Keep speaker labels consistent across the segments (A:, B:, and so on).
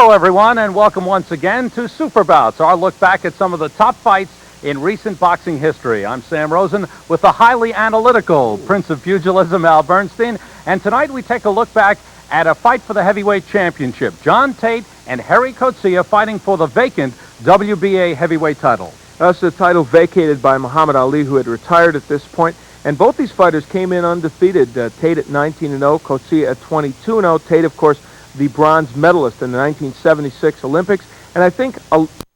A: Hello, everyone, and welcome once again to Super Bouts, our look back at some of the top fights in recent boxing history. I'm Sam Rosen with the highly analytical Prince of Pugilism, Al Bernstein, and tonight we take a look back at a fight for the heavyweight championship. John Tate and Gerrie Coetzee fighting for the vacant WBA heavyweight title.
B: That's the title vacated by Muhammad Ali, who had retired at this point. And both these fighters came in undefeated. Tate at 19-0, Coetzee at 22-0. Tate, of course, the bronze medalist in the 1976 Olympics. And I think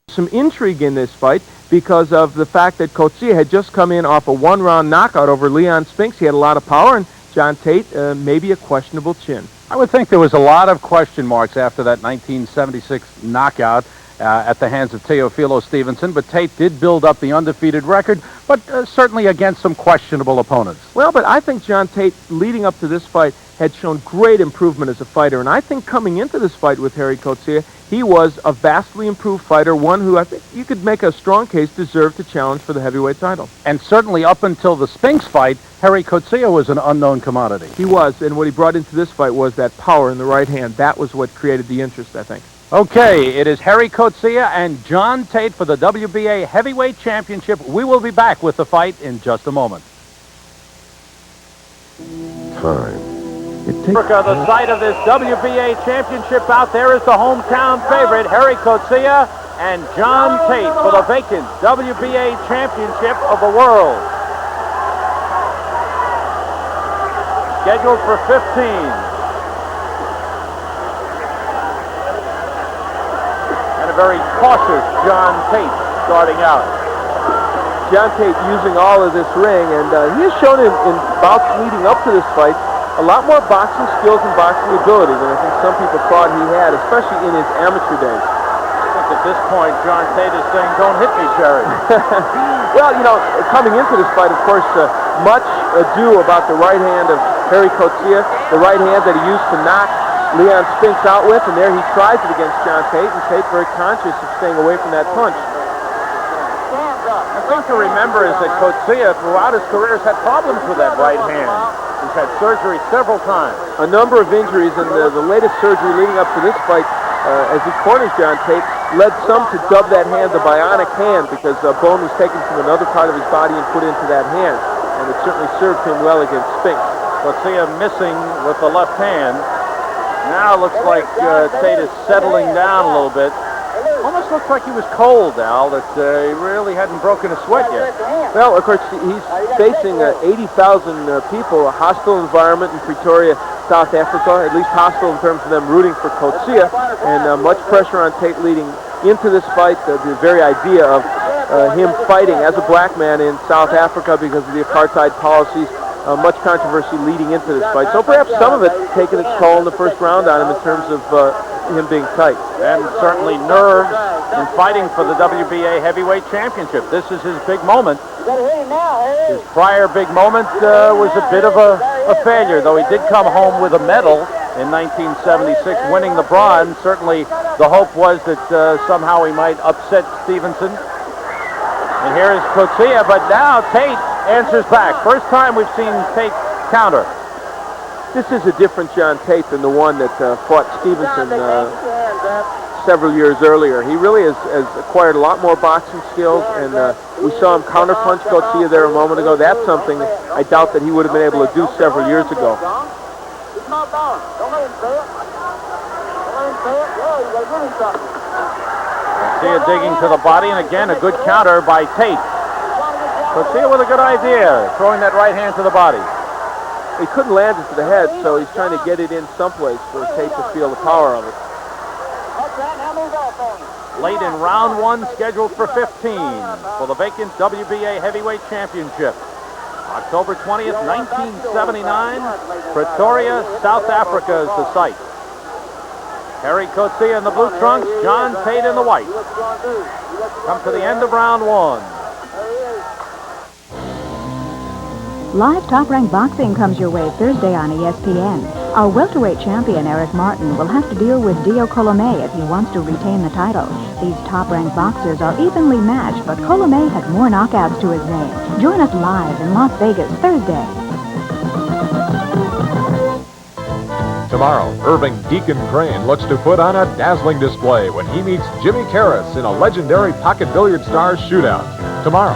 B: some intrigue in this fight because of the fact that Coetzee had just come in off a one-round knockout over Leon Spinks. He had a lot of power, and John Tate, maybe a questionable chin.
A: I would think there was a lot of question marks after that 1976 knockout at the hands of Teofilo Stevenson, but Tate did build up the undefeated record, but certainly against some questionable opponents.
B: Well, but I think John Tate, leading up to this fight, had shown great improvement as a fighter, and I think coming into this fight with Gerrie Coetzee, he was a vastly improved fighter, one who I think you could make a strong case deserved to challenge for the heavyweight title.
A: And certainly up until the Spinks fight, Gerrie Coetzee was an unknown commodity.
B: He was, and what he brought into this fight was that power in the right hand. That was what created the interest, I think.
A: Okay, it is Gerrie Coetzee and John Tate for the WBA Heavyweight Championship. We will be back with the fight in just a moment.
C: Time.
A: Africa, the site of this WBA Championship bout. There is the hometown favorite, Gerrie Coetzee and John Tate for the vacant WBA Championship of the world. Scheduled for 15. Very cautious John Tate starting out.
B: John Tate using all of this ring, and he has shown in bouts leading up to this fight a lot more boxing skills and boxing ability than I think some people thought he had, especially in his amateur days.
A: I think at this point John Tate is saying, "Don't hit me, Gerrie."
B: Well, you know, coming into this fight, of course, much ado about the right hand of Gerrie Coetzee, the right hand that he used to knock Leon Spinks out with, and there he tries it against John Tate, and Tate very conscious of staying away from that punch.
A: The thing to remember is that Coetzee, throughout his career, has had problems with that right hand. He's had surgery several times.
B: A number of injuries, and the latest surgery leading up to this fight, as he corners John Tate, led some to dub that hand the bionic hand, because bone was taken from another part of his body and put into that hand, and it certainly served him well against Spinks.
A: Coetzee missing with the left hand. Now it looks like Tate is settling down a little bit. Almost looks like he was cold, Al, that he really hadn't broken a sweat yet.
B: Well, of course, he's facing 80,000 people, a hostile environment in Pretoria, South Africa, at least hostile in terms of them rooting for Coetzee, and much pressure on Tate leading into this fight. The very idea of him fighting as a black man in South Africa because of the apartheid policies, much controversy leading into this fight. So perhaps some of it taking its toll in the first round on him in terms of him being tight.
A: And certainly nerves in fighting for the WBA Heavyweight Championship. This is his big moment. His prior big moment was a bit of a failure, though he did come home with a medal in 1976, winning the bronze. Certainly the hope was that somehow he might upset Stevenson. And here is Coetzee, but now Tate answers back. First time we've seen Tate counter.
B: This is a different John Tate than the one that fought Stevenson several years earlier. He really has acquired a lot more boxing skills, and we saw him counterpunch Coetzee there a moment ago. That's something I doubt that he would have been able to do several years ago.
A: Coetzee digging to the body, and again a good counter by Tate. Coetzee with a good idea, throwing that right hand to the body.
B: He couldn't land it to the head, so he's trying to get it in someplace for Tate to feel the power of it.
A: Late in round one, scheduled for 15 for the vacant WBA Heavyweight Championship. October 20th, 1979, Pretoria, South Africa is the site. Gerrie Coetzee in the blue trunks, John Tate in the white. Come to the end of round one.
D: Live Top-Rank Boxing comes your way Thursday on ESPN. Our welterweight champion, Eric Martin, will have to deal with Dio Colomé if he wants to retain the title. These top-ranked boxers are evenly matched, but Colomé has more knockouts to his name. Join us live in Las Vegas Thursday.
C: Tomorrow, Irving Deacon Crane looks to put on a dazzling display when he meets Jimmy Karras in a legendary Pocket Billiard Stars shootout. Tomorrow.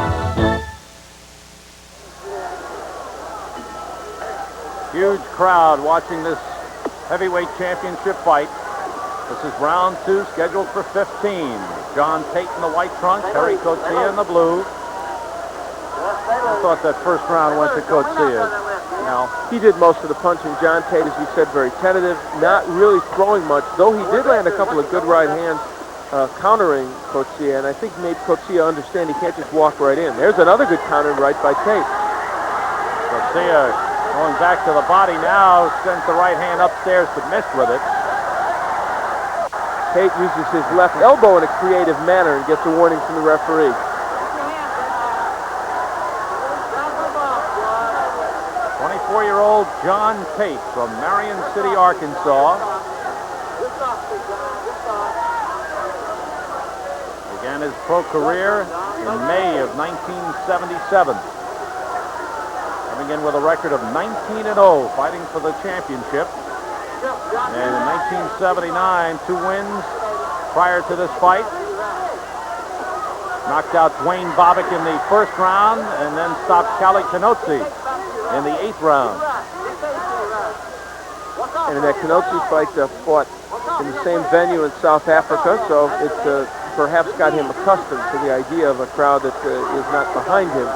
A: Huge crowd watching this heavyweight championship fight. This is round 2, scheduled for 15. John Tate in the white trunks, Harry Coetzee in the blue. I thought that first round went to Coetzee.
B: Now, he did most of the punching. John Tate, as you said, very tentative, not really throwing much, though he did land a couple of good right hands countering Coetzee, and I think made Coetzee understand he can't just walk right in. There's another good counter right by Tate.
A: Coetzee going back to the body now, sends the right hand upstairs but missed with it.
B: Tate uses his left elbow in a creative manner and gets a warning from the referee.
A: 24-year-old John Tate from Marion City, Arkansas. Began his pro career in May of 1977. Coming in with a record of 19-0, fighting for the championship. And in 1979, 2 wins prior to this fight. Knocked out Dwayne Bobick in the first round and then stopped Coetzee in the 8th round.
B: And in that Coetzee fight fought in the same venue in South Africa, so it perhaps got him accustomed to the idea of a crowd that is not behind him.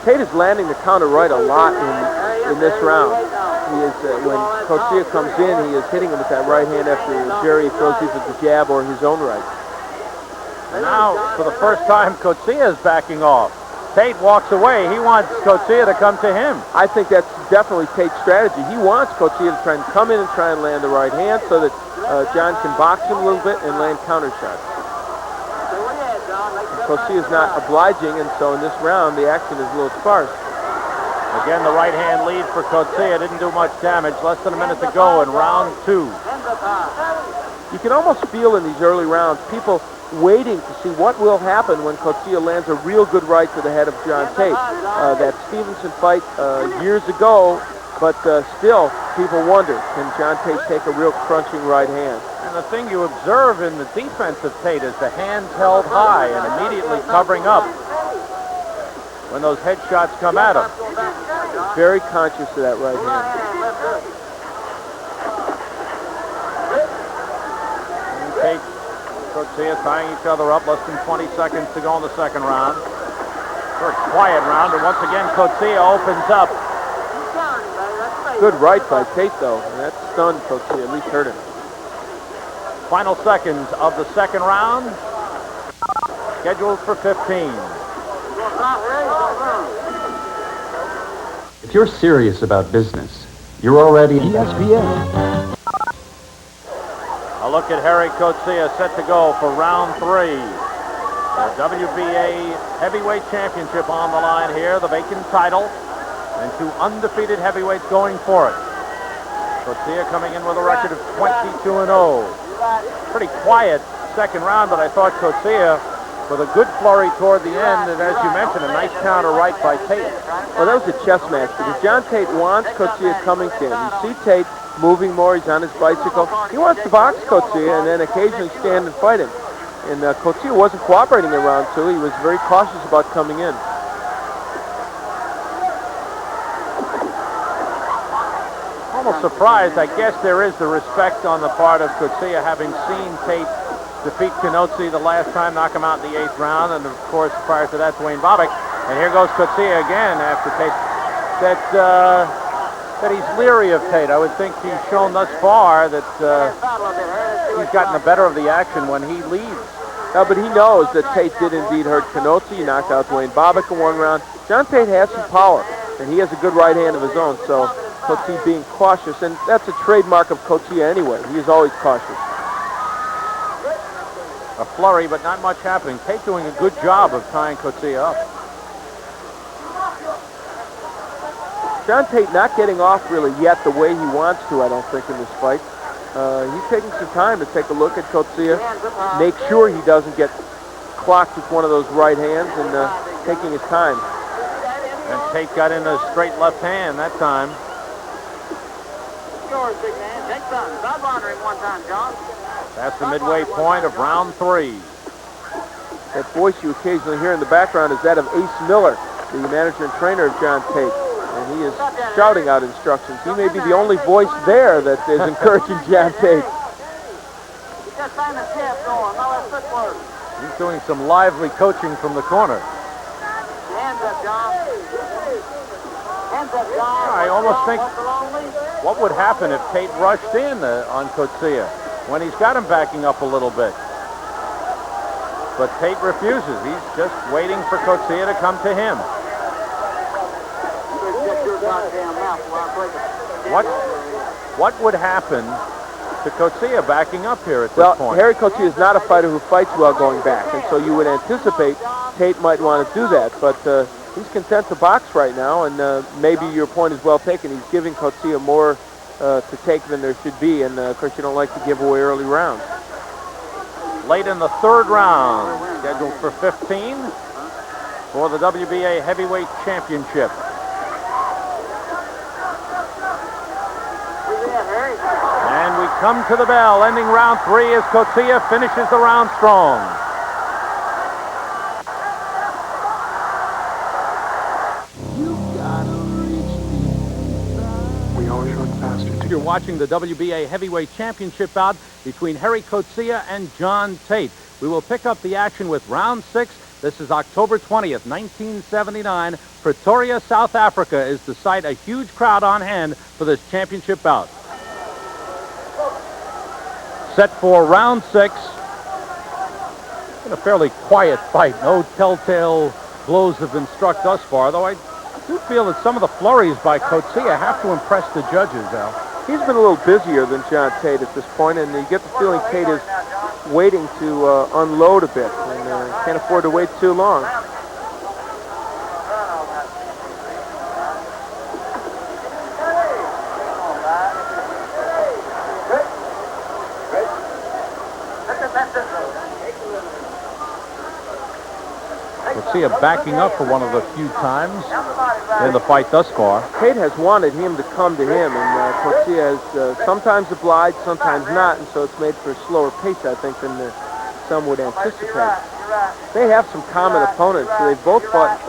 B: Tate is landing the counter right a lot in this round. He is, when Coetzee comes in, he is hitting him with that right hand after Gerrie throws either the jab or his own right.
A: And now, for the first time, Coetzee is backing off. Tate walks away. He wants Coetzee to come to him.
B: I think that's definitely Tate's strategy. He wants Coetzee to try and come in and try and land the right hand so that John can box him a little bit and land counter shots. Coetzee is not obliging, and so in this round, the action is a little sparse.
A: Again, the right hand lead for Coetzee. It didn't do much damage. Less than a minute to go in round 2.
B: You can almost feel in these early rounds people waiting to see what will happen when Coetzee lands a real good right to the head of John Tate. That Stevenson fight years ago, but still people wonder, can John Tate take a real crunching right hand?
A: And the thing you observe in the defense of Tate is the hands held high and immediately covering up when those head shots come at him.
B: Very conscious of that right hand.
A: And Tate, Coetzee tying each other up. Less than 20 seconds to go in the second round. Very quiet round, and once again Coetzee opens up.
B: Good right by Tate, though. And that stunned Coetzee, at least hurt him.
A: Final seconds of the second round. Scheduled for 15.
E: If you're serious about business, you're already ESPN.
A: A look at Harry Coetzee set to go for round 3. The WBA Heavyweight Championship on the line here, the vacant title, and 2 undefeated heavyweights going for it. Coetzee coming in with a record of 22-0. Pretty quiet second round, but I thought Coetzee with a good flurry toward the end, and as you mentioned, a nice counter right by Tate.
B: Well, that was a chess match because John Tate wants Coetzee coming to him. You see Tate moving more. He's on his bicycle. He wants to box Coetzee and then occasionally stand and fight him. And Coetzee wasn't cooperating in round 2. He was very cautious about coming in.
A: Almost surprised. I guess there is the respect on the part of Coetzee, having seen Tate defeat Coetzee the last time, knock him out in the 8th round, and of course prior to that Dwayne Bobick. And here goes Coetzee again after Tate. That he's leery of Tate. I would think he's shown thus far that he's gotten the better of the action when he leads.
B: No, but he knows that Tate did indeed hurt Coetzee. He knocked out Dwayne Bobick in 1 round. John Tate has some power, and he has a good right hand of his own, so Coetzee being cautious, and that's a trademark of Coetzee anyway. He is always cautious.
A: A flurry, but not much happening. Tate doing a good job of tying Coetzee up.
B: John Tate not getting off really yet the way he wants to, I don't think, in this fight. He's taking some time to take a look at Coetzee, make sure he doesn't get clocked with one of those right hands, and taking his time.
A: And Tate got in a straight left hand that time.
F: yours, big man. Take some. Stop honoring one time, John.
A: That's the midway point of round 3.
B: That voice you occasionally hear in the background is that of Ace Miller, the manager and trainer of John Tate. And he is shouting out instructions. He may be the only voice there that is encouraging John Tate.
F: Just find the chest going. Now that's footwork.
A: He's doing some lively coaching from the corner.
F: Hands up, John. Hands up, John.
A: I almost think what would happen if Tate rushed in on Coetzee when he's got him backing up a little bit. But Tate refuses. He's just waiting for Coetzee to come to him. What would happen to Coetzee backing up here at this point?
B: Harry Coetzee is not a fighter who fights well going back, and so you would anticipate Tate might want to do that, but he's content to box right now, and maybe your point is well taken. He's giving Coetzee more to take than there should be, and of course you don't like to give away early rounds.
A: Late in the 3rd round, scheduled for 15 for the WBA Heavyweight Championship. And we come to the bell, ending round 3 as Coetzee finishes the round strong. You're watching the WBA Heavyweight Championship bout between Harry Coetzee and John Tate. We will pick up the action with round 6. This is October 20th, 1979. Pretoria, South Africa is the site. A huge crowd on hand for this championship bout. Set for round 6. Been a fairly quiet fight. No telltale blows have been struck thus far, though I do feel that some of the flurries by Coetzee have to impress the judges, Al.
B: He's been a little busier than John Tate at this point, and you get the feeling Tate is waiting to unload a bit, and can't afford to wait too long.
A: Coetzee backing up for one of the few times in the fight thus far.
B: Tate has wanted him to come to him, and Coetzee has sometimes obliged, sometimes not, and so it's made for a slower pace, I think, than some would anticipate. They have some common opponents. They both fought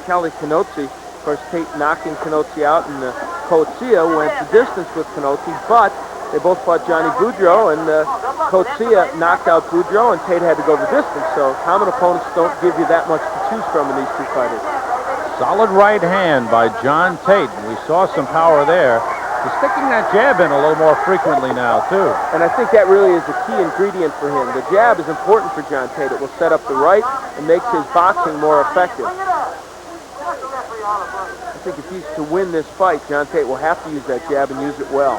B: Coetzee. Of course, Tate knocking Coetzee out, and Coetzee went the distance with Coetzee, but they both fought Johnny Boudreaux, and Coetzee knocked out Boudreaux, and Tate had to go the distance. So common opponents don't give you that much to choose from in these two fighters.
A: Solid right hand by John Tate. We saw some power there. He's sticking that jab in a little more frequently now, too.
B: And I think that really is the key ingredient for him. The jab is important for John Tate. It will set up the right and makes his boxing more effective. I think if he's to win this fight, John Tate will have to use that jab and use it well.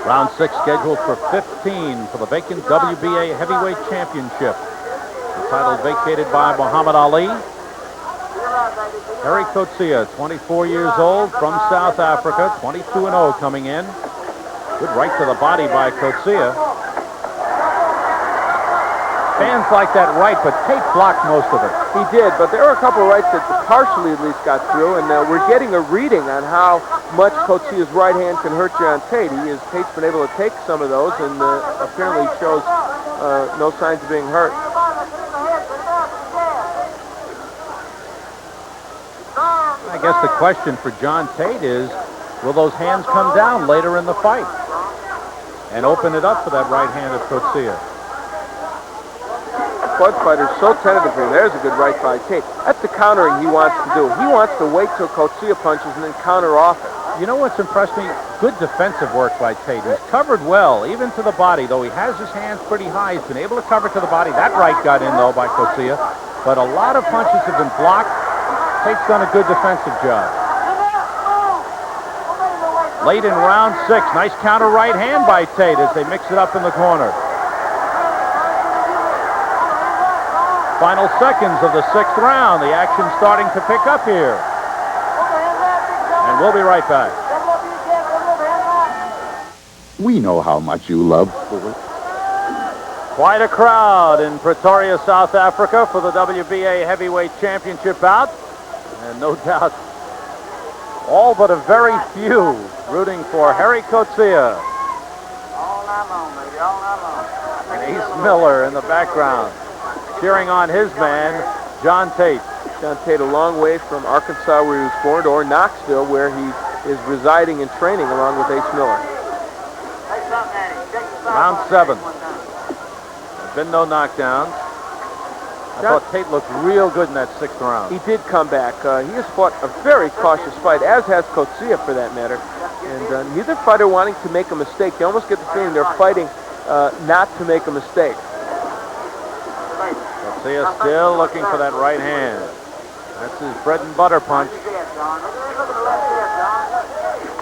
A: Round 6 scheduled for 15 for the vacant WBA Heavyweight Championship. The title vacated by Muhammad Ali. Harry Coetzee, 24 years old, from South Africa, 22-0 coming in. Good right to the body by Coetzee. Fans like that right, but Tate blocked most of it.
B: He did, but there were a couple of rights that partially at least got through, and we're getting a reading on how much Coetzee's right hand can hurt John Tate. Tate's been able to take some of those, and apparently shows no signs of being hurt.
A: I guess the question for John Tate is, will those hands come down later in the fight and open it up for that right hand of Coetzee?
B: Bud fighter so tentatively. There's a good right by Tate. That's the countering he wants to do. He wants to wait till Coetzee punches and then counter off it.
A: You know what's impressed me? Good defensive work by Tate. He's covered well, even to the body, though he has his hands pretty high. He's been able to cover to the body. That right got in, though, by Coetzee. But a lot of punches have been blocked. Tate's done a good defensive job. Late in round 6, nice counter right hand by Tate as they mix it up in the corner. Final seconds of the 6th round. The action starting to pick up here. And we'll be right back.
E: We know how much you love food.
A: Quite a crowd in Pretoria, South Africa for the WBA Heavyweight Championship bout. And no doubt, all but a very few rooting for Harry Coetzee.
F: All night long, baby, all night long.
A: And Ace Miller in the background, cheering on his man, John Tate.
B: John Tate, a long way from Arkansas, where he was born, or Knoxville, where he is residing and training along with Ace Miller.
A: Round 7. There's been no knockdowns. I thought Tate looked real good in that 6th round.
B: He did come back. He has fought a very cautious fight, as has Coetzee for that matter. And neither fighter wanting to make a mistake. You almost get the feeling they're fighting not to make a mistake.
A: Coetzee still looking for that right hand. That's his bread and butter punch.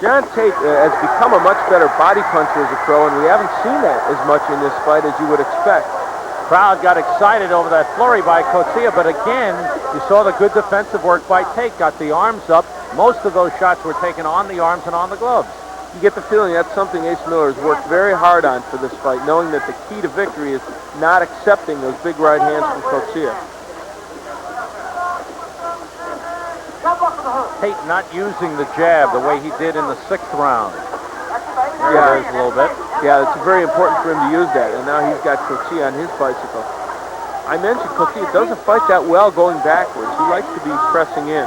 B: John Tate has become a much better body puncher as a pro, and we haven't seen that as much in this fight as you would expect.
A: Crowd got excited over that flurry by Coetzee, but again, you saw the good defensive work by Tate. Got the arms up. Most of those shots were taken on the arms and on the gloves.
B: You get the feeling that's something Ace Miller has worked very hard on for this fight, knowing that the key to victory is not accepting those big right hands from Coetzee.
A: Tate not using the jab the way he did in the 6th round.
B: Yeah,
A: There it is a little bit.
B: Yeah, it's very important for him to use that, and now he's got Coetzee on his bicycle. I mentioned Coetzee doesn't fight that well going backwards. He likes to be pressing in.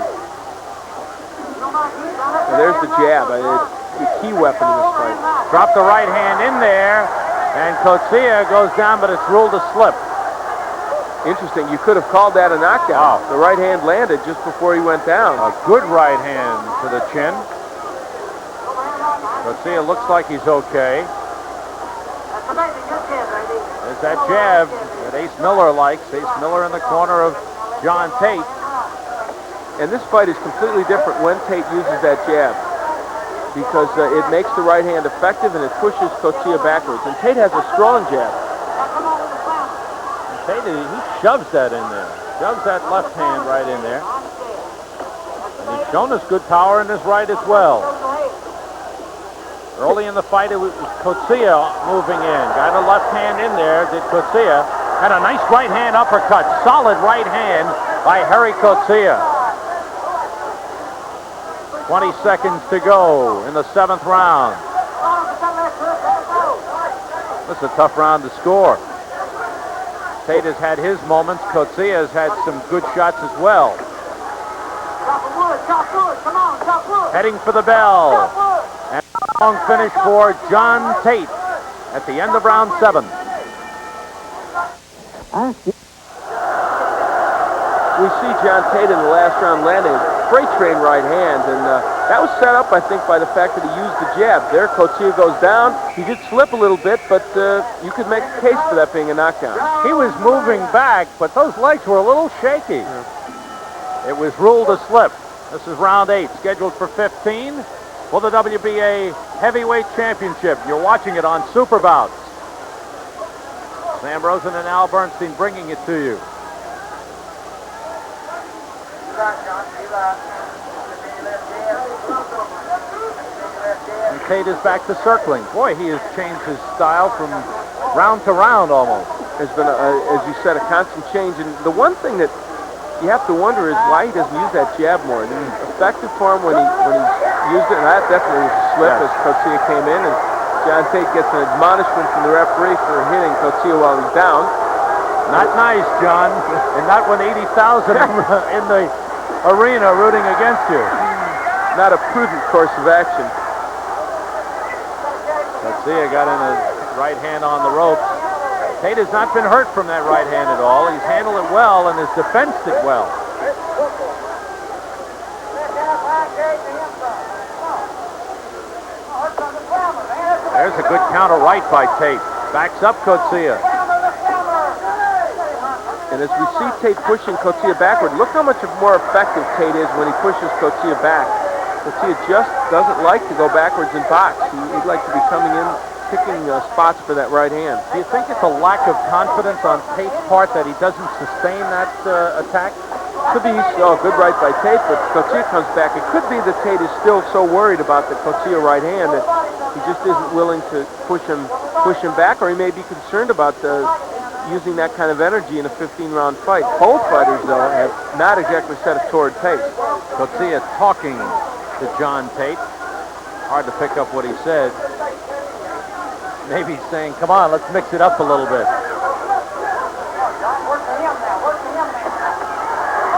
B: Now there's the jab, the key weapon in this fight.
A: Drop the right hand in there, and Coetzee goes down, but it's ruled a slip.
B: Interesting, you could have called that a knockdown.
A: Wow.
B: The right hand landed just before he went down.
A: A good right hand to the chin. Coetzee looks like he's okay. There's that jab that Ace Miller likes. Ace Miller in the corner of John Tate.
B: And this fight is completely different when Tate uses that jab, because it makes the right hand effective and it pushes Coetzee backwards. And Tate has a strong jab.
A: And Tate, he shoves that in there. Shoves that left hand right in there. And he's shown us good power in his right as well. Early in the fight, it was Coetzee moving in. Got a left hand in there, did Coetzee. Had a nice right hand uppercut. Solid right hand by Harry Coetzee. 20 seconds to go in the 7th round. This is a tough round to score. Tate has had his moments. Coetzee has had some good shots as well. Heading for the bell. And a long finish for John Tate at the end of round 7.
B: We see John Tate in the last round landing a freight train right hand, and that was set up, I think, by the fact that he used the jab. There, Coetzee goes down. He did slip a little bit, but you could make a case for that being a knockdown.
A: He was moving back, but those legs were a little shaky. It was ruled a slip. This is round 8, scheduled for 15 for the WBA Heavyweight Championship. You're watching it on Super Bouts. Sam Rosen and Al Bernstein bringing it to you. And Tate is back to circling. Boy, he has changed his style from round to round almost.
B: There's been, as you said, a constant change. And the one thing that you have to wonder is why he doesn't use that jab more. It was effective for him when he used it, and that definitely was a slip as Coetzee came in. And John Tate gets an admonishment from the referee for hitting Coetzee while he's down.
A: Not nice, John, and not when 80,000 in the arena rooting against you.
B: Not a prudent course of action.
A: Coetzee got in a right hand on the ropes. Tate has not been hurt from that right hand at all. He's handled it well and has defensed it well. There's a good counter right by Tate. Backs up Coetzee.
B: And as we see Tate pushing Coetzee backward, look how much more effective Tate is when he pushes Coetzee back. Coetzee just doesn't like to go backwards and box. He'd like to be coming in, picking spots for that right hand.
A: Do you think it's a lack of confidence on Tate's part that he doesn't sustain that attack?
B: Could be. Good right by Tate, but Coetzee comes back. It could be that Tate is still so worried about the Coetzee right hand that he just isn't willing to push him back, or he may be concerned about using that kind of energy in a 15-round fight. Both fighters, though, have not exactly set a torrid pace.
A: Coetzee talking to John Tate. Hard to pick up what he said. Maybe he's saying, come on, let's mix it up a little bit.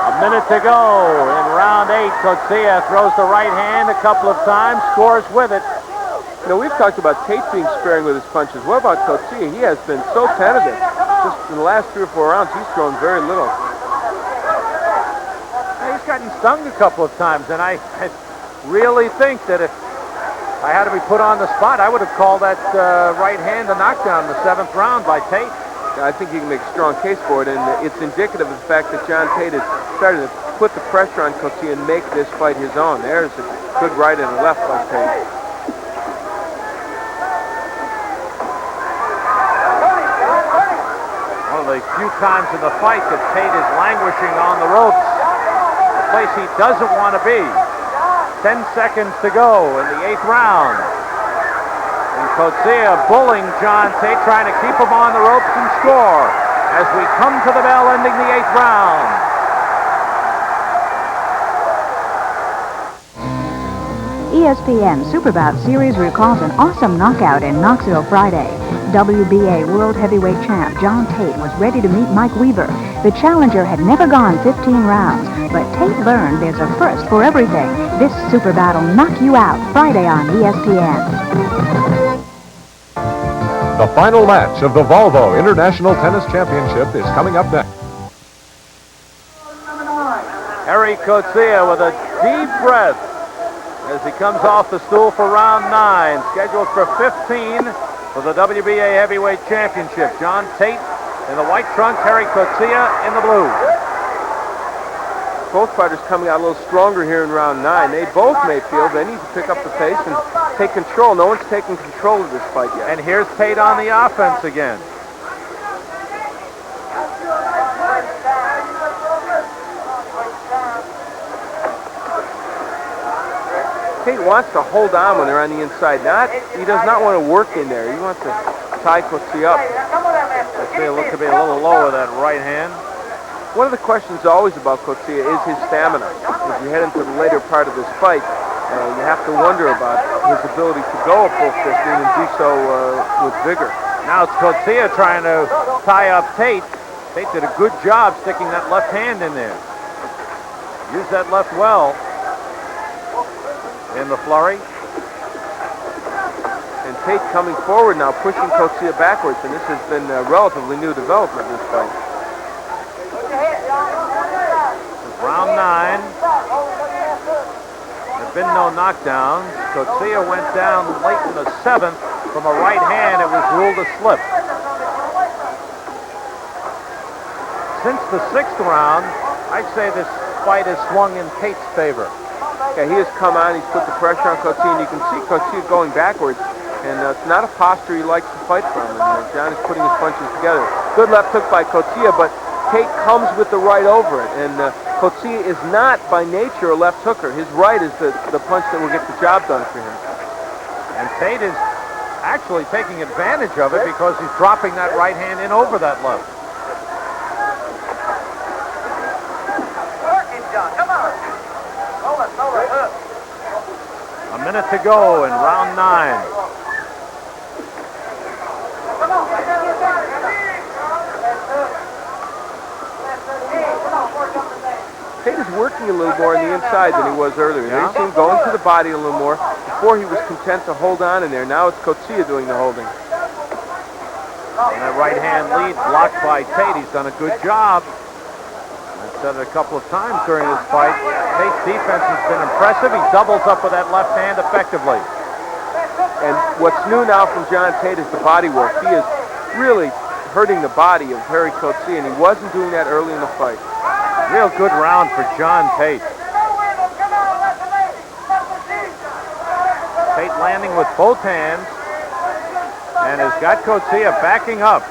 A: A minute to go in round 8. Coetzee throws the right hand a couple of times, scores with it.
B: You know, we've talked about Tate being sparing with his punches. What about Coetzee? He has been so tentative. Just in the last 3 or 4 rounds, he's thrown very little.
A: He's gotten stung a couple of times, and I really think that if I had to be put on the spot, I would have called that right hand a knockdown in the 7th round by Tate.
B: I think you can make a strong case for it, and it's indicative of the fact that John Tate is starting to put the pressure on Coetzee and make this fight his own. There's a good right and a left by Tate.
A: One of the few times in the fight that Tate is languishing on the ropes, a place he doesn't want to be. 10 seconds to go in the 8th round. And Coetzee bullying John Tate, trying to keep him on the ropes and score as we come to the bell ending the 8th round.
D: ESPN Superbout Series recalls an awesome knockout in Knoxville Friday. WBA World Heavyweight Champ John Tate was ready to meet Mike Weaver. The challenger had never gone 15 rounds, but Tate learned there's a first for everything. This super battle knock you out Friday on ESPN.
C: The final match of the Volvo International Tennis Championship is coming up next.
A: Gerrie Coetzee with a deep breath as he comes off the stool for round 9, scheduled for 15 for the WBA Heavyweight Championship. John Tate in the white trunks, Gerrie Coetzee in the blue.
B: Both fighters coming out a little stronger here in round 9. They both may feel they need to pick up the pace and take control. No one's taken control of this fight yet.
A: And here's Tate on the offense again.
B: Tate wants to hold on when they're on the inside. He does not want to work in there. He wants to tie Coetzee up.
A: Coetzee looked to be a little low with that right hand.
B: One of the questions always about Coetzee is his stamina. As you head into the later part of this fight, you have to wonder about his ability to go a full 15 and do so with vigor.
A: Now it's Coetzee trying to tie up Tate. Tate did a good job sticking that left hand in there. Used that left well in the flurry.
B: And Tate coming forward now, pushing Coetzee backwards, and this has been a relatively new development in this fight.
A: Round 9. There have been no knockdowns. Coetzee went down late in the 7th from a right hand. It was ruled a slip. Since the 6th round, I'd say this fight has swung in Tate's favor.
B: Yeah, he has come on. He's put the pressure on Coetzee, and you can see Coetzee going backwards. And it's not a posture he likes to fight from. And John is putting his punches together. Good left hook by Coetzee, but Tate comes with the right over it. And Coetzee is not, by nature, a left hooker. His right is the punch that will get the job done for him.
A: And Tate is actually taking advantage of it because he's dropping that right hand in over that left. A minute to go in round 9.
B: Tate is working a little more on the inside than he was earlier.
A: Yeah.
B: You see him going to the body a little more. Before he was content to hold on in there. Now it's Coetzee doing the holding.
A: And that right hand lead blocked by Tate. He's done a good job. I've said it a couple of times during this fight. Tate's defense has been impressive. He doubles up with that left hand effectively.
B: And what's new now from John Tate is the body work. He is really hurting the body of Gerrie Coetzee, and he wasn't doing that early in the fight.
A: Real good round for John Tate. Tate landing with both hands and has got Coetzee backing up.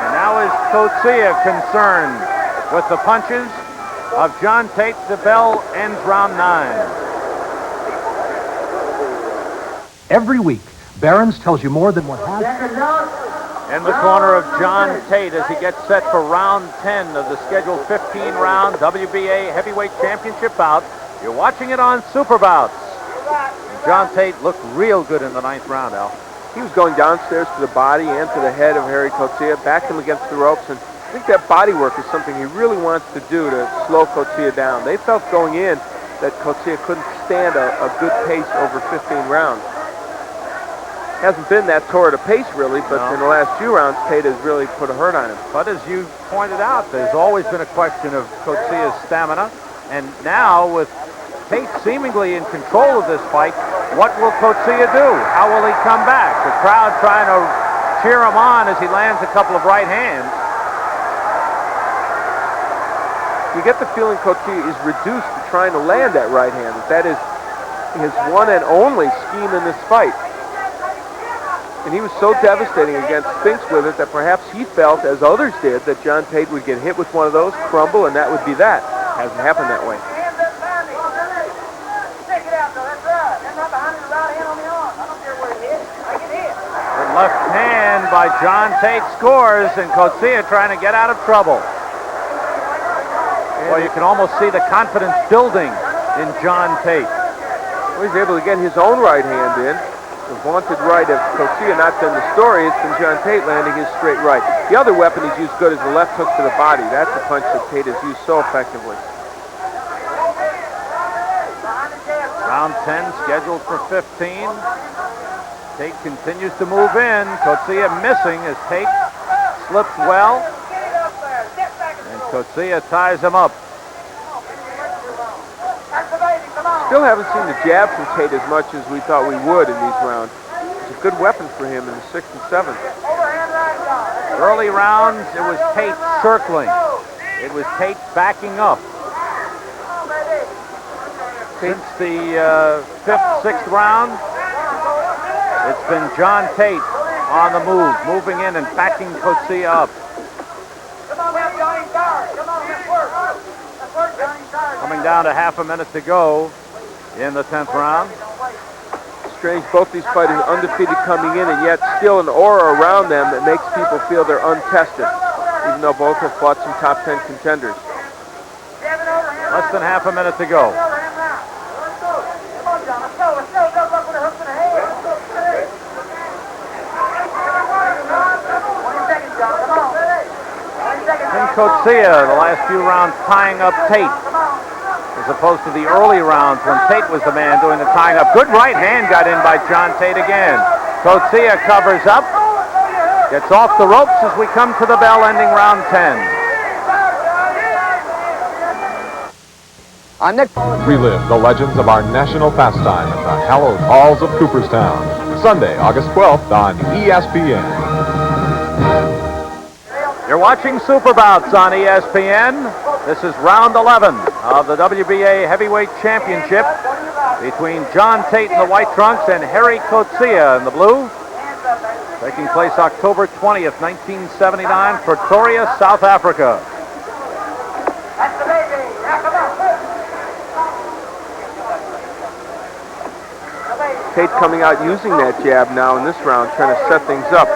A: And now is Coetzee concerned with the punches of John Tate. The bell ends round 9.
G: Every week, Barron's tells you more than what has.
A: In the corner of John Tate as he gets set for round 10 of the scheduled 15-round WBA Heavyweight Championship bout You're watching it on Super Bouts. John Tate looked real good in the 9th round, Al.
B: He was going downstairs to the body and to the head of Harry Coetzee, backed him against the ropes, and I think that body work is something he really wants to do to slow Coetzee down. They felt going in that Coetzee couldn't stand a good pace over 15 rounds. Hasn't been that torrid a pace, really, but in the last few rounds, Tate has really put a hurt on him.
A: But as you pointed out, there's always been a question of Coetzee's stamina, and now with Tate seemingly in control of this fight, what will Coetzee do? How will he come back? The crowd trying to cheer him on as he lands a couple of right hands.
B: You get the feeling Coetzee is reduced to trying to land that right hand. That is his one and only scheme in this fight. And he was so devastating against Spinks with it that perhaps he felt, as others did, that John Tate would get hit with one of those, crumble, and that would be that. Hasn't happened that way.
A: The left hand by John Tate scores, and Coetzee trying to get out of trouble. Well, you can almost see the confidence building in John Tate.
B: Well, he's able to get his own right hand in. The vaunted right of Coetzee not been the story. It's been John Tate landing his straight right. The other weapon he's used good is the left hook to the body. That's a punch that Tate has used so effectively.
A: Round 10 scheduled for 15. Tate continues to move in. Coetzee missing as Tate slips well. And Coetzee ties him up.
B: Still haven't seen the jab from Tate as much as we thought we would in these rounds. It's a good weapon for him in the 6th and 7th.
A: Early rounds, it was Tate circling. It was Tate backing up. Since the 5th, 6th round, it's been John Tate on the move, moving in and backing Coetzee up. Coming down to half a minute to go in the 10th round.
B: Strange, both these fighters undefeated coming in, and yet still an aura around them that makes people feel they're untested, even though both have fought some top 10 contenders.
A: Less than half a minute to go. And Coetzee, the last few rounds tying up Tate, as opposed to the early rounds when Tate was the man doing the tying up. Good right hand got in by John Tate again. Coetzee covers up, gets off the ropes as we come to the bell ending round 10.
C: Relive the legends of our national pastime at the hallowed halls of Cooperstown. Sunday, August 12th on ESPN.
A: You're watching Super Bouts on ESPN. This is round 11 of the WBA Heavyweight Championship between John Tate in the white trunks and Harry Coetzee in the blue. Taking place October 20th, 1979, Pretoria, South Africa.
B: Tate coming out using that jab now in this round, trying to set things up.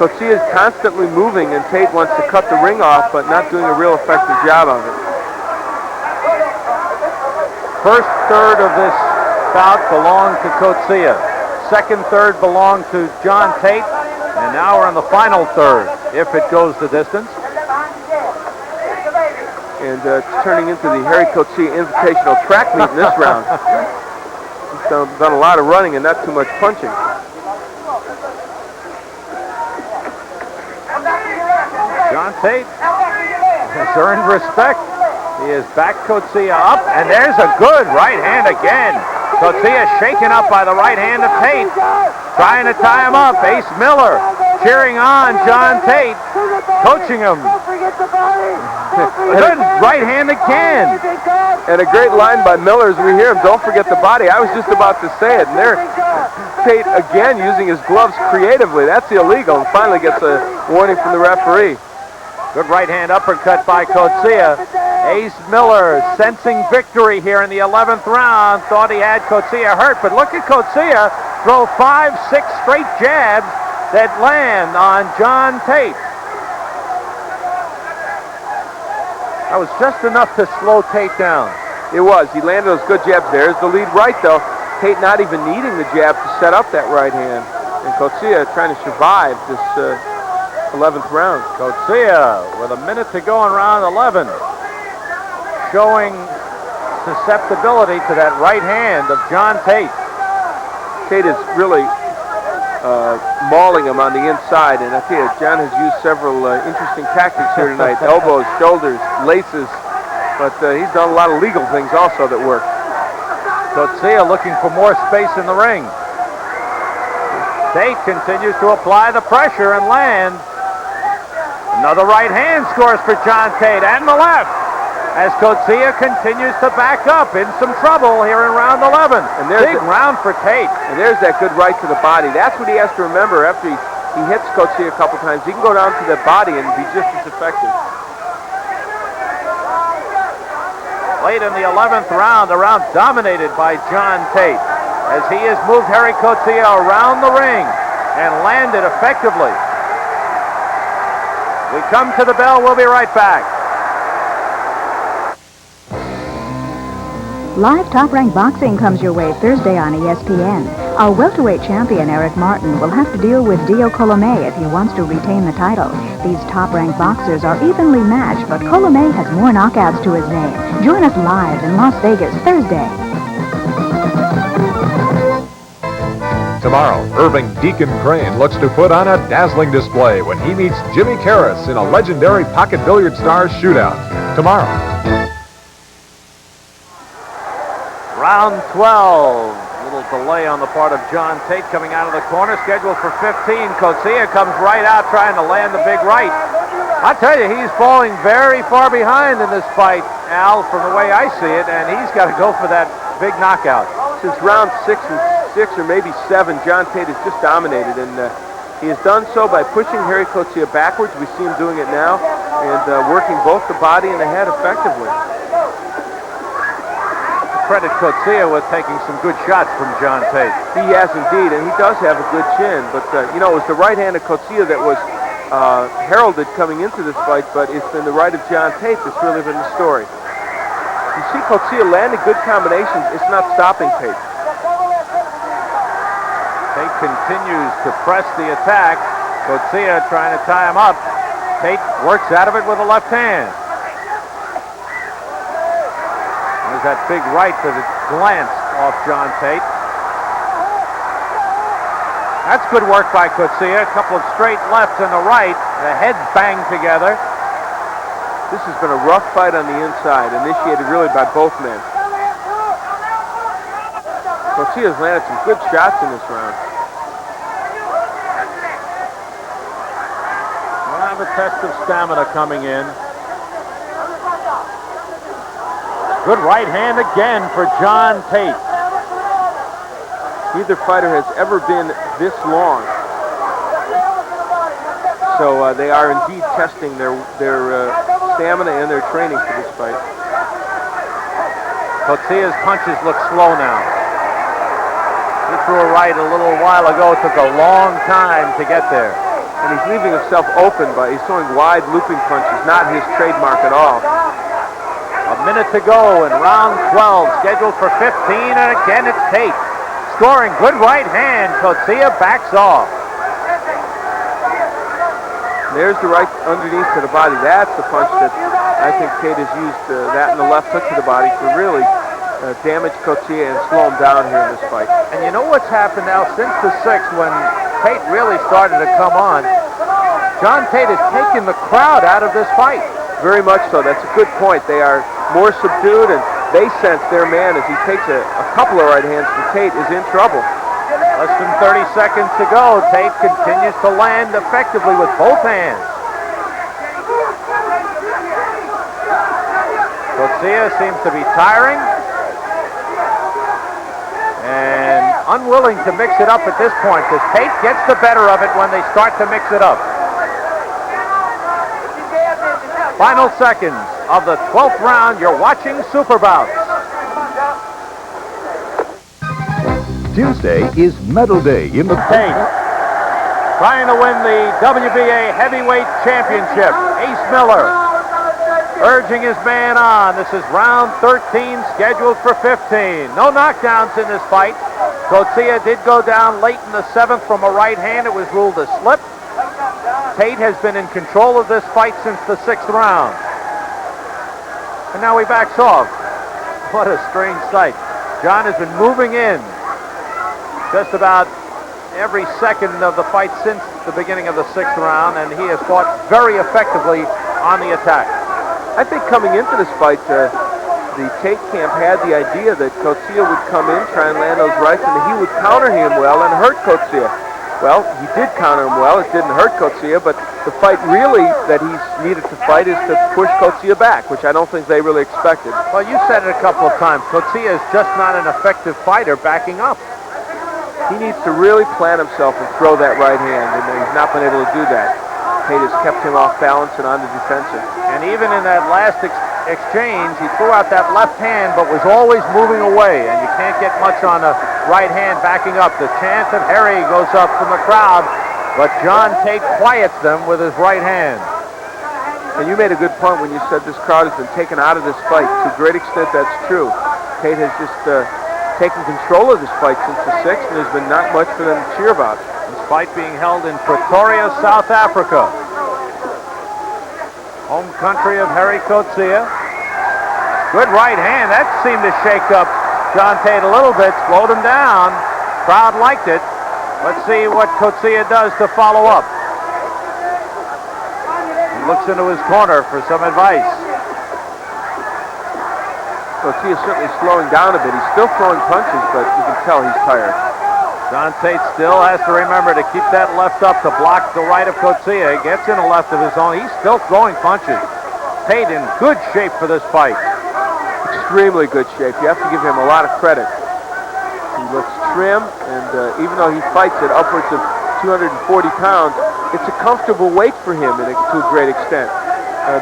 B: Coetzee is constantly moving, and Tate wants to cut the ring off, but not doing a real effective job of it.
A: First third of this bout belonged to Coetzee. Second third belonged to John Tate, and now we're in the final third, if it goes the distance.
B: And it's turning into the Harry Coetzee Invitational track meet in this round. He's done a lot of running and not too much punching.
A: John Tate has earned respect. He has backed Coetzee up, and there's a good right hand again. Coetzee shaken up by the right hand of Tate, trying to tie him up. Ace Miller cheering on John Tate, coaching him. Good right hand again.
B: And a great line by Miller as we hear him, don't forget the body. I was just about to say it, and there Tate again using his gloves creatively. That's illegal, and finally gets a warning from the referee.
A: Good right hand uppercut by Coetzee. Ace Miller sensing victory here in the 11th round. Thought he had Coetzee hurt, but look at Coetzee throw 5-6 straight jabs that land on John Tate. That was just enough to slow Tate down.
B: It was. He landed those good jabs. There's the lead right, though. Tate not even needing the jab to set up that right hand. And Coetzee trying to survive this 11th round.
A: Coetzee with a minute to go in round 11. Showing susceptibility to that right hand of John Tate.
B: Tate is really mauling him on the inside. And I tell you, John has used several interesting tactics here tonight. Elbows, shoulders, laces. But he's done a lot of legal things also that work.
A: Coetzee looking for more space in the ring. Tate continues to apply the pressure and land. Another right hand scores for John Tate, and the left, as Coetzee continues to back up in some trouble here in round 11. And big round for Tate.
B: And there's that good right to the body. That's what he has to remember after he hits Coetzee a couple times. He can go down to the body and be just as effective.
A: Late in the 11th round, a round dominated by John Tate, as he has moved Gerrie Coetzee around the ring and landed effectively. We come to the bell. We'll be right back.
D: Live Top Rank Boxing comes your way Thursday on ESPN. Our welterweight champion, Eric Martin, will have to deal with Dio Colomé if he wants to retain the title. These top-ranked boxers are evenly matched, but Colomé has more knockouts to his name. Join us live in Las Vegas Thursday.
C: Tomorrow, Irving Deacon Crane looks to put on a dazzling display when he meets Jimmy Karras in a legendary Pocket Billiard Stars shootout. Tomorrow.
A: Round 12. A little delay on the part of John Tate coming out of the corner. Scheduled for 15. Coetzee comes right out trying to land the big right. I tell you, he's falling very far behind in this fight, Al, from the way I see it, and he's got to go for that big knockout.
B: Since round 6 or maybe 7, John Tate has just dominated, and he has done so by pushing Gerrie Coetzee backwards. We see him doing it now, and working both the body and the head effectively.
A: Credit Coetzee with taking some good shots from John Tate.
B: He has indeed, and he does have a good chin, but it was the right hand of Coetzee that was heralded coming into this fight, but it's been the right of John Tate that's really been the story. You see Coetzee landing good combinations. It's not stopping Tate.
A: Tate continues to press the attack. Coetzee trying to tie him up. Tate works out of it with a left hand. There's that big right that glanced off John Tate. That's good work by Coetzee. A couple of straight lefts and the right. The heads banged together.
B: This has been a rough fight on the inside, initiated really by both men. Coetzee has landed some good shots in this round.
A: We'll have a test of stamina coming in. Good right hand again for John Tate.
B: Neither fighter has ever been this long. So they are indeed testing their stamina and their training for this fight.
A: Coetzee's punches look slow now. He threw a right a little while ago. It took a long time to get there.
B: And he's leaving himself open, but he's throwing wide looping punches, not his trademark at all.
A: A minute to go in round 12, scheduled for 15, and again it's Tate. Scoring good right hand. Coetzee backs off.
B: There's the right underneath to the body. That's the punch that I think Tate has used, that and the left hook to the body to really damage Coetzee and slow him down here in this fight.
A: And you know what's happened now since the 6th when Tate really started to come on? John Tate has taken the crowd out of this fight.
B: Very much so. That's a good point. They are more subdued, and they sense their man as he takes a couple of right hands from Tate is in trouble.
A: Less than 30 seconds to go. Tate continues to land effectively with both hands. Coetzee seems to be tiring and unwilling to mix it up at this point, because Tate gets the better of it when they start to mix it up. Final seconds of the 12th round. You're watching Super Bouts.
H: Tuesday is Medal Day in the
A: Tate trying to win the WBA Heavyweight Championship. Ace Miller urging his man on. This is round 13, scheduled for 15. No knockdowns in this fight. Coetzee did go down late in the 7th from a right hand. It was ruled a slip. Tate has been in control of this fight since the 6th round. And now he backs off. What a strange sight. John has been moving in just about every second of the fight since the beginning of the 6th round, and he has fought very effectively on the attack.
B: I think coming into this fight, the Tate camp had the idea that Coetzee would come in, try and land those rights, and that he would counter him well and hurt Coetzee. Well, he did counter him well. It didn't hurt Coetzee, but the fight really that he's needed to fight is to push Coetzee back, which I don't think they really expected.
A: Well, you said it a couple of times. Coetzee is just not an effective fighter backing up.
B: He needs to really plant himself and throw that right hand, and he's not been able to do that. Tate has kept him off balance and on the defensive.
A: And even in that last exchange, he threw out that left hand, but was always moving away, and you can't get much on a right hand backing up. The chant of Gerrie goes up from the crowd, but John Tate quiets them with his right hand.
B: And you made a good point when you said this crowd has been taken out of this fight. To a great extent, that's true. Tate has just taken control of this fight since the 6th, and there's been not much for them to cheer about.
A: This fight being held in Pretoria, South Africa. Home country of Gerrie Coetzee. Good right hand. That seemed to shake up John Tate a little bit, slowed him down. Crowd liked it. Let's see what Coetzee does to follow up. He looks into his corner for some advice.
B: Coetzee is certainly slowing down a bit. He's still throwing punches, but you can tell he's tired.
A: John Tate still has to remember to keep that left up to block the right of Coetzee. Gets in a left of his own. He's still throwing punches. Tate in good shape for this fight.
B: Extremely good shape. You have to give him a lot of credit. He looks trim, and even though he fights at upwards of 240 pounds, it's a comfortable weight for him to a great extent.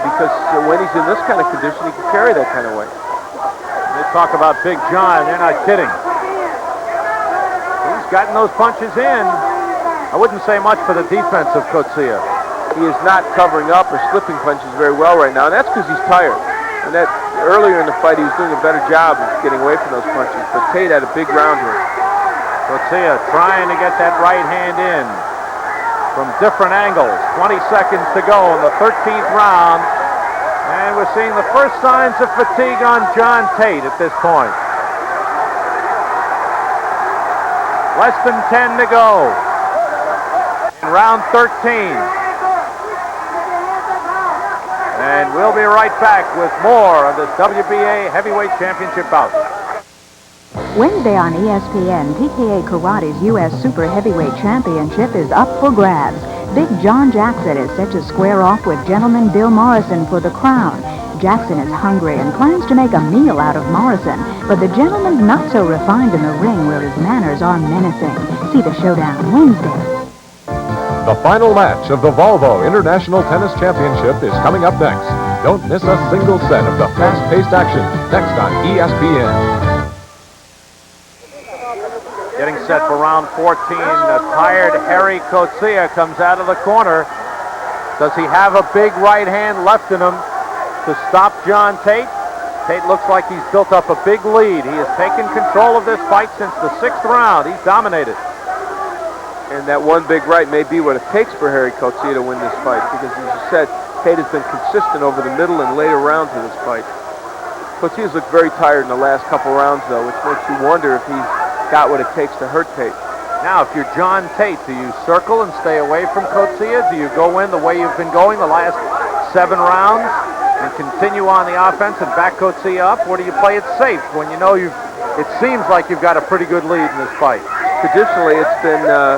B: Because when he's in this kind of condition, he can carry that kind of weight.
A: They talk about Big John. They're not kidding. He's gotten those punches in. I wouldn't say much for the defense of Coetzee.
B: He is not covering up or slipping punches very well right now, and that's because he's tired. And that earlier in the fight, he was doing a better job of getting away from those punches. But Tate had a big round here.
A: Coetzee trying to get that right hand in from different angles. 20 seconds to go in the 13th round. And we're seeing the first signs of fatigue on John Tate at this point. Less than 10 to go in round 13. And we'll be right back with more of this WBA Heavyweight Championship bout.
D: Wednesday on ESPN, TKA Karate's U.S. Super Heavyweight Championship is up for grabs. Big John Jackson is set to square off with gentleman Bill Morrison for the crown. Jackson is hungry and plans to make a meal out of Morrison, but the gentleman's not so refined in the ring where his manners are menacing. See the showdown Wednesday.
C: The final match of the Volvo International Tennis Championship is coming up next. Don't miss a single set of the fast-paced action next on ESPN.
A: Getting set for round 14, the tired Gerrie Coetzee comes out of the corner. Does he have a big right hand left in him to stop John Tate? Tate looks like he's built up a big lead. He has taken control of this fight since the 6th round. He's dominated.
B: And that one big right may be what it takes for Gerrie Coetzee to win this fight, because as you said, Tate has been consistent over the middle and later rounds of this fight. Coetzee has looked very tired in the last couple rounds, though, which makes you wonder if he's got what it takes to hurt Tate.
A: Now, if you're John Tate, do you circle and stay away from Coetzee? Do you go in the way you've been going the last 7 rounds and continue on the offense and back Coetzee up? Or do you play it safe when you know it seems like you've got a pretty good lead in this fight?
B: Traditionally, it's been a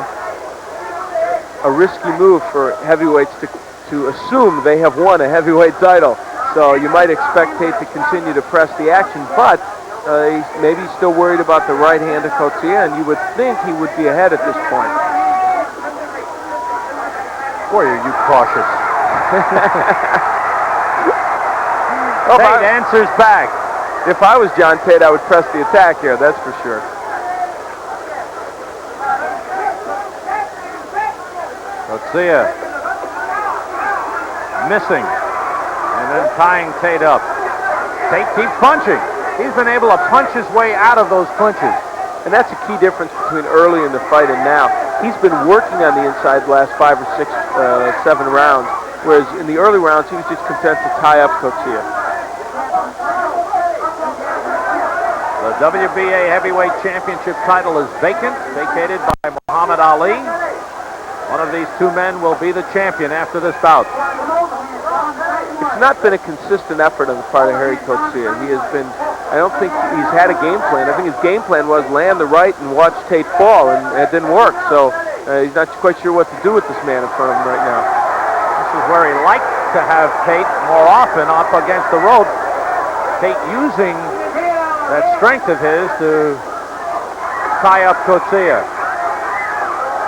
B: risky move for heavyweights to assume they have won a heavyweight title. So you might expect Tate to continue to press the action, but he's maybe still worried about the right hand of Coetzee, and you would think he would be ahead at this point.
A: Boy, are you cautious. Tate answers back.
B: If I was John Tate, I would press the attack here, that's for sure.
A: Coetzee missing. And then tying Tate up. Tate keeps punching. He's been able to punch his way out of those clinches.
B: And that's a key difference between early in the fight and now. He's been working on the inside the last 5 or 6, 7 rounds, whereas in the early rounds he was just content to tie up Coetzee.
A: The WBA Heavyweight Championship title is vacant, vacated by Muhammad Ali. One of these two men will be the champion after this bout.
B: It's not been a consistent effort on the part of Harry Coetzee. He has been, I don't think he's had a game plan. I think his game plan was land the right and watch Tate fall, and it didn't work. So he's not quite sure what to do with this man in front of him right now.
A: This is where he liked to have Tate more often up against the rope. Tate using that strength of his to tie up Coetzee.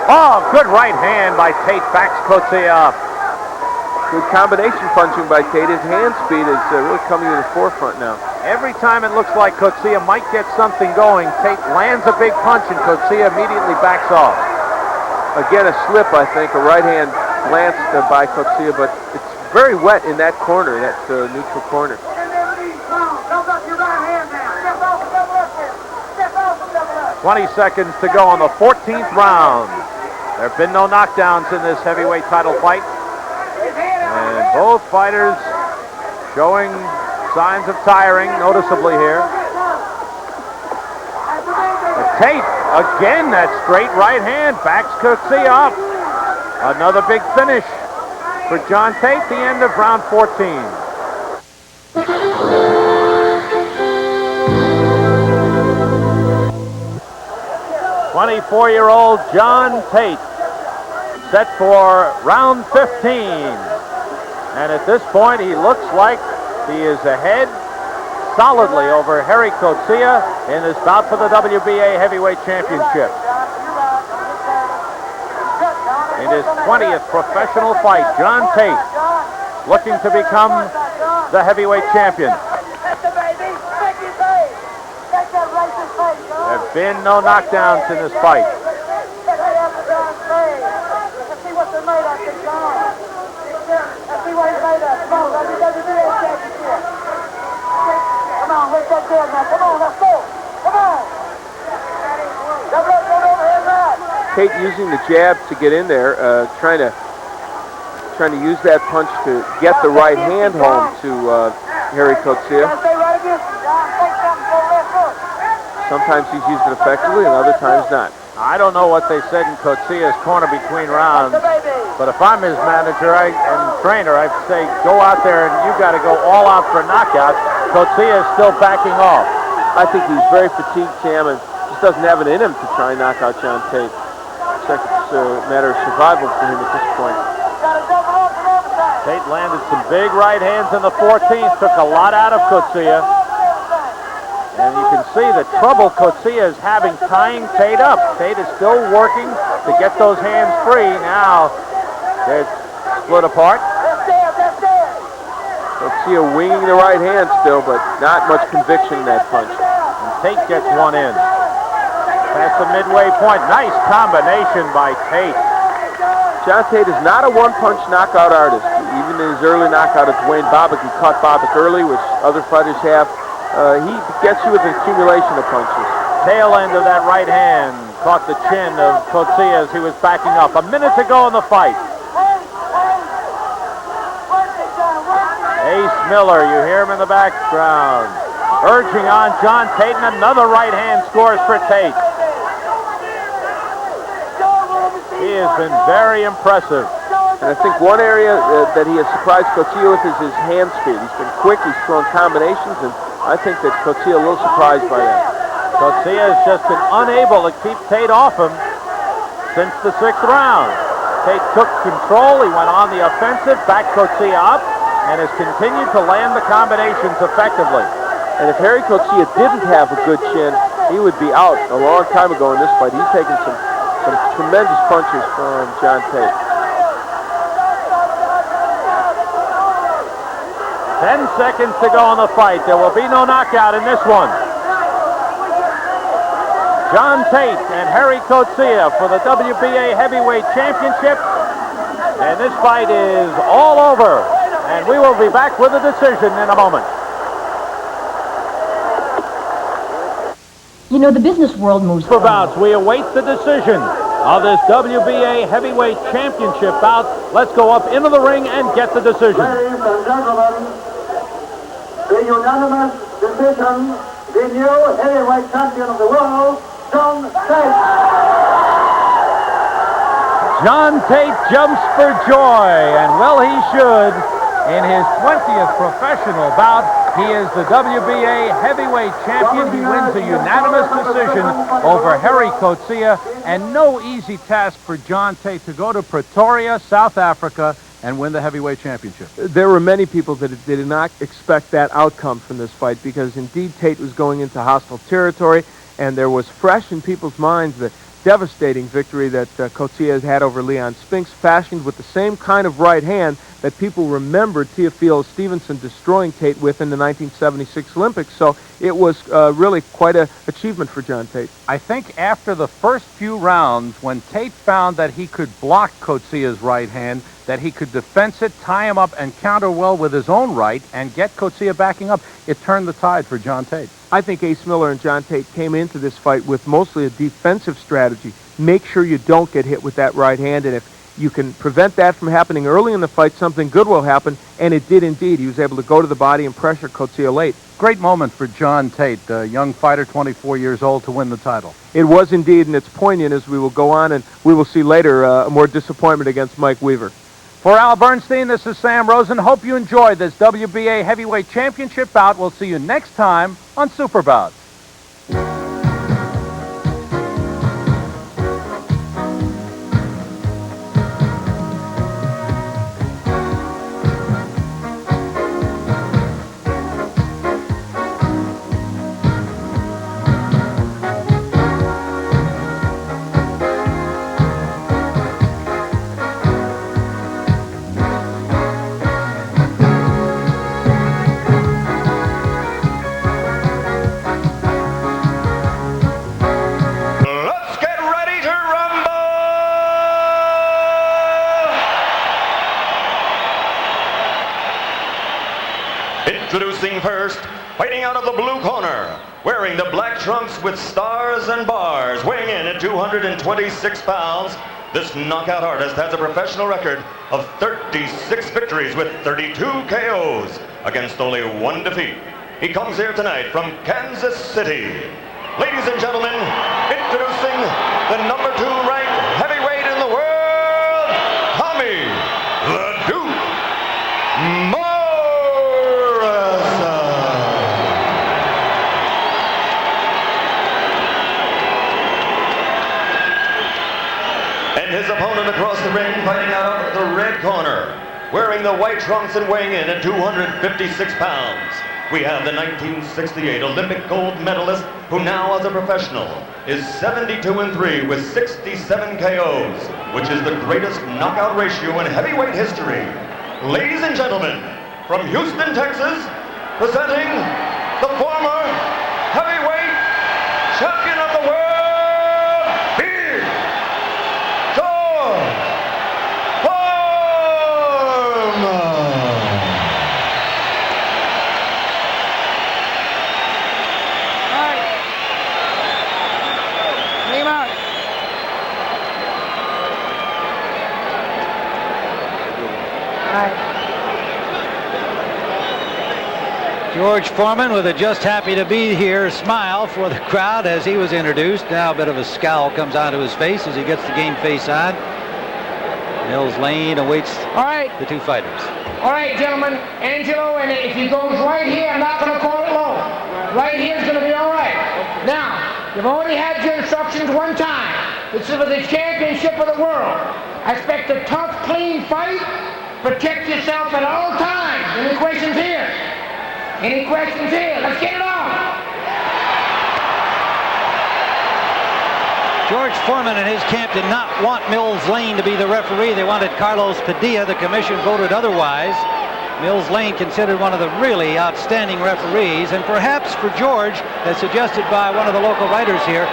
A: Oh, good right hand by Tate, backs Coetzee up.
B: Good combination punching by Tate. His hand speed is really coming to the forefront now.
A: Every time it looks like Coetzee might get something going, Tate lands a big punch and Coetzee immediately backs off.
B: Again, a slip, I think, a right hand glanced by Coetzee, but it's very wet in that corner, that neutral corner.
A: 20 seconds to go on the 14th round. There have been no knockdowns in this heavyweight title fight. And both fighters showing signs of tiring noticeably here. Tate, again, that straight right hand, backs Coetzee up. Another big finish for John Tate, the end of round 14. 24-year-old John Tate set for round 15. And at this point, he looks like he is ahead solidly over Harry Coetzee in this bout for the WBA Heavyweight Championship. In his 20th professional fight, John Tate looking to become the heavyweight champion. There have been no knockdowns in this fight.
B: Tate using the jab to get in there, trying to use that punch to get the right hand home to Harry Coetzee. Sometimes he's used it effectively, and other times not.
A: I don't know what they said in Coetzee's corner between rounds, but if I'm his manager and trainer, I'd say go out there and you got to go all out for a knockout. Coetzee is still backing off.
B: I think he's very fatigued, Sam, and just doesn't have it in him to try and knock out John Tate. Looks like it's a matter of survival for him at this point.
A: Tate landed some big right hands in the 14th, took a lot out of Coetzee. And you can see the trouble Coetzee is having tying Tate up. Tate is still working to get those hands free. Now they're split apart.
B: Coetzee winging the right hand still, but not much conviction in that punch.
A: And Tate gets one in. Past the midway point. Nice combination by Tate.
B: John Tate is not a one-punch knockout artist. Even in his early knockout at Wayne Bobbitt, he caught Bobbitt early, which other fighters have. He gets you with an accumulation of punches.
A: Tail end of that right hand caught the chin of Coetzee as he was backing up. A minute to go in the fight. Ace Miller, you hear him in the background, urging on John Tate, and another right hand scores for Tate. He has been very impressive.
B: And I think one area that he has surprised Coetzee with is his hand speed. He's been quick, he's thrown combinations, and I think that Coetzee a little surprised by that.
A: Coetzee has just been unable to keep Tate off him since the 6th round. Tate took control, he went on the offensive, backed Coetzee up, and has continued to land the combinations effectively.
B: And if Harry Coetzee didn't have a good chin, he would be out a long time ago in this fight. He's taken some tremendous punches from John Tate.
A: 10 seconds to go in the fight. There will be no knockout in this one. John Tate and Harry Coetzee for the WBA Heavyweight Championship. And this fight is all over. And we will be back with a decision in a moment.
I: You know, the business world moves
A: For bouts, we await the decision of this WBA heavyweight championship bout. Let's go up into the ring and get the decision.
F: Ladies and gentlemen, the unanimous decision, the new heavyweight champion of the world, John Tate.
A: John Tate jumps for joy, and well he should. In his 20th professional bout, he is the WBA heavyweight champion. He wins a unanimous decision over Gerrie Coetzee, and no easy task for John Tate to go to Pretoria, South Africa, and win the heavyweight championship.
B: There were many people that did not expect that outcome from this fight, because indeed Tate was going into hostile territory, and there was fresh in people's minds the devastating victory that Coetzee has had over Leon Spinks, fashioned with the same kind of right hand that people remembered Teofilo Stevenson destroying Tate with in the 1976 Olympics. So it was really quite an achievement for John Tate.
A: I think after the first few rounds, when Tate found that he could block Coetzee's right hand, that he could defense it, tie him up, and counter well with his own right, and get Coetzee backing up, it turned the tide for John Tate.
B: I think Ace Miller and John Tate came into this fight with mostly a defensive strategy. Make sure you don't get hit with that right hand, and if you can prevent that from happening early in the fight, something good will happen, and it did indeed. He was able to go to the body and pressure Coetzee late.
A: Great moment for John Tate, a young fighter, 24 years old, to win the title.
B: It was indeed, and it's poignant as we will go on, and we will see later more disappointment against Mike Weaver.
A: For Al Bernstein, this is Sam Rosen. Hope you enjoyed this WBA Heavyweight Championship bout. We'll see you next time on Super Bouts.
J: Introducing first, fighting out of the blue corner, wearing the black trunks with stars and bars, weighing in at 226 pounds, this knockout artist has a professional record of 36 victories with 32 KOs against only one defeat. He comes here tonight from Kansas City. Ladies and gentlemen, introducing the number 2 ranked heavyweight in the world, Tommy the Duke Morrison. And his opponent across the ring, fighting out of the red corner, wearing the white trunks and weighing in at 256 pounds. We have the 1968 Olympic gold medalist, who now as a professional is 72-3 with 67 KOs, which is the greatest knockout ratio in heavyweight history. Ladies and gentlemen, from Houston, Texas, presenting the former heavyweight champion of the world, Big George Foreman.
K: George Foreman with a just happy to be here smile for the crowd as he was introduced. Now a bit of a scowl comes onto his face as he gets the game face on. Mills Lane awaits the two fighters.
L: All right, gentlemen, Angelo, and if he goes right here, I'm not going to call it low. Right here is going to be all right. Now, you've already had your instructions one time. This is for the championship of the world. I expect a tough, clean fight. Protect yourself at all times. Any questions here? Any questions here? Let's get it on.
K: George Foreman and his camp did not want Mills Lane to be the referee. They wanted Carlos Padilla. The commission voted otherwise. Mills Lane considered one of the really outstanding referees, and perhaps for George, as suggested by one of the local writers here,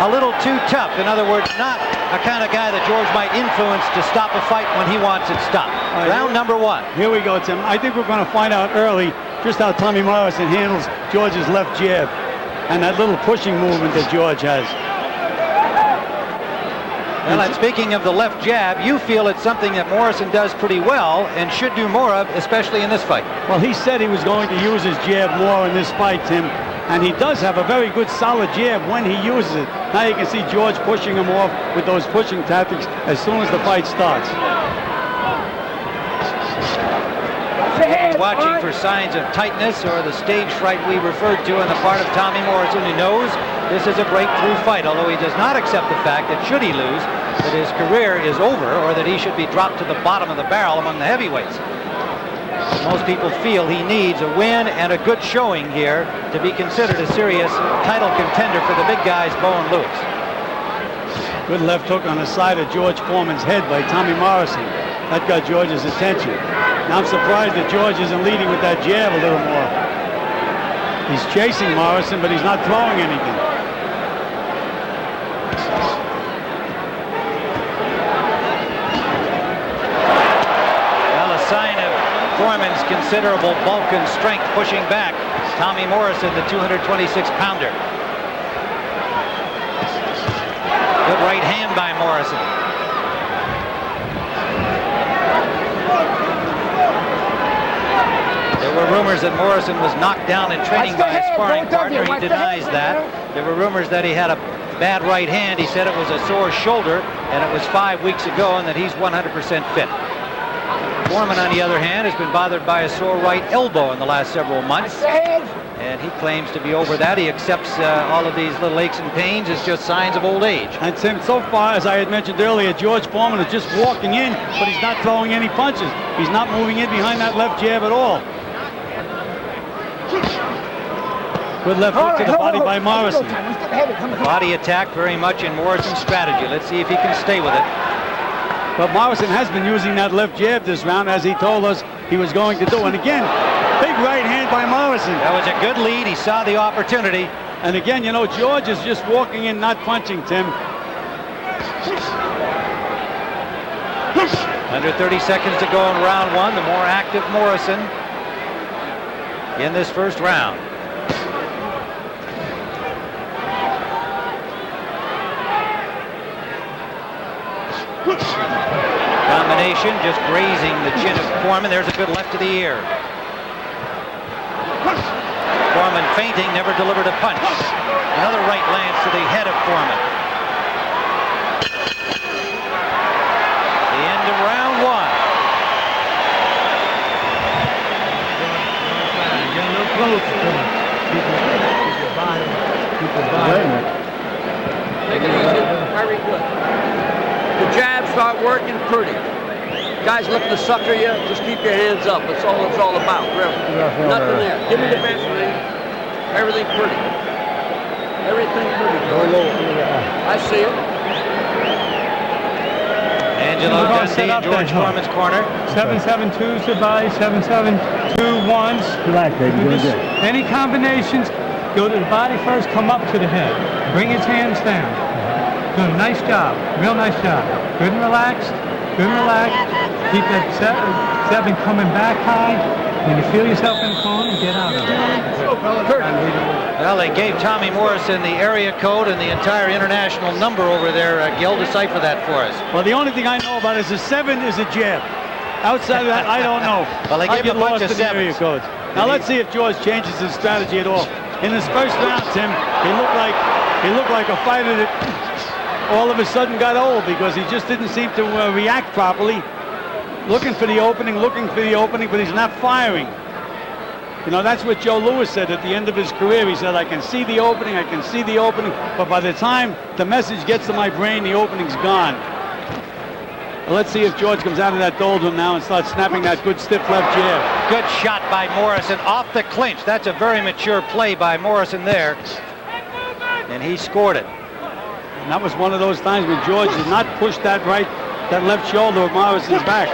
K: a little too tough. In other words, not a kind of guy that George might influence to stop a fight when he wants it stopped. Round number 1.
I: Here we go, Tim. I think we're going to find out early just how Tommy Morrison handles George's left jab and that little pushing movement that George has.
K: Well, and speaking of the left jab, you feel it's something that Morrison does pretty well and should do more of, especially in this fight.
I: Well, he said he was going to use his jab more in this fight, Tim, and he does have a very good solid jab when he uses it. Now you can see George pushing him off with those pushing tactics as soon as the fight starts.
K: Watching for signs of tightness or the stage fright we referred to on the part of Tommy Morrison, who knows this is a breakthrough fight, although he does not accept the fact that should he lose, that his career is over or that he should be dropped to the bottom of the barrel among the heavyweights. Most people feel he needs a win and a good showing here to be considered a serious title contender for the big guys, Bo and Lewis.
I: Good left hook on the side of George Foreman's head by Tommy Morrison. That got George's attention. Now I'm surprised that George isn't leading with that jab a little more. He's chasing Morrison, but he's not throwing anything.
K: Well, a sign of Foreman's considerable bulk and strength pushing back Tommy Morrison, the 226-pounder. Good right hand by Morrison. There were rumors that Morrison was knocked down in training by a sparring partner. He denies that. There were rumors that he had a bad right hand. He said it was a sore shoulder, and it was 5 weeks ago, and that he's 100% fit. Foreman, on the other hand, has been bothered by a sore right elbow in the last several months, and he claims to be over that. He accepts all of these little aches and pains as just signs of old age.
I: And Tim, so far, as I had mentioned earlier, George Foreman is just walking in, but he's not throwing any punches. He's not moving in behind that left jab at all. Good left hook to the body by Morrison.
K: Body attack very much in Morrison's strategy. Let's see if he can stay with it.
I: But Morrison has been using that left jab this round, as he told us he was going to do. And again, big right hand by Morrison.
K: That was a good lead. He saw the opportunity.
I: And again, you know, George is just walking in, not punching, Tim.
K: Under 30 seconds to go in round 1. The more active Morrison in this first round. Combination just grazing the chin of Foreman. There's a good left to the ear. Foreman feinting, never delivered a punch. Another right lands to the head of Foreman. The end of round 1.
M: Get a little close to him. Keep your body.
N: Very good. The jabs start working pretty. Guys looking to sucker you, just keep your hands up. That's all it's all about, really. Nothing there. Give me the best man. Everything pretty. Everything pretty. I see it.
K: Angelo Dundee in George Foreman's corner.
O: 7-7-2s to body, 7-7-2-1s. Any combinations, go to the body first, come up to the head. Bring his hands down. Good, nice job, real nice job. Good and relaxed, good and relaxed. Keep that 7 coming back high. When you feel yourself in the corner, get out of it.
K: Well, they gave Tommy Morrison the area code and the entire international number over there. Gil, decipher that for us.
I: Well, the only thing I know about is a 7 is a jab. Outside of that, I don't know.
K: Well, they gave him a bunch of
I: area codes. Now let's see if George changes his strategy at all. In his first round, Tim, he looked like a fighter that all of a sudden got old because he just didn't seem to react properly. Looking for the opening, but he's not firing. You know, that's what Joe Louis said at the end of his career. He said, I can see the opening, but by the time the message gets to my brain, the opening's gone. Well, let's see if George comes out of that doldrum now and starts snapping that good stiff left jab.
K: Good shot by Morrison off the clinch. That's a very mature play by Morrison there. And he scored it.
I: And that was one of those times when George did not push that left shoulder of Morrison's back.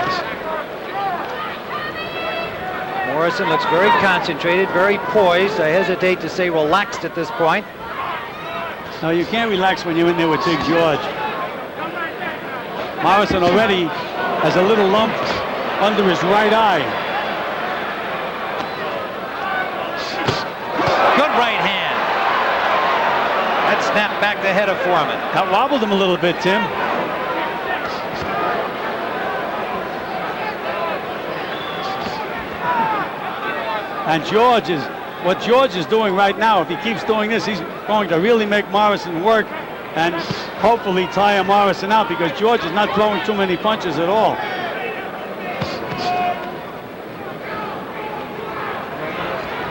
K: Morrison looks very concentrated, very poised. I hesitate to say relaxed at this point.
I: No, you can't relax when you're in there with Big George. Morrison already has a little lump under his right eye.
K: Good right hand. That snapped back the head of Foreman.
I: That wobbled him a little bit, Tim. And what George is doing right now, if he keeps doing this, he's going to really make Morrison work and hopefully tire Morrison out, because George is not throwing too many punches at all.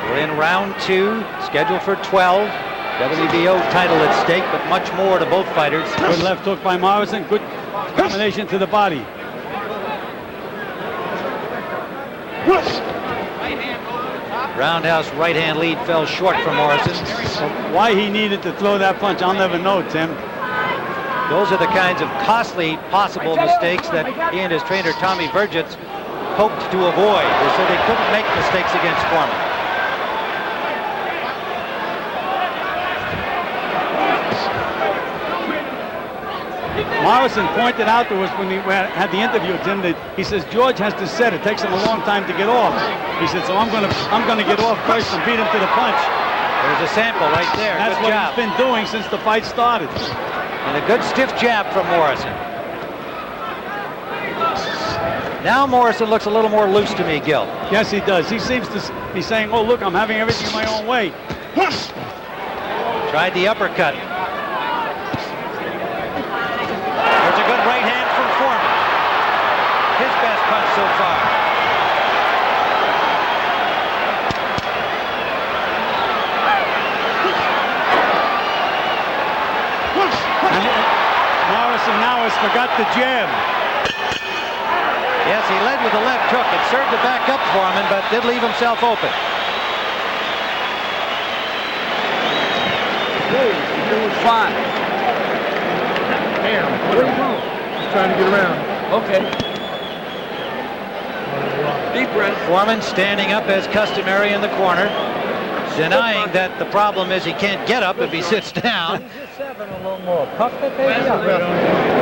K: We're in round 2, scheduled for 12. WBO title at stake, but much more to both fighters.
I: Good left hook by Morrison. Good combination to the body.
K: Roundhouse right hand lead fell short for Morrison.
I: Why he needed to throw that punch, I'll never know, Tim.
K: Those are the kinds of costly possible mistakes that he and his trainer Tommy Vergitz hoped to avoid. They said they couldn't make mistakes against Foreman.
I: Morrison pointed out to us when we had the interview with him that he says George has to set. It takes him a long time to get off. He said, so I'm gonna get off first and beat him to the punch.
K: There's a sample right there.
I: That's
K: good
I: what
K: job.
I: he's been doing since the fight started.
K: And a good stiff jab from Morrison. Now Morrison looks a little more loose to me, Gil.
I: Yes, he does. He seems to be saying, oh, look, I'm having everything my own way.
K: Tried the uppercut. There's a good right hand from Foreman. His best punch so far.
I: And Morrison now has forgot the jab.
K: Yes, he led with the left hook. It served to back up Foreman, but did leave himself open.
B: He's doing fine.
M: Damn, where are you going? Just trying to get around.
B: Okay. Deep breath.
K: Foreman standing up as customary in the corner, denying that the problem is he can't get up if he sits down.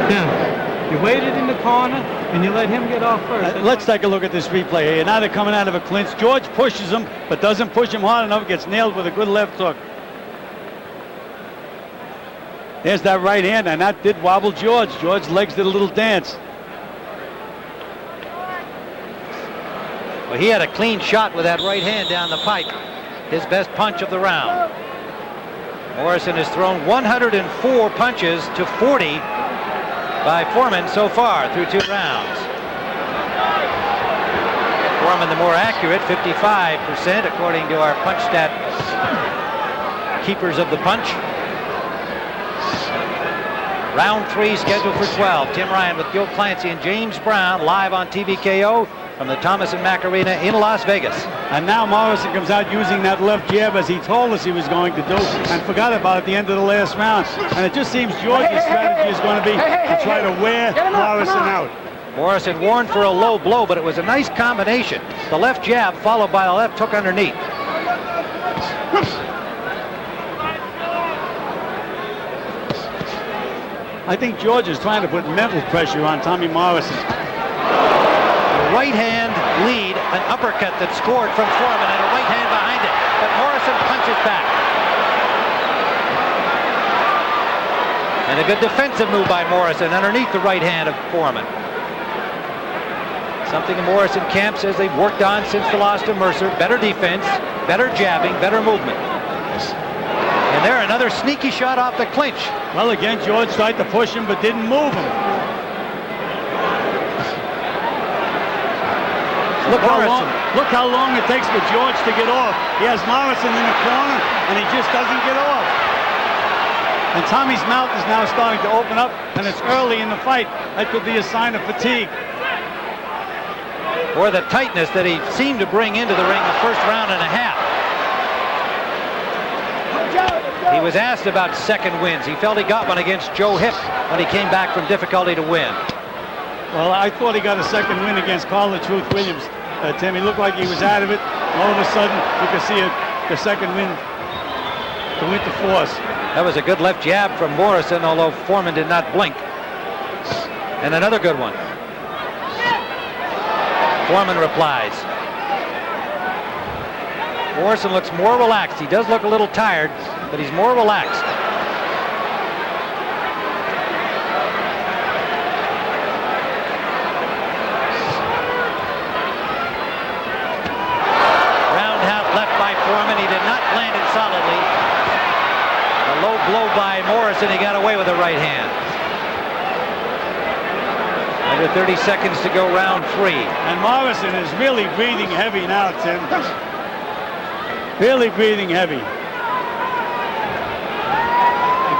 O: Yeah, you waited in the corner and you let him get off first.
I: Let's take a look at this replay here. Now they're coming out of a clinch. George pushes him, but doesn't push him hard enough. Gets nailed with a good left hook. There's that right hand, and that did wobble George. George's legs did a little dance.
K: Well, he had a clean shot with that right hand down the pipe. His best punch of the round. Morrison has thrown 104 punches to 40 by Foreman so far through 2 rounds. Foreman the more accurate, 55% according to our punch stat keepers of the punch. Round 3 scheduled for 12. Tim Ryan with Gil Clancy and James Brown live on TVKO from the Thomas and Mack Arena in Las Vegas.
I: And now Morrison comes out using that left jab as he told us he was going to do, and forgot about it at the end of the last round. And it just seems George's strategy is going to be to try to wear Morrison out.
K: Morrison warned for a low blow, but it was a nice combination. The left jab followed by a left hook underneath.
I: I think George is trying to put mental pressure on Tommy Morrison.
K: A right hand lead, an uppercut that scored from Foreman, and a right hand behind it. But Morrison punches back. And a good defensive move by Morrison underneath the right hand of Foreman. Something the Morrison camp says they've worked on since the loss to Mercer. Better defense, better jabbing, better movement. And there, another sneaky shot off the clinch.
I: Well, again, George tried to push him, but didn't move him. Look how long it takes for George to get off. He has Morrison in the corner, and he just doesn't get off. And Tommy's mouth is now starting to open up, and it's early in the fight. That could be a sign of fatigue.
K: Or the tightness that he seemed to bring into the ring the first round and a half. He was asked about second wins. He felt he got one against Joe Hip when he came back from difficulty to win.
I: Well, I thought he got a second win against Carl the Truth Williams. Tim, he looked like he was out of it. All of a sudden, you could see the second win to winter force.
K: That was a good left jab from Morrison, although Foreman did not blink. And another good one. Foreman replies. Morrison looks more relaxed. He does look a little tired, but he's more relaxed. Roundhouse left by Foreman. He did not land it solidly. A low blow by Morrison. He got away with the right hand. Under 30 seconds to go, round 3.
I: And Morrison is really breathing heavy now, Tim. Really breathing heavy.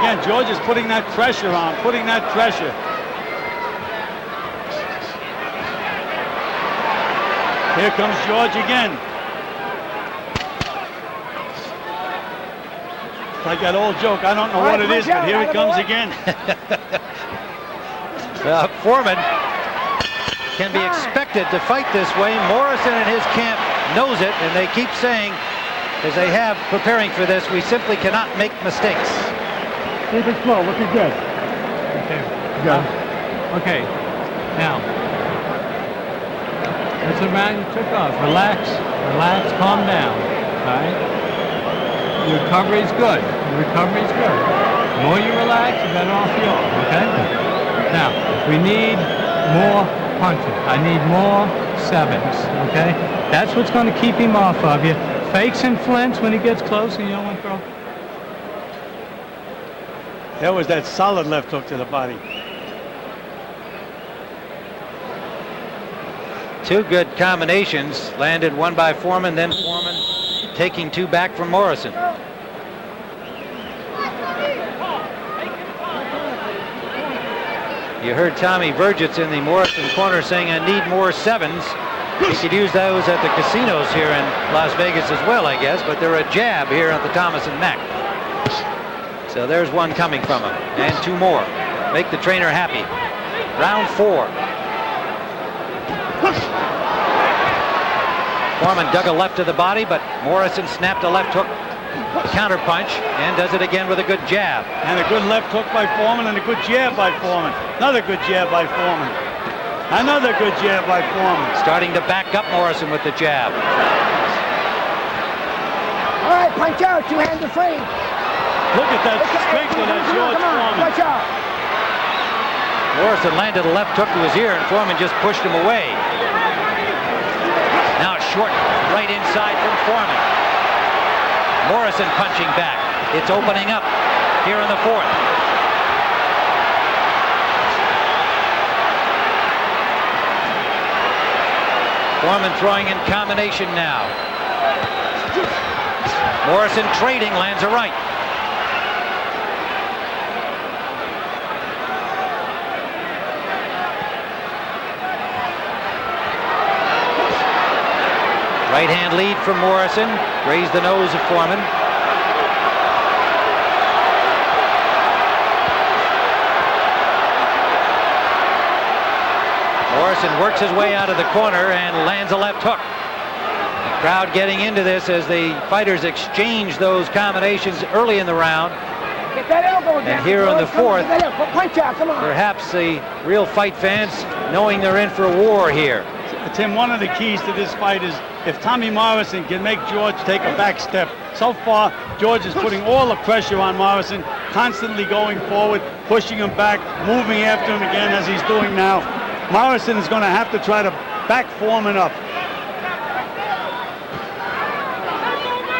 I: Again, George is putting that pressure on, putting that pressure. Here comes George again. It's like that old joke, I don't know what it is, but here it comes again.
K: Foreman can be expected to fight this way. Morrison and his camp knows it, and they keep saying, as they have preparing for this, we simply cannot make mistakes.
O: Keep it slow, looking good. Okay. Okay. Now. That's the round you took off. Relax, relax, calm down. All right? Your recovery is good. Your recovery is good. The more you relax, the better off you are, okay? Now, we need more punches. I need more 7s, okay? That's what's going to keep him off of you. Fakes and flints when he gets close, and you don't want to throw.
I: There was that solid left hook to the body.
K: Two good combinations. Landed one by Foreman, then Foreman taking 2 back from Morrison. You heard Tommy Vergitz in the Morrison corner saying, I need more 7s. He could use those at the casinos here in Las Vegas as well, I guess, but they're a jab here at the Thomas and Mack. So there's one coming from him, and 2 more. Make the trainer happy. Round 4. Foreman dug a left to the body, but Morrison snapped a left hook counter punch and does it again with a good jab.
I: And a good left hook by Foreman and a good jab by Foreman. Another good jab by Foreman. Another good jab by Foreman.
K: Starting to back up Morrison with the jab.
L: All right, punch out. 2 hands are free.
I: Look at that strength of that George Foreman.
L: Punch out.
K: Morrison landed a left hook to his ear, and Foreman just pushed him away. Now short right inside from Foreman. Morrison punching back. It's opening up here in the 4th. Foreman throwing in combination now. Morrison trading, lands a right. Right hand lead from Morrison. Grazed the nose of Foreman. Morrison works his way out of the corner and lands a left hook. The crowd getting into this as the fighters exchange those combinations early in the round.
L: Get that elbow down.
K: And here in the 4th,
L: punch out, come on.
K: perhaps the real fight fans knowing they're in for a war here.
I: Tim, one of the keys to this fight is if Tommy Morrison can make George take a back step. So far, George is putting all the pressure on Morrison, constantly going forward, pushing him back, moving after him again as he's doing now. Morrison is going to have to try to back Foreman up.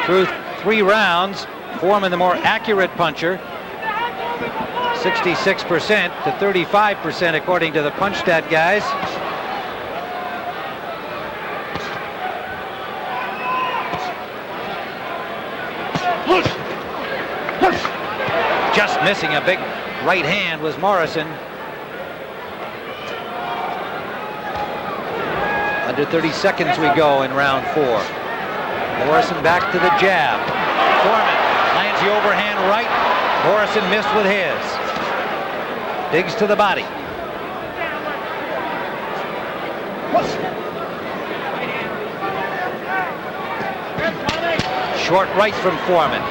K: Through 3 rounds, Foreman the more accurate puncher. 66% to 35% according to the punch stat guys. Just missing a big right hand was Morrison. Under 30 seconds we go in round 4. Morrison back to the jab. Foreman lands the overhand right. Morrison missed with his. Digs to the body. Short right from Foreman.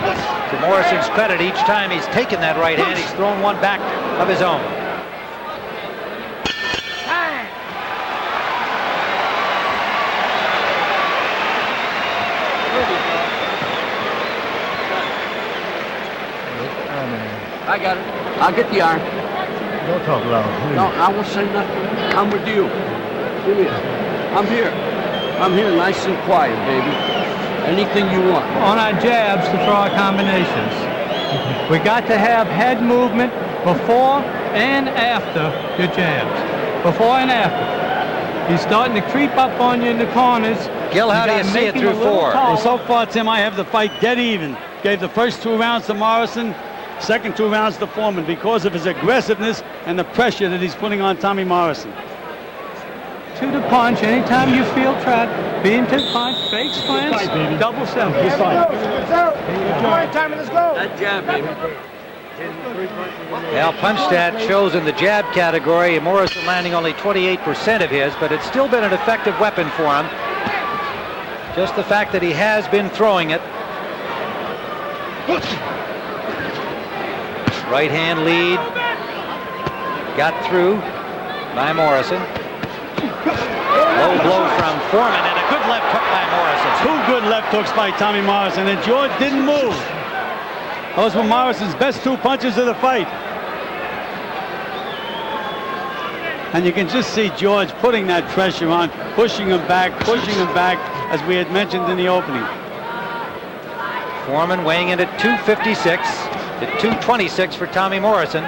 K: To Morrison's credit, each time he's taken that right hand, he's thrown one back of his own.
N: I got it. I'll get the arm.
M: Don't talk loud.
N: No, I won't say nothing. I'm with you. Give me it. I'm here. I'm here nice and quiet, baby. Anything you want.
O: On our jabs to throw our combinations. We got to have head movement before and after your jabs. Before and after. He's starting to creep up on you in the corners.
K: Gil, how do you see it through 4?
I: Well, so far, Tim, I have the fight dead even. Gave the first 2 rounds to Morrison, second 2 rounds to Foreman because of his aggressiveness and the pressure that he's putting on Tommy Morrison.
O: To the punch, anytime you feel trapped, being to the punch, fake slants, double 7.
L: Good time, let's go.
N: That jab, baby.
K: Well, punch stat shows in the jab category, Morrison landing only 28% of his, but it's still been an effective weapon for him. Just the fact that he has been throwing it. Right hand lead. Got through by Morrison. Low blow from Foreman and a good left hook by Morrison.
I: 2 good left hooks by Tommy Morrison, and George didn't move. Those were Morrison's best 2 punches of the fight. And you can just see George putting that pressure on, pushing him back, as we had mentioned in the opening.
K: Foreman weighing in at 256 to 226 for Tommy Morrison.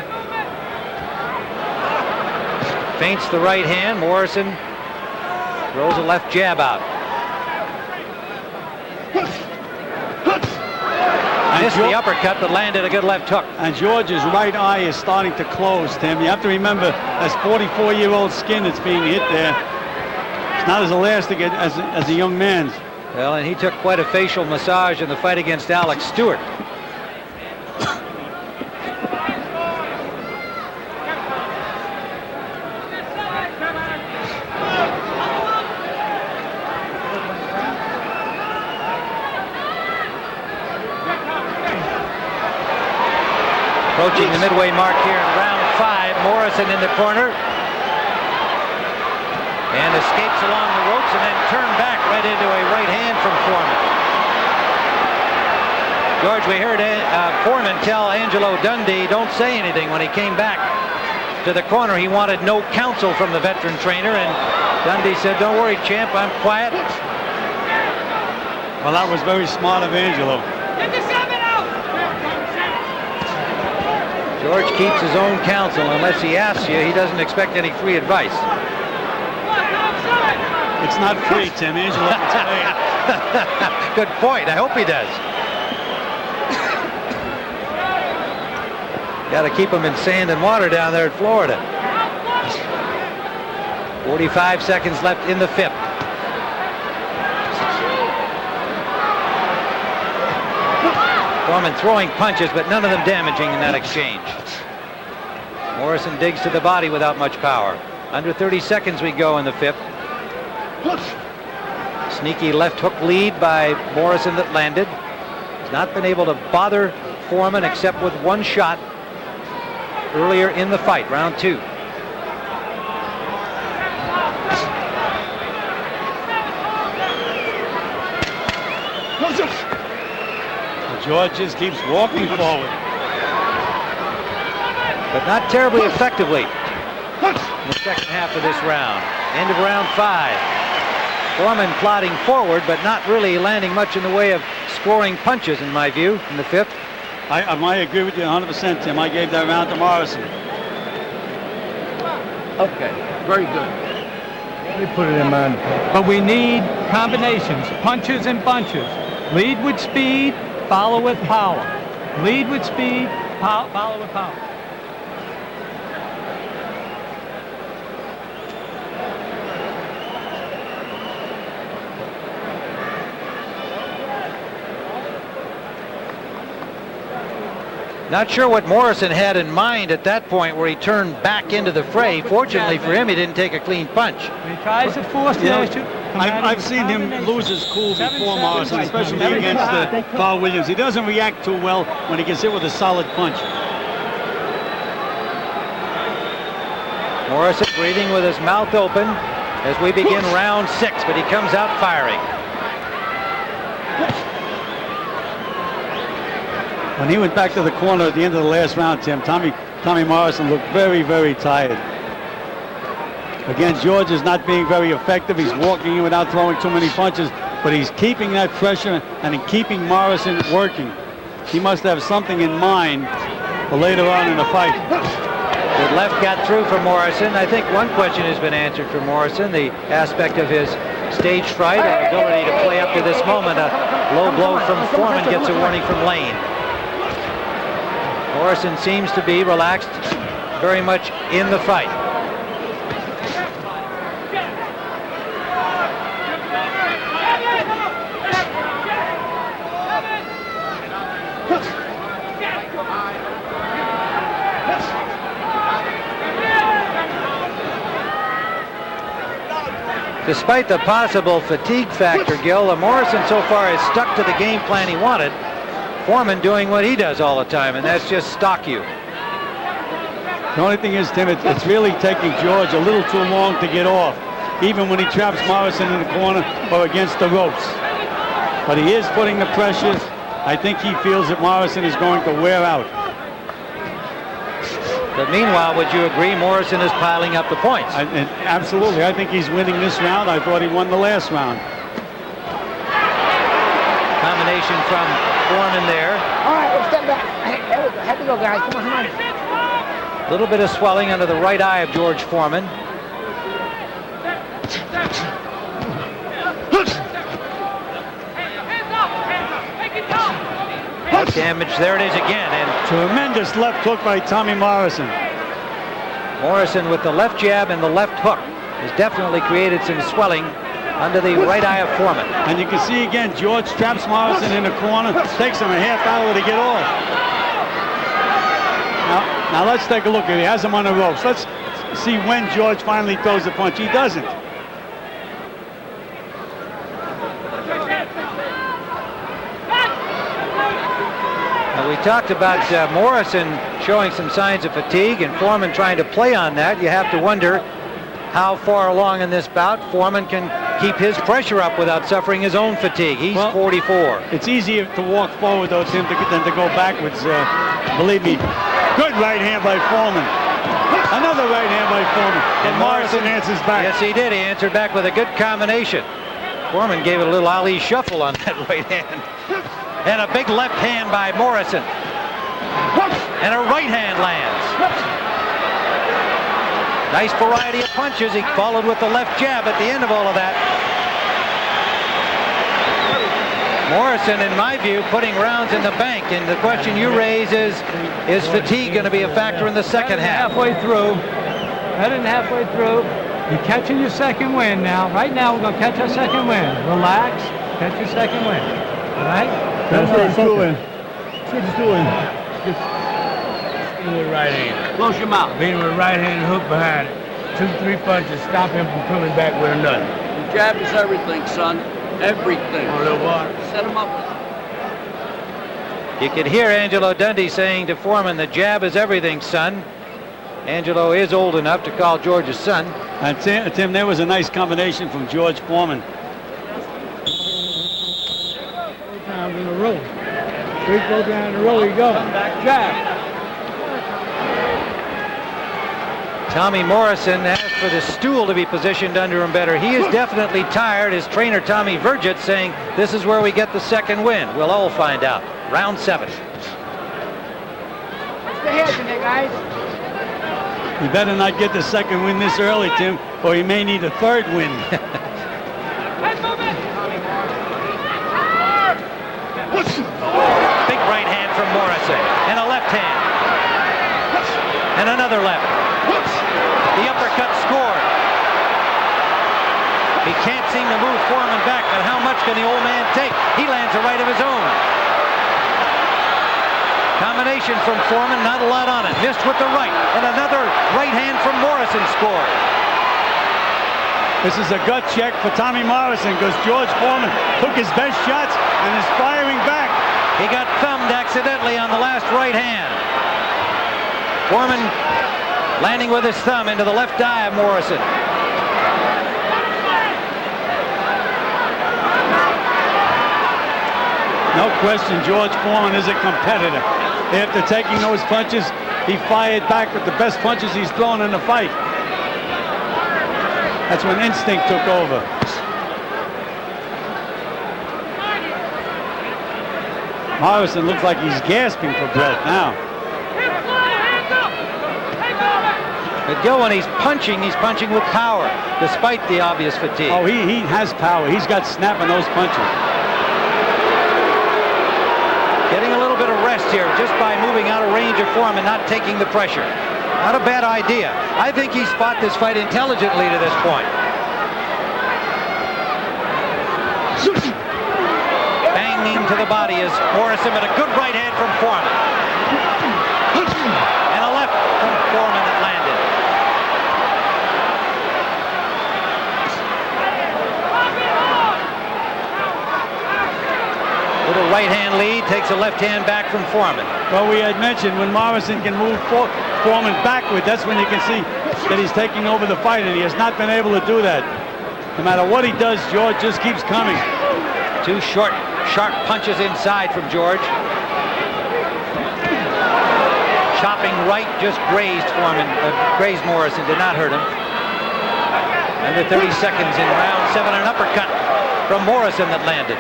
K: Feints the right hand. Morrison throws a left jab out. Missed the uppercut, but landed a good left hook.
I: And George's right eye is starting to close, Tim. You have to remember, that's 44-year-old skin that's being hit there. It's not as elastic as a young man's.
K: Well, and he took quite a facial massage in the fight against Alex Stewart. Approaching the midway mark here in round 5. Morrison in the corner. And escapes along the ropes and then turned back right into a right hand from Foreman. George, we heard Foreman tell Angelo Dundee, don't say anything when he came back to the corner. He wanted no counsel from the veteran trainer, and Dundee said, don't worry, champ, I'm quiet.
I: Well, that was very smart of Angelo.
K: George keeps his own counsel. Unless he asks you, he doesn't expect any free advice.
I: It's not free, Tim. Angelo gets paid.
K: Good point. I hope he does. Got to keep him in sand and water down there in Florida. 45 seconds left in the 5th. Foreman throwing punches, but none of them damaging in that exchange. Morrison digs to the body without much power. Under 30 seconds we go in the 5th. Sneaky left hook lead by Morrison that landed. He's not been able to bother Foreman except with 1 shot earlier in the fight, round 2.
I: George just keeps walking forward.
K: But not terribly effectively in the second half of this round. End of round 5. Foreman plodding forward, but not really landing much in the way of scoring punches, in my view, in the 5th.
I: I agree with you 100%, Tim. I gave that round to Morrison.
N: Okay, very good.
M: Let me put it in mind.
O: But we need combinations, punches and bunches. Lead with speed, follow with power. Lead with speed, follow with power.
K: Not sure what Morrison had in mind at that point where he turned back into the fray. Fortunately for him, he didn't take a clean punch.
O: He tries to force the issue.
I: I've seen him lose his cool before Morrison, especially against Carl Williams. He doesn't react too well when he gets hit with a solid punch.
K: Morrison breathing with his mouth open as we begin round 6, but he comes out firing.
I: When he went back to the corner at the end of the last round, Tim, Tommy Morrison looked very, very tired. Again, George is not being very effective. He's walking in without throwing too many punches, but he's keeping that pressure and keeping Morrison working. He must have something in mind for later on in the fight.
K: The left got through for Morrison. I think one question has been answered for Morrison, the aspect of his stage fright or ability to play up to this moment. A low blow from Foreman gets a warning from Lane. Morrison seems to be relaxed very much in the fight. Despite the possible fatigue factor, Gil, Morrison so far has stuck to the game plan he wanted. Foreman doing what he does all the time, and that's just stalk you.
I: The only thing is, Tim, it's really taking George a little too long to get off, even when he traps Morrison in the corner or against the ropes. But he is putting the pressure. I think he feels that Morrison is going to wear out.
K: But meanwhile, would you agree Morrison is piling up the points?
I: Absolutely. I think he's winning this round. I thought he won the last round.
K: Combination from Foreman there.
L: All right, let's step back. There we go. Have to go, guys. Come on, come on.
K: A little bit of swelling under the right eye of George Foreman. Damage, there it is again. And
I: tremendous left hook by Tommy Morrison.
K: Morrison with the left jab and the left hook has definitely created some swelling under the right eye of Foreman.
I: And you can see again, George traps Morrison in the corner. Takes him a half hour to get off. Now let's take a look. He has him on the ropes. Let's see when George finally throws the punch. He doesn't.
K: Now, we talked about Morrison showing some signs of fatigue and Foreman trying to play on that. You have to wonder how far along in this bout Foreman can keep his pressure up without suffering his own fatigue. He's 44.
I: It's easier to walk forward, though, Tim, than to go backwards. Believe me. Good right hand by Foreman. Another right hand by Foreman. And Morrison answers back.
K: Yes, he did. He answered back with a good combination. Foreman gave it a little Ali shuffle on that right hand. And a big left hand by Morrison. And a right hand lands. Nice variety of punches. He followed with the left jab at the end of all of that. Morrison, in my view, putting rounds in the bank. And the question you raise is fatigue going to be a factor in the second half?
O: Halfway through. Better than halfway through. You're catching your second win now. Right now, we're going to catch our second win. Relax. Catch your second win. All right?
I: That's what he's doing. That's what he's doing.
M: Just with right hand.
N: Close your mouth.
M: Beat him with right hand hook behind it. 2-3 punches, stop him from coming back with nothing.
N: The jab is everything, son. Everything.
M: A little water.
N: Set him up.
K: You could hear Angelo Dundee saying to Foreman, the jab is everything, son. Angelo is old enough to call George a son.
I: And Tim, there was a nice combination from George Foreman.
M: 3 times in a row. 3-4 times in a row, you go. Back jab.
K: Tommy Morrison asked for the stool to be positioned under him better. He is definitely tired. His trainer, Tommy Vergit, saying this is where we get the second win. We'll all find out. Round 7.
L: What's the head in there, guys?
I: You better not get the second win this early, Tim, or you may need a third win.
K: Big right hand from Morrison, and a left hand, and another left. The uppercut scored. He can't seem to move Foreman back, but how much can the old man take? He lands a right of his own. Combination from Foreman, not a lot on it. Missed with the right, and another right hand from Morrison scored.
I: This is a gut check for Tommy Morrison because George Foreman took his best shots and is firing back.
K: He got thumbed accidentally on the last right hand. Foreman landing with his thumb into the left eye of Morrison.
I: No question, George Foreman is a competitor. After taking those punches, he fired back with the best punches he's thrown in the fight. That's when instinct took over. Morrison looks like he's gasping for breath now.
K: But Gil, when he's punching with power, despite the obvious fatigue.
I: Oh, he has power. He's got snap in those punches.
K: Getting a little bit of rest here just by moving out of range of Foreman, not taking the pressure. Not a bad idea. I think he's fought this fight intelligently to this point. Banging to the body is Morrison, but a good right hand from Foreman. And a left from Foreman that landed. Little right hand lead, takes a left hand back from Foreman.
I: Well, we had mentioned when Morrison can move Foreman backward, that's when you can see that he's taking over the fight, and he has not been able to do that. No matter what he does, George just keeps coming.
K: Two short, sharp punches inside from George. Chopping right just grazed Foreman, grazed Morrison, did not hurt him. Under 30 seconds in round 7, an uppercut from Morrison that landed.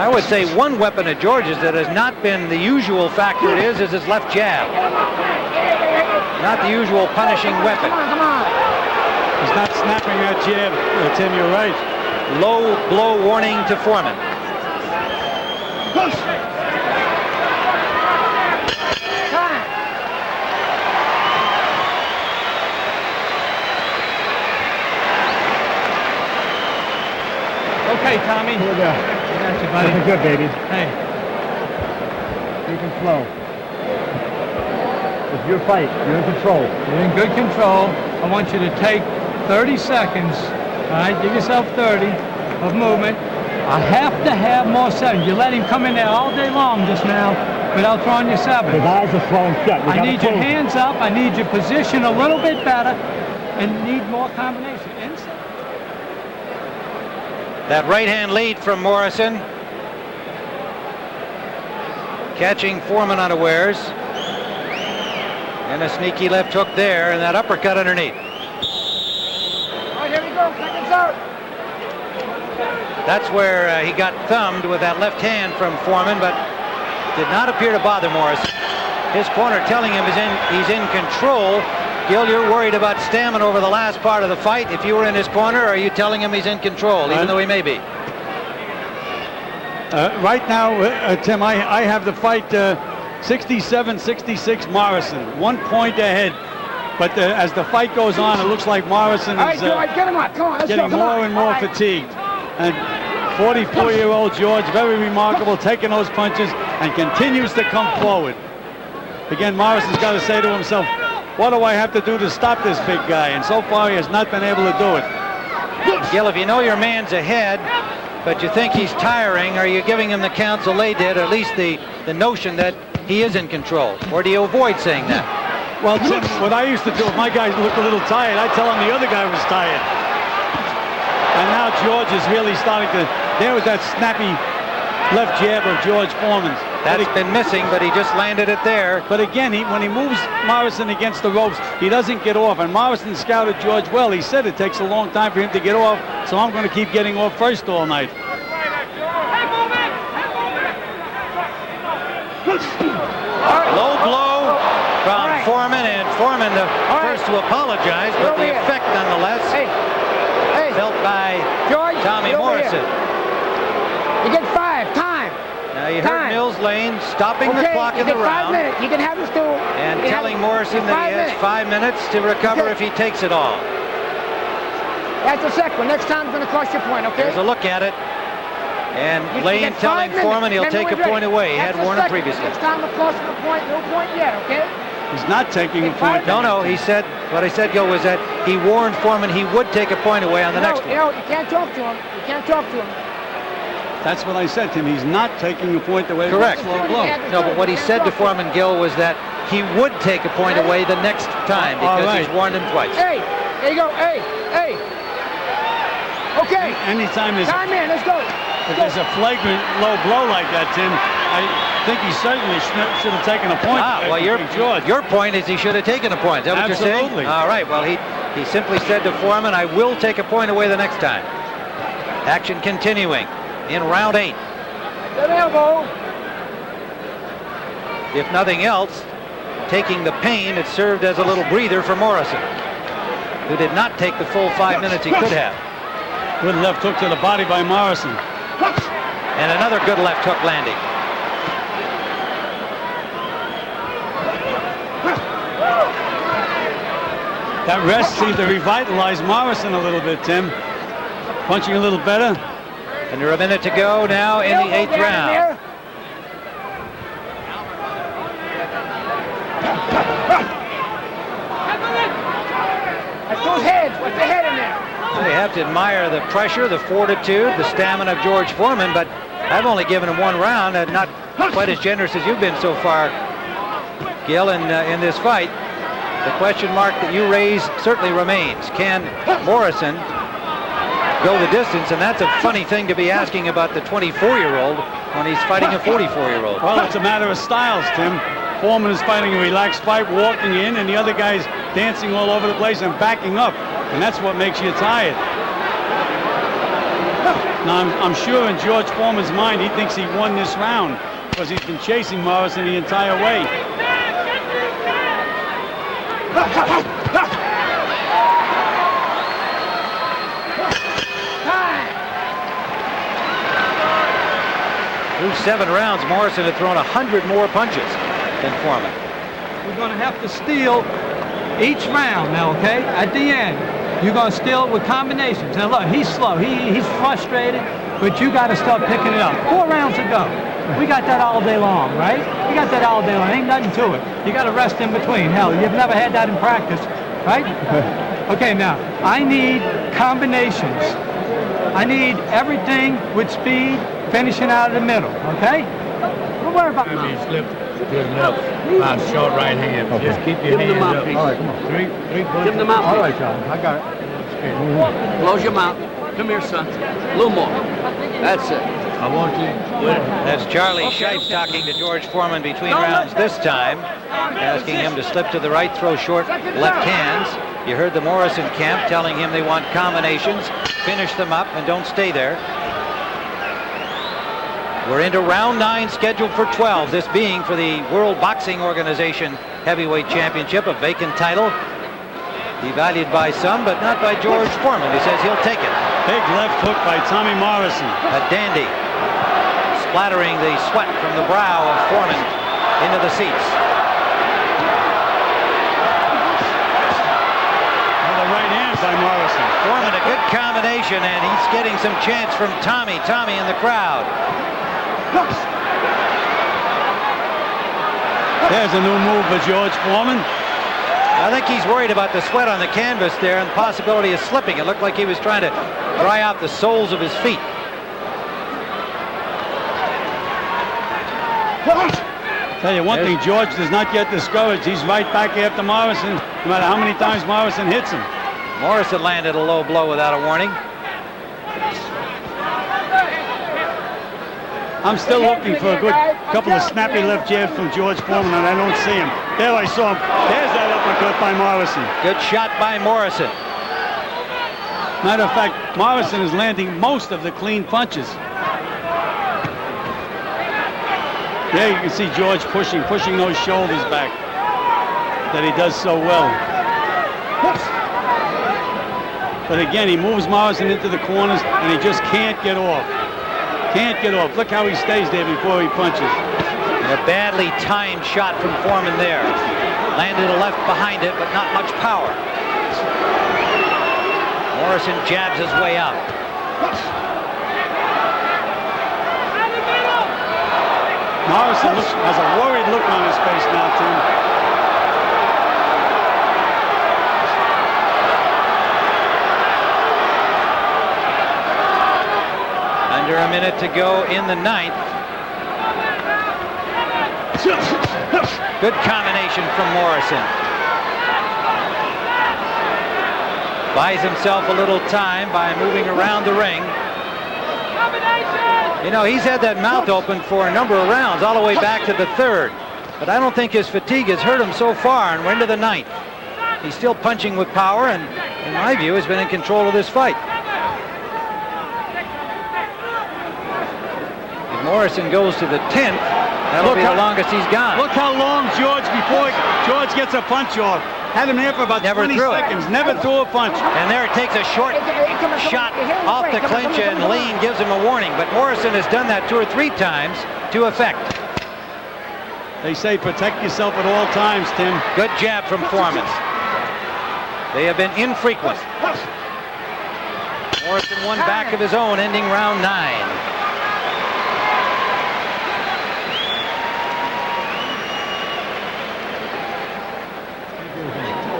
K: I would say one weapon of George's that has not been the usual factor is his left jab. Not the usual punishing weapon.
I: He's not snapping that jab, Tim, you're right.
K: Low blow warning to Foreman.
O: Okay, Tommy.
M: Here we go.
O: Got you, buddy.
M: Looking good, baby.
O: Hey.
M: Keep it slow. It's your fight. You're in control.
O: You're in good control. I want you to take 30 seconds. All right, give yourself 30 of movement. I have to have more 7. You let him come in there all day long just now without throwing your 7.
M: His eyes are swollen shut.
O: I need your hands up. I need your position a little bit better and need more combination. Inside.
K: That right hand lead from Morrison. Catching Foreman unawares. And a sneaky left hook there, and that uppercut underneath.
L: All right, here we go. Seconds out.
K: That's where he got thumbed with that left hand from Foreman, but did not appear to bother Morrison. His corner telling him he's in control. Gil, you're worried about stamina over the last part of the fight. If you were in his corner, are you telling him he's in control, even though he may be?
I: Right now, Tim, I have the fight 67-66 Morrison, 1 point ahead. But as the fight goes on, it looks like Morrison is
L: get him up. Come on,
I: getting more and more fatigued. And 44-year-old George, very remarkable, taking those punches and continues to come forward. Again, Morrison's got to say to himself, what do I have to do to stop this big guy? And so far, he has not been able to do it.
K: Gil, if you know your man's ahead, but you think he's tiring, are you giving him the counsel they did, or at least the notion that he is in control? Or do you avoid saying that?
I: Well, Tim, what I used to do, if my guys looked a little tired, I'd tell him the other guy was tired. And now George is really starting to... There was that snappy left jab of George Foreman's.
K: That's been missing, but he just landed it there.
I: But again, when he moves Morrison against the ropes, he doesn't get off. And Morrison scouted George well. He said it takes a long time for him to get off, so I'm going to keep getting off first all night.
K: Low blow from Foreman, and Foreman the first to apologize, but the effect nonetheless felt by Tommy Morrison.
L: You get 5. Time.
K: Now you heard Mills Lane stopping the clock in the round.
L: 5 minutes. You can have this too.
K: And telling Morrison that he has 5 minutes to recover if he takes it all.
L: That's the second one. Next time it's going to cost you a point, okay?
K: There's a look at it. And Lane telling Foreman he'll take a point away. He had Warner previously.
L: Next time it'll cost him a point. No point yet, okay?
I: He's not taking a point.
K: No, he said, what I said, Gil, was that he warned Foreman he would take a point away on the next one.
L: You can't talk to him. You can't talk to him.
I: That's what I said to him. He's not taking a point away.
K: Correct.
I: Slow blow.
K: No, but what he said to Foreman, Gil, was that he would take a point away the next time because he's warned him twice.
L: Hey, there you go. Hey. Okay.
I: Anytime there's
L: time in, let's go.
I: If there's a flagrant low blow like that, Tim, I think he certainly should have taken a point.
K: Well, your point is he should have taken a point. Is that what you're saying?
I: Absolutely.
K: All right. Well, he simply said to Foreman, I will take a point away the next time. Action continuing in round 8.
L: Good elbow.
K: If nothing else, taking the pain, it served as a little breather for Morrison, who did not take the full 5 minutes he could have.
I: Good left hook to the body by Morrison.
K: And another good left hook landing.
I: That rest seemed to revitalize Morrison a little bit, Tim. Punching a little better.
K: Under a minute to go now in the 8th round.
L: That's those heads. What's the head in there?
K: You have to admire the pressure, the fortitude, the stamina of George Foreman, but I've only given him 1 round, and not quite as generous as you've been so far, Gil, in this fight. The question mark that you raise certainly remains. Can Morrison go the distance? And that's a funny thing to be asking about the 24-year-old when he's fighting a 44-year-old.
I: Well, it's a matter of styles, Tim. Foreman is fighting a relaxed fight, walking in, and the other guy's dancing all over the place and backing up. And that's what makes you tired. Now, I'm sure in George Foreman's mind, he thinks he won this round because he's been chasing Morrison the entire way.
K: Through 7 rounds, Morrison had thrown 100 more punches than Foreman.
O: We're going to have to steal each round now, okay? At the end, you're going to steal it with combinations. Now look, he's slow, he's frustrated, but you got to start picking it up. 4 rounds to go. We got that all day long, right? We got that all day long. Ain't nothing to it. You got to rest in between. Hell, you've never had that in practice, right? Okay, now, I need combinations. I need everything with speed, finishing out of the middle, okay? Don't worry about me.
M: Good enough. Short right hand. Just keep your hands up.
N: All right, come on.
M: Three punches.
N: Give him the mouthpiece.
M: All right, John. I got it.
N: Close your mouth. Come here, son. A little more. That's it.
M: I want you.
K: That's Charlie Scheib talking to George Foreman between rounds this time, asking him to slip to the right, throw short left hands. You heard the Morrison camp telling him they want combinations, finish them up, and don't stay there. We're into round 9, scheduled for 12, this being for the World Boxing Organization Heavyweight Championship, a vacant title. Devalued by some, but not by George Foreman, who says he'll take it.
I: Big left hook by Tommy Morrison.
K: A dandy, splattering the sweat from the brow of Foreman into the seats.
I: Another right hand by Morrison.
K: Foreman, a good combination, and he's getting some chants from Tommy in the crowd.
I: There's a new move for George Foreman.
K: I think he's worried about the sweat on the canvas there and the possibility of slipping. It looked like he was trying to dry out the soles of his feet.
I: Tell you one thing, George does not get discouraged. He's right back after Morrison, no matter how many times Morrison hits him.
K: Morrison landed a low blow without a warning.
I: I'm still looking for a good couple of snappy left jabs from George Foreman, and I don't see him. There I saw him. There's that uppercut by Morrison.
K: Good shot by Morrison.
I: Matter of fact, Morrison is landing most of the clean punches. There you can see George pushing those shoulders back that he does so well. But again, he moves Morrison into the corners, and he just can't get off. Can't get off. Look how he stays there before he punches.
K: And a badly timed shot from Foreman there. Landed a left behind it, but not much power. Morrison jabs his way out.
I: Morrison has a worried look on his face now, Tim.
K: minute to go in the 9th. Good combination from Morrison. Buys himself a little time by moving around the ring. You know, he's had that mouth open for a number of rounds, all the way back to the 3rd. But I don't think his fatigue has hurt him so far, and we're into the 9th. He's still punching with power, and in my view, has been in control of this fight. If Morrison goes to the 10th, that'll be the longest he's gone.
I: Look how long George, before George gets a punch off, had him there for about 20 seconds. Never threw a punch.
K: And there it takes a short shot off the clinch, and Lane gives him a warning. But Morrison has done that 2 or 3 times to effect.
I: They say protect yourself at all times, Tim.
K: Good jab from Foreman. They have been infrequent. Morrison one back of his own, ending round 9.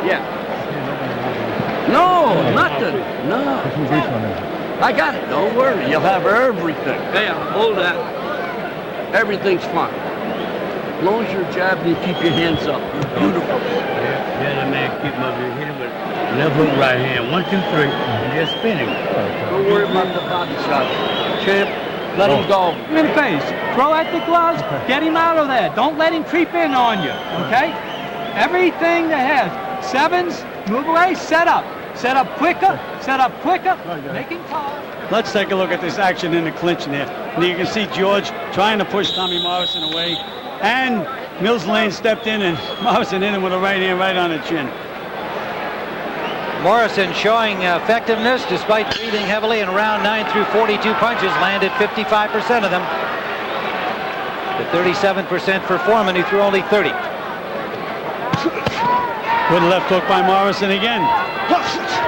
N: Yeah. No, nothing. No. I got it. Don't worry. You'll have everything. There, hold that. Everything's fine. As long as you're jabbing, you keep your hands up. Beautiful.
M: Yeah, the man keep him up here. Hit him with left hook, right hand. 1, 2, 3. And just spin him.
N: Don't worry about the body shot. Champ, let him go.
O: In the face. Throw at the gloves. Get him out of there. Don't let him creep in on you. Okay? Everything that has 7s, move away, set up. Set up quicker. Set up quicker. Make him tall.
I: Let's take a look at this action in the clinch there. And you can see George trying to push Tommy Morrison away. And Mills Lane stepped in, and Morrison hit him with a right hand right on the chin.
K: Morrison showing effectiveness despite breathing heavily in round 9 through 42 punches, landed 55% of them. The 37% for Foreman, who threw only 30.
I: Good left hook by Morrison again.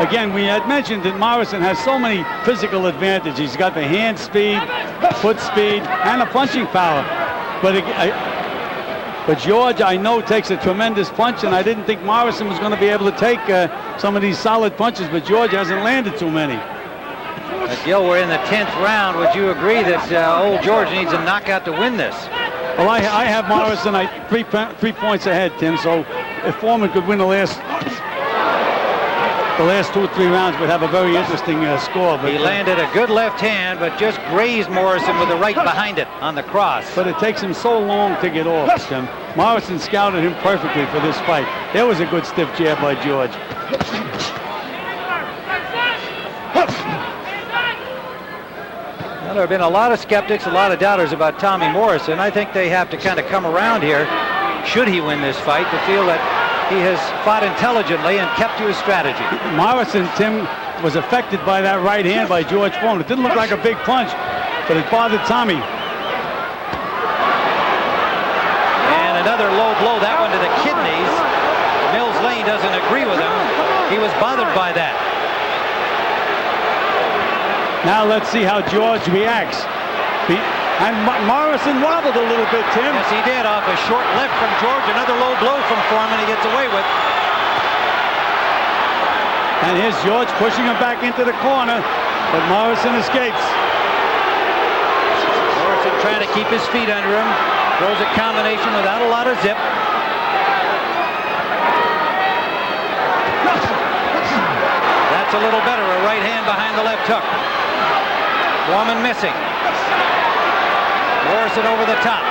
I: Again, we had mentioned that Morrison has so many physical advantages. He's got the hand speed, foot speed, and the punching power. But George, I know, takes a tremendous punch, and I didn't think Morrison was going to be able to take some of these solid punches, but George hasn't landed too many.
K: Gil, we're in the 10th round. Would you agree that old George needs a knockout to win this?
I: Well, I have Morrison 3 points ahead, Tim, so if Foreman could win the last 2 or 3 rounds, would have a very interesting score. But
K: he landed a good left hand, but just grazed Morrison with the right behind it on the cross.
I: But it takes him so long to get off, Tim. Morrison scouted him perfectly for this fight. There was a good stiff jab by George.
K: Well, there have been a lot of skeptics, a lot of doubters about Tommy Morrison. I think they have to kind of come around here, should he win this fight, to feel that he has fought intelligently and kept to his strategy. Morrison,
I: Tim, was affected by that right hand by George Foreman. It didn't look like a big punch, but it bothered Tommy.
K: And another low blow, that one to the kidneys. Mills Lane doesn't agree with him. He was bothered by that.
I: Now let's see how George reacts. And Morrison wobbled a little bit, Tim.
K: Yes, he did, off a short left from George. Another low blow from Foreman he gets away with.
I: And here's George pushing him back into the corner, but Morrison escapes.
K: Morrison trying to keep his feet under him. Throws a combination without a lot of zip. That's a little better, a right hand behind the left hook. Foreman missing. Morrison over the top.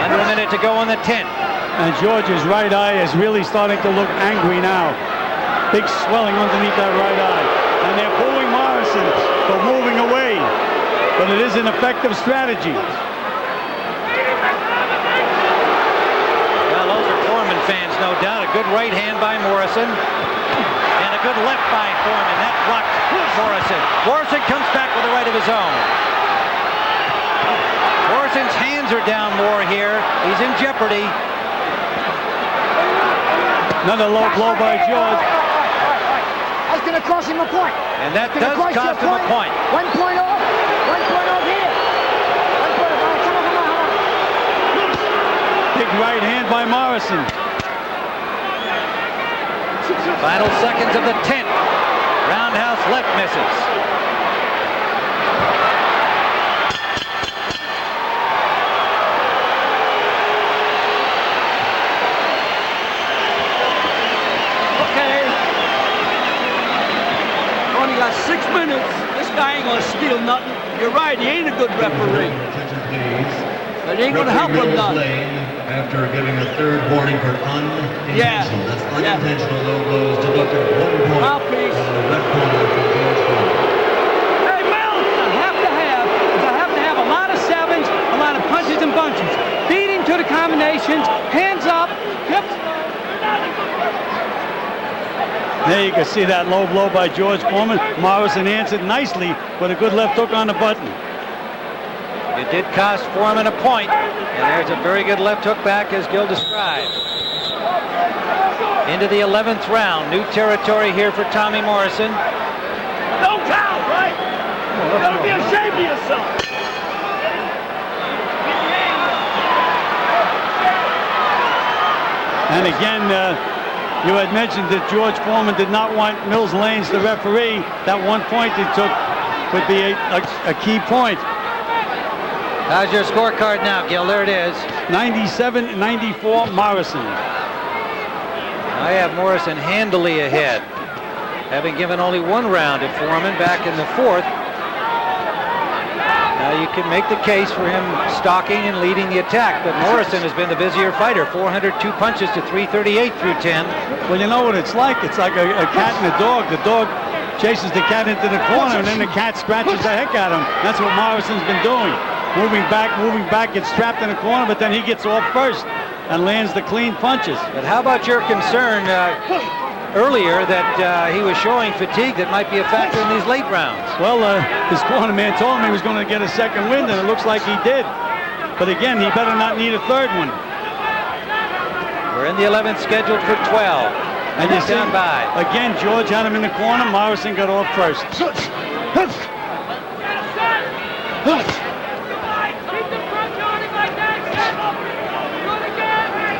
K: Under a minute to go in the 10th.
I: And George's right eye is really starting to look angry now. Big swelling underneath that right eye. And they're booing Morrison for moving away. But it is an effective strategy.
K: Well, those are Foreman fans, no doubt. A good right hand by Morrison. And a good left by Foreman. That blocked Morrison. Morrison comes back with a right of his own. Morrison's hands are down more here. He's in jeopardy.
I: Another low blow by George.
L: That's going to cost him a point.
K: And that does cost him a point.
L: 1 point off. 1 point off here. 1 point off. Come on.
I: Big right hand by Morrison.
K: Final seconds of the 10th. Roundhouse left misses.
N: right. He ain't a good referee. But he ain't going to help him none.
J: After giving a third warning for unintentional. That's unintentional low blows deducted 1 point.
N: Mouthpiece.
J: On the red corner from George Foreman.
O: Hey, Mills, I have to have a lot of sevens, a lot of punches and bunches. Feeding to the combinations, hands up, hips.
I: There you can see that low blow by George Foreman. Morrison answered nicely with a good left hook on the button.
K: It did cost Foreman a point, and there's a very good left hook back as Gil described. Into the 11th round, new territory here for Tommy Morrison.
L: Don't count, right? You gotta be ashamed of yourself.
I: And again, you had mentioned that George Foreman did not want Mills Lanes, the referee. That 1 point he took would be a key point.
K: How's your scorecard now, Gil? There it is.
I: 97-94 Morrison.
K: I have Morrison handily ahead, having given only 1 round to Foreman back in the 4th. Now you can make the case for him stalking and leading the attack, but Morrison has been the busier fighter. 402 punches to 338 through 10.
I: Well, you know what it's like? It's like a cat and a dog. The dog chases the cat into the corner, and then the cat scratches the heck out of him. That's what Morrison's been doing. Moving back, gets trapped in the corner, but then he gets off first and lands the clean punches.
K: But how about your concern earlier that he was showing fatigue that might be a factor in these late rounds?
I: Well, his corner man told him he was going to get a second wind, and it looks like he did. But again, he better not need a third one.
K: We're in the 11th, scheduled for 12. And you stand by.
I: Again, George had him in the corner. Morrison got off first.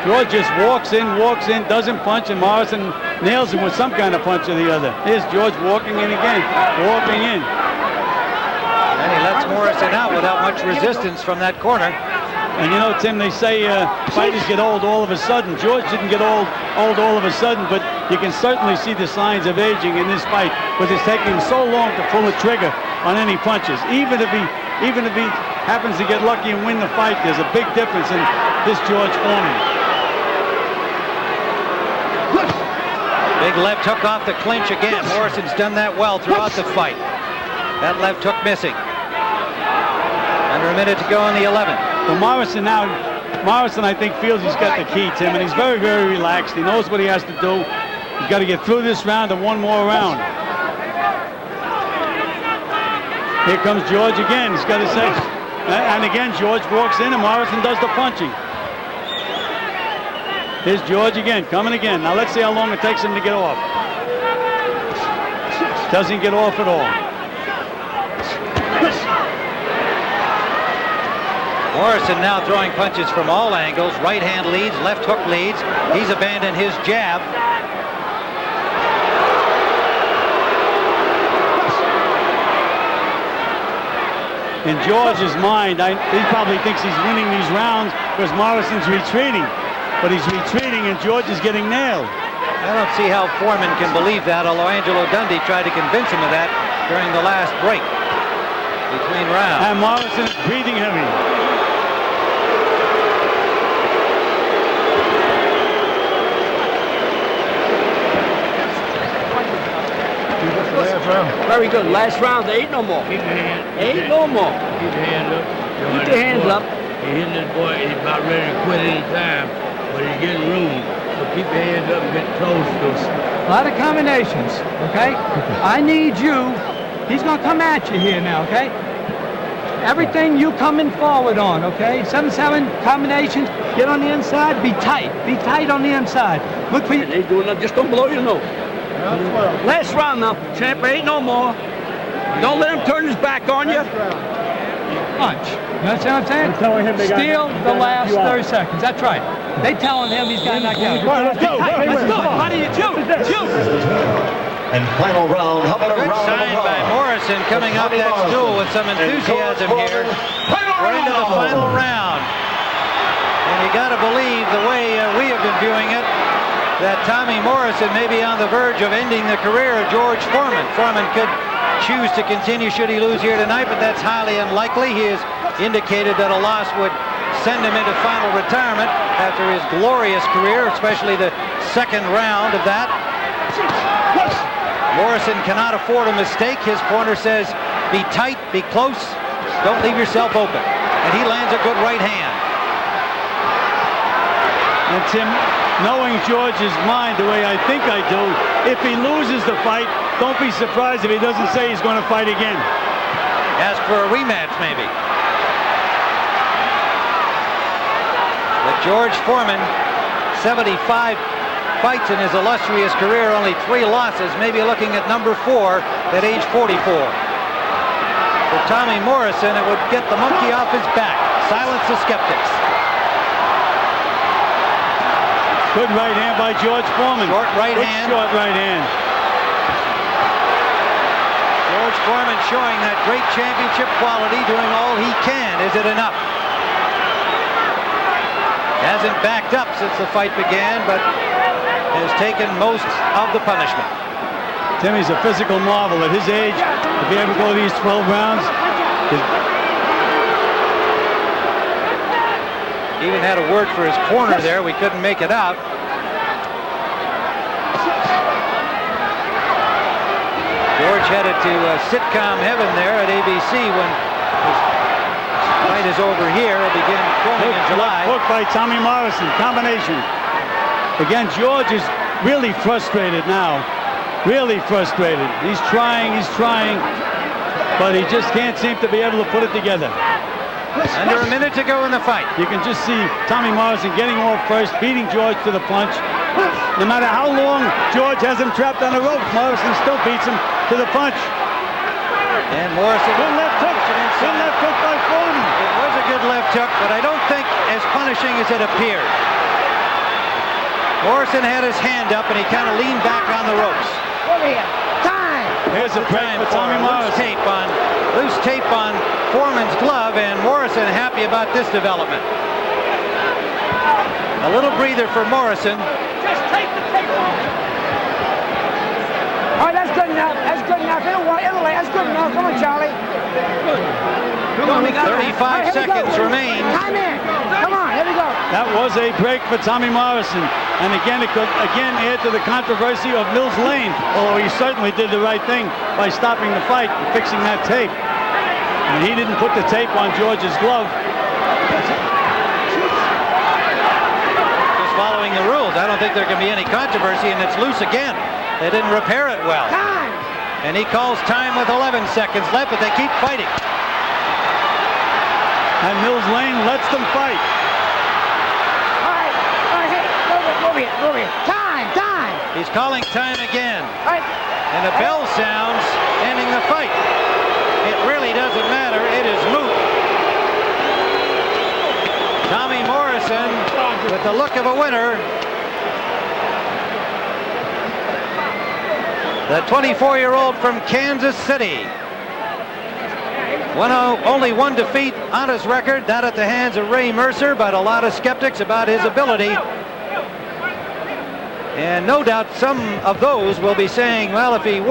I: George just walks in, doesn't punch, and Morrison nails him with some kind of punch or the other. Here's George walking in again, walking in.
K: And he lets Morrison out without much resistance from that corner.
I: And you know, Tim, they say fighters get old all of a sudden. George didn't get old all of a sudden, but you can certainly see the signs of aging in this fight, with it's taking him so long to pull the trigger on any punches. Even if he happens to get lucky and win the fight, there's a big difference in this George Foreman.
K: Big left hook off the clinch again. Morrison's done that well throughout the fight. That left hook missing. Under a minute to go in the 11th.
I: Well, Morrison, I think, feels he's got the key, Tim, and he's very, very relaxed. He knows what he has to do. He's got to get through this round and one more round. Here comes George again. He's got to say, and again, George walks in and Morrison does the punching. Here's George again, coming again. Now let's see how long it takes him to get off. Doesn't get off at all.
K: Morrison now throwing punches from all angles. Right hand leads, left hook leads. He's abandoned his jab.
I: In George's mind, he probably thinks he's winning these rounds because Morrison's retreating. But he's retreating and George is getting nailed.
K: I don't see how Foreman can believe that, although Angelo Dundee tried to convince him of that during the last break between rounds.
I: And Morrison is breathing heavy.
N: Last round. Very good. Last round. There ain't no more.
M: Keep your hand.
N: Ain't no more.
M: Keep your hands up.
N: Keep your hands up.
M: He's hitting this boy. He's about ready to quit any time, but he's getting room. So keep your hands up and get toes loose.
O: A lot of combinations, okay? I need you. He's going to come at you here now, okay? Everything you coming forward on, okay? 7-7 combinations. Get on the inside. Be tight. Be tight on the inside. Look for you.
N: He's doing that. Just don't blow your nose. Last round now. Champ, ain't no more. Don't let him turn his back on you.
O: Punch. You understand what I'm saying? Steal the last 30 seconds. That's right. They telling him he's got to knock out.
L: Let's go.
O: Let's go. How do you shoot?
J: And final round. How about a
K: Good
J: round of
K: sign by
J: applause?
K: Morrison coming off that stool with some enthusiasm here. We're into the final round. And you got to believe the way we have been viewing it, that Tommy Morrison may be on the verge of ending the career of George Foreman. Foreman could choose to continue should he lose here tonight, but that's highly unlikely. He has indicated that a loss would send him into final retirement after his glorious career, especially the second round of that. Morrison cannot afford a mistake. His corner says, be tight, be close, don't leave yourself open. And he lands a good right hand.
I: And Tim, knowing George's mind the way I think I do, if he loses the fight, don't be surprised if he doesn't say he's going to fight again.
K: Ask for a rematch, maybe. But George Foreman, 75 fights in his illustrious career, only 3 losses, maybe looking at number 4 at age 44. For Tommy Morrison, it would get the monkey off his back, silence the skeptics.
I: Good right hand by George Foreman.
K: Short right hand.
I: Short right hand.
K: George Foreman showing that great championship quality, doing all he can. Is it enough? Hasn't backed up since the fight began, but has taken most of the punishment.
I: Timmy's a physical marvel at his age. If he ever go these 12 rounds,
K: even had a word for his corner there. We couldn't make it out. George headed to sitcom heaven there at ABC when his fight is over here. He'll begin filming in July.
I: Hook by Tommy Morrison, combination. Again, George is really frustrated now. Really frustrated. He's trying, but he just can't seem to be able to put it together.
K: Under a minute to go in the fight.
I: You can just see Tommy Morrison getting off first, beating George to the punch. No matter how long George has him trapped on the rope, Morrison still beats him to the punch.
K: And Morrison.
I: Good left hook. Good left hook by Foreman.
K: It was a good left hook, but I don't think as punishing as it appeared. Morrison had his hand up and he kind of leaned back on the ropes.
L: Time.
I: Here's a break for Tommy Morrison.
K: Loose tape on Foreman's glove, and Morrison happy about this development. A little breather for Morrison.
L: Just take the tape off. All right, that's good enough. That's good enough. It'll lay. That's good enough. Come on, Charlie. Come on,
K: 35 seconds remain.
L: Time in. Come on, here we go.
I: That was a break for Tommy Morrison. And again, it could add to the controversy of Mills Lane, although he certainly did the right thing by stopping the fight and fixing that tape. And he didn't put the tape on George's glove.
K: Just following the rules. I don't think there can be any controversy, and it's loose again. They didn't repair it well.
L: Time.
K: And he calls time with 11 seconds left, but they keep fighting.
I: And Mills Lane lets them fight.
L: Move it. Time.
K: He's calling time again.
L: Right.
K: And a bell sounds, ending the fight. It really doesn't matter. It is moot. Tommy Morrison with the look of a winner. The 24-year-old from Kansas City. Only one defeat on his record, that at the hands of Ray Mercer, but a lot of skeptics about his ability. And no doubt some of those will be saying, well, if he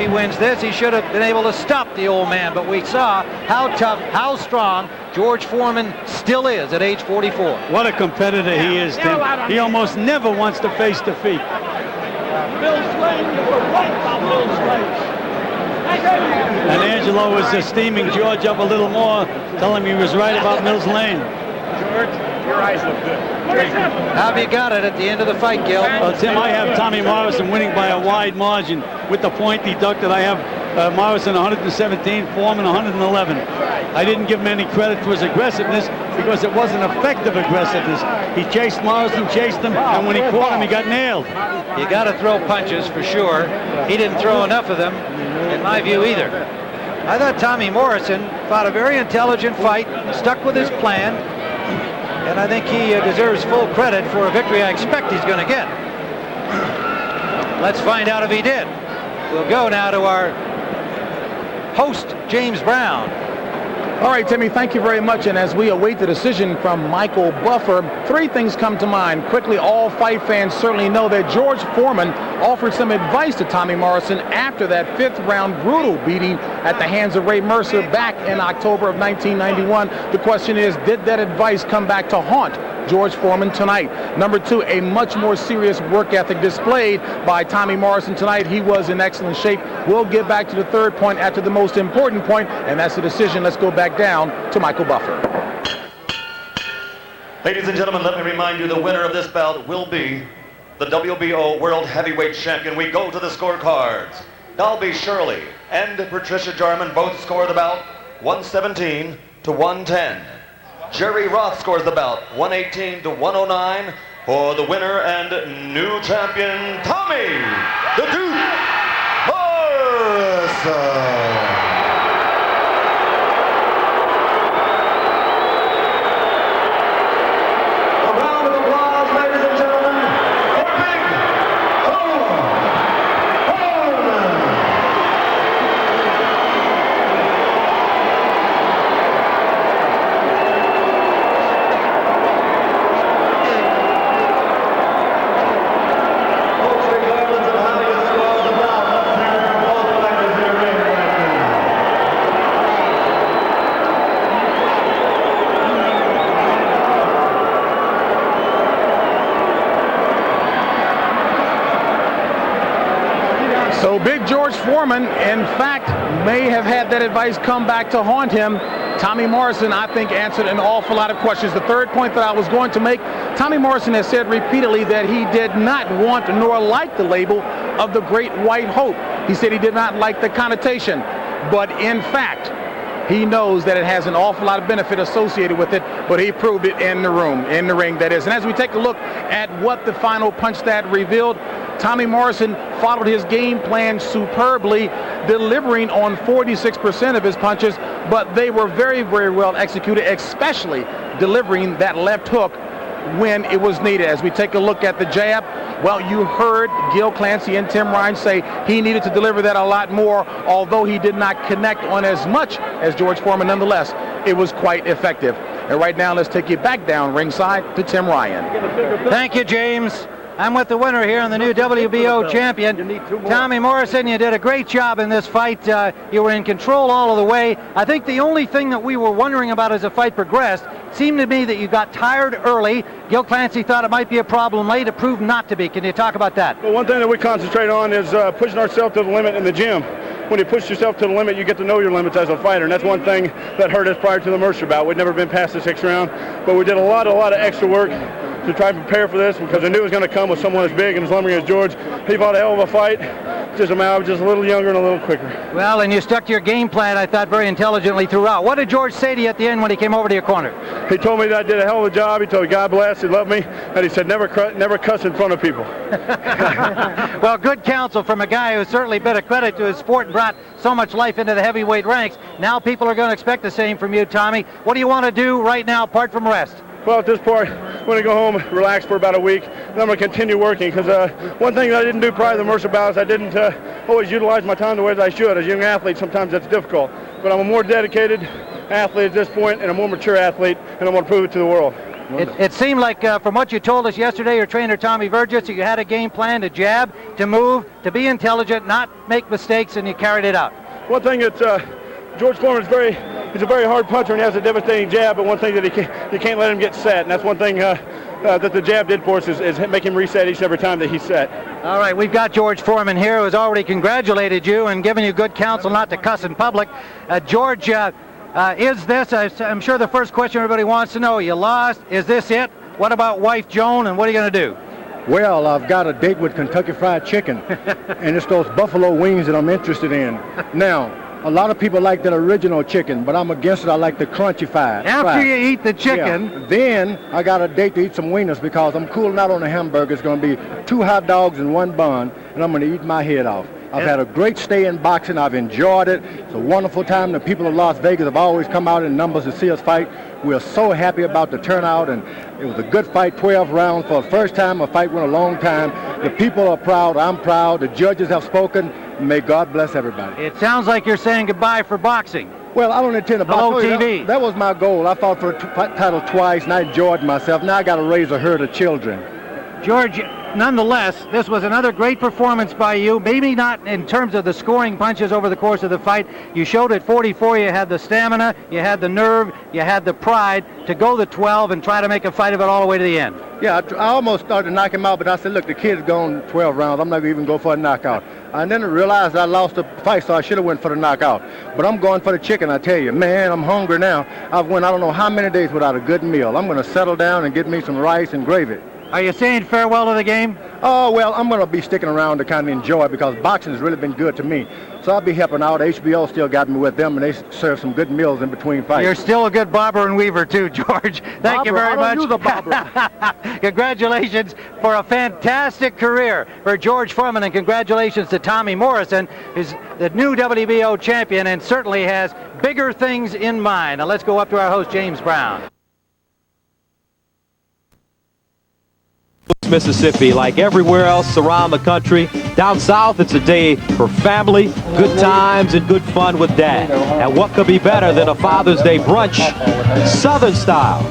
K: wins this, he should have been able to stop the old man. But we saw how tough, how strong George Foreman still is at age 44.
I: What a competitor he is, Tim. He almost never wants to face defeat. And Angelo was steaming George up a little more, telling him he was right about Mills Lane.
P: George, your eyes look good.
K: How have you got it at the end of the fight, Gil?
I: Well, Tim, I have Tommy Morrison winning by a wide margin. With the point deducted, I have Morrison 117, Foreman 111. I didn't give him any credit for his aggressiveness because it wasn't effective aggressiveness. He chased Morrison, chased him, and when he caught him, he got nailed.
K: You got to throw punches for sure. He didn't throw enough of them, in my view, either. I thought Tommy Morrison fought a very intelligent fight, stuck with his plan, and I think he deserves full credit for a victory I expect he's going to get. Let's find out if he did. We'll go now to our host, James Brown.
A: All right, Timmy, thank you very much. And as we await the decision from Michael Buffer, three things come to mind. Quickly, all fight fans certainly know that George Foreman offered some advice to Tommy Morrison after that fifth-round brutal beating at the hands of Ray Mercer back in October of 1991. The question is, did that advice come back to haunt George Foreman tonight? Number two, a much more serious work ethic displayed by Tommy Morrison tonight. He was in excellent shape. We'll get back to the third point after the most important point, and that's the decision. Let's go back down to Michael Buffer.
J: Ladies and gentlemen, let me remind you the winner of this bout will be the WBO World Heavyweight Champion. We go to the scorecards. Dalby Shirley and Patricia Jarman both score the bout 117 to 110. Gerrie Roth scores the bout 118 to 109 for the winner and new champion, Tommy the Duke Morrison.
A: So Big George Foreman, in fact, may have had that advice come back to haunt him. Tommy Morrison, I think, answered an awful lot of questions. The third point that I was going to make, Tommy Morrison has said repeatedly that he did not want nor like the label of the Great White Hope. He said he did not like the connotation. But in fact, he knows that it has an awful lot of benefit associated with it, but he proved it in the ring, that is. And as we take a look at what the final punch stat revealed, Tommy Morrison followed his game plan superbly, delivering on 46% of his punches, but they were very, very well executed, especially delivering that left hook when it was needed. As we take a look at the jab, well, you heard Gil Clancy and Tim Ryan say he needed to deliver that a lot more, although he did not connect on as much as George Foreman. Nonetheless, it was quite effective. And right now, let's take you back down ringside to Tim Ryan.
K: Thank you, James. I'm with the winner here and the new WBO champion, Tommy Morrison. You did a great job in this fight. You were in control all of the way. I think the only thing that we were wondering about as the fight progressed seemed to me that you got tired early. Gil Clancy thought it might be a problem late. It proved not to be. Can you talk about that?
Q: Well, one thing that we concentrate on is pushing ourselves to the limit in the gym. When you push yourself to the limit, you get to know your limits as a fighter, and that's one thing that hurt us prior to the Mercer bout. We'd never been past the 6th round, but we did a lot of extra work to try and prepare for this because I knew it was going to come with someone as big and as lumbering as George. He fought a hell of a fight. Just a matter of just a little younger and a little quicker.
K: Well, and you stuck to your game plan, I thought, very intelligently throughout. What did George say to you at the end when he came over to your corner?
Q: He told me that I did a hell of a job. He told me God bless, he loved me, and he said never cuss in front of people.
K: Well, good counsel from a guy who's certainly been a credit to his sport and brought so much life into the heavyweight ranks. Now people are going to expect the same from you, Tommy. What do you want to do right now apart from rest?
Q: Well, at this point, I'm going to go home, relax for about a week, and I'm going to continue working because one thing that I didn't do prior to the Mercer bout is I didn't always utilize my time the way that I should. As a young athlete, sometimes that's difficult. But I'm a more dedicated athlete at this point and a more mature athlete, and I'm going to prove it to the world.
K: It seemed like, from what you told us yesterday, your trainer Tommy Vergis, you had a game plan to jab, to move, to be intelligent, not make mistakes, and you carried it out.
Q: One thing that George Foreman he's a very hard puncher and he has a devastating jab, but one thing that you can't let him get set, and that's one thing that the jab did for us is make him reset each and every time that he's set.
K: All right, we've got George Foreman here who has already congratulated you and given you good counsel not to cuss in public. George, is this, I'm sure the first question everybody wants to know, you lost, is this it? What about wife Joan, and what are you going to do?
R: Well, I've got a date with Kentucky Fried Chicken, and it's those buffalo wings that I'm interested in. Now, a lot of people like that original chicken, but I'm against it. I like the crunchy fried.
K: After you eat the chicken.
R: Yeah. Then I got a date to eat some wieners because I'm cooling out on a hamburger. It's going to be 2 hot dogs and 1 bun, and I'm going to eat my head off. I've had a great stay in boxing. I've enjoyed it. It's a wonderful time. The people of Las Vegas have always come out in numbers to see us fight. We're so happy about the turnout, and it was a good fight, 12 rounds. For the first time, a fight went a long time. The people are proud. I'm proud. The judges have spoken. May God bless everybody.
K: It sounds like you're saying goodbye for boxing.
R: Well, I don't intend to box.
K: Hello, TV.
R: That was my goal. I fought for a title twice, and I enjoyed myself. Now I got to raise a herd of children.
K: George, nonetheless, this was another great performance by you. Maybe not in terms of the scoring punches over the course of the fight. You showed at 44 you had the stamina, you had the nerve, you had the pride to go the 12 and try to make a fight of it all the way to the end.
R: Yeah, I almost started to knock him out, but I said, look, the kid's gone 12 rounds. I'm not going to even go for a knockout. And then I realized I lost the fight, so I should have went for the knockout. But I'm going for the chicken, I tell you. Man, I'm hungry now. I've went I don't know how many days without a good meal. I'm going to settle down and get me some rice and gravy.
K: Are you saying farewell to the game?
R: Oh, well, I'm going to be sticking around to kind of enjoy it because boxing has really been good to me. So I'll be helping out. HBO still got me with them, and they serve some good meals in between fights.
K: You're still a good bobber and weaver, too, George. Thank you very much.
R: I don't use a bobber.
K: Congratulations for a fantastic career for George Foreman, and congratulations to Tommy Morrison, who's the new WBO champion and certainly has bigger things in mind. Now let's go up to our host, James Brown.
A: Mississippi, like everywhere else around the country, down south it's a day for family, good times, and good fun with Dad. And what could be better than a Father's Day brunch, Southern style?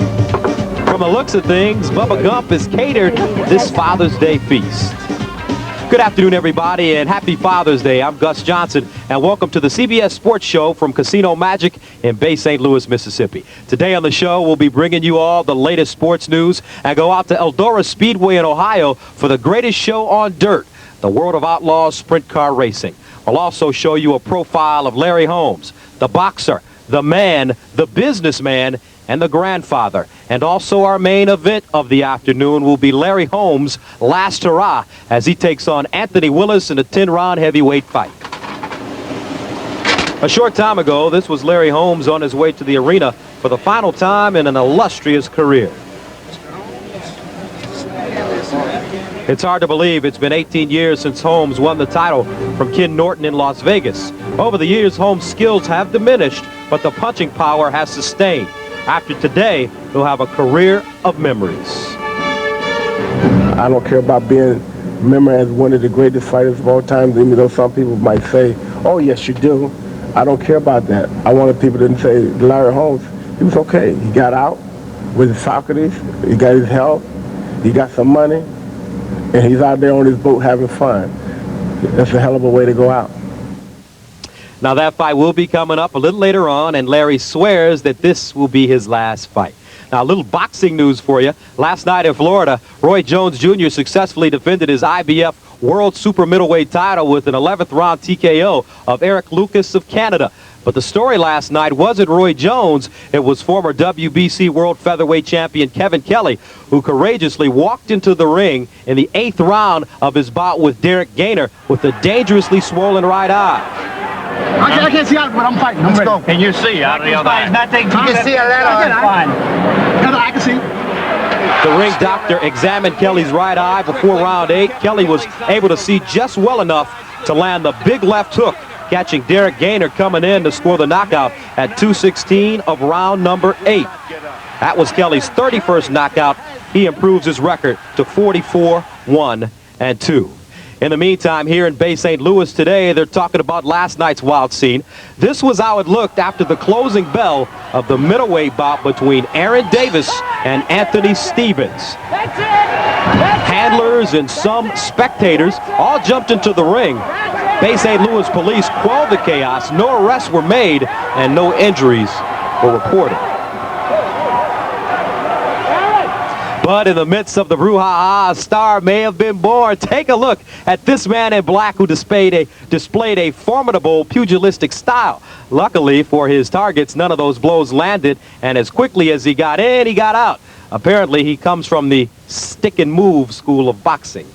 A: From the looks of things, Bubba Gump has catered this Father's Day feast. Good afternoon, everybody, and happy Father's Day. I'm Gus Johnson, and welcome to the CBS Sports Show from Casino Magic in Bay St. Louis, Mississippi. Today on the show, we'll be bringing you all the latest sports news and go out to Eldora Speedway in Ohio for the greatest show on dirt, the World of Outlaws Sprint Car Racing. We'll also show you a profile of Larry Holmes, the boxer, the man, the businessman, and the grandfather. And also our main event of the afternoon will be Larry Holmes' last hurrah as he takes on Anthony Willis in a 10-round heavyweight fight. A short time ago, this was Larry Holmes on his way to the arena for the final time in an illustrious career. It's hard to believe it's been 18 years since Holmes won the title from Ken Norton in Las Vegas. Over the years, Holmes' skills have diminished, but the punching power has sustained. After today, he'll have a career of memories.
S: I don't care about being remembered as one of the greatest fighters of all time, even though some people might say, oh, yes, you do. I don't care about that. I wanted people to say, Larry Holmes, he was okay. He got out with his faculties. He got his health. He got some money. And he's out there on his boat having fun. That's a hell of a way to go out.
A: Now that fight will be coming up a little later on, and Larry swears that this will be his last fight. Now a little boxing news for you. Last night in Florida, Roy Jones Jr. successfully defended his IBF World Super Middleweight title with an 11th round TKO of Eric Lucas of Canada. But the story last night wasn't Roy Jones, it was former WBC World Featherweight Champion Kevin Kelly, who courageously walked into the ring in the 8th round of his bout with Derek Gainer with a dangerously swollen right eye.
T: I can't see out, but I'm fighting. Let's go.
I: Can you see out of the other eye?
T: Nothing. You can see out of that eye. Fine. I can see.
A: The ring doctor examined Kelly's right eye before round 8. Kelly was able to see just well enough to land the big left hook, catching Derek Gainer coming in to score the knockout at 2:16 of round number 8. That was Kelly's 31st knockout. He improves his record to 44-1-2. In the meantime, here in Bay St. Louis today, they're talking about last night's wild scene. This was how it looked after the closing bell of the middleweight bout between Aaron Davis and Anthony Stevens. Handlers and some spectators all jumped into the ring. Bay St. Louis police quelled the chaos. No arrests were made and no injuries were reported. But in the midst of the brouhaha, a star may have been born. Take a look at this man in black who displayed a formidable pugilistic style. Luckily for his targets, none of those blows landed, and as quickly as he got in, he got out. Apparently, he comes from the stick and move school of boxing.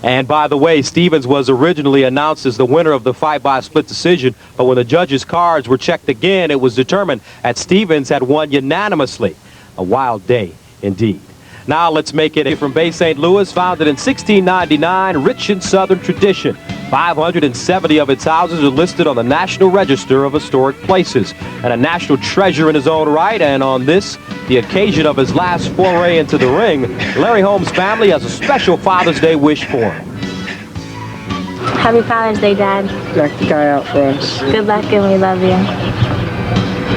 A: And by the way, Stevens was originally announced as the winner of the fight by a split decision, but when the judges' cards were checked again, it was determined that Stevens had won unanimously. A wild day indeed. Now let's make it from Bay St. Louis, founded in 1699, rich in Southern tradition. 570 of its houses are listed on the National Register of Historic Places, and a national treasure in his own right. And on this, the occasion of his last foray into the ring, Larry Holmes' family has a special Father's Day wish for him.
U: Happy Father's Day, Dad.
V: Jack the guy out for us.
U: Good luck and we love you.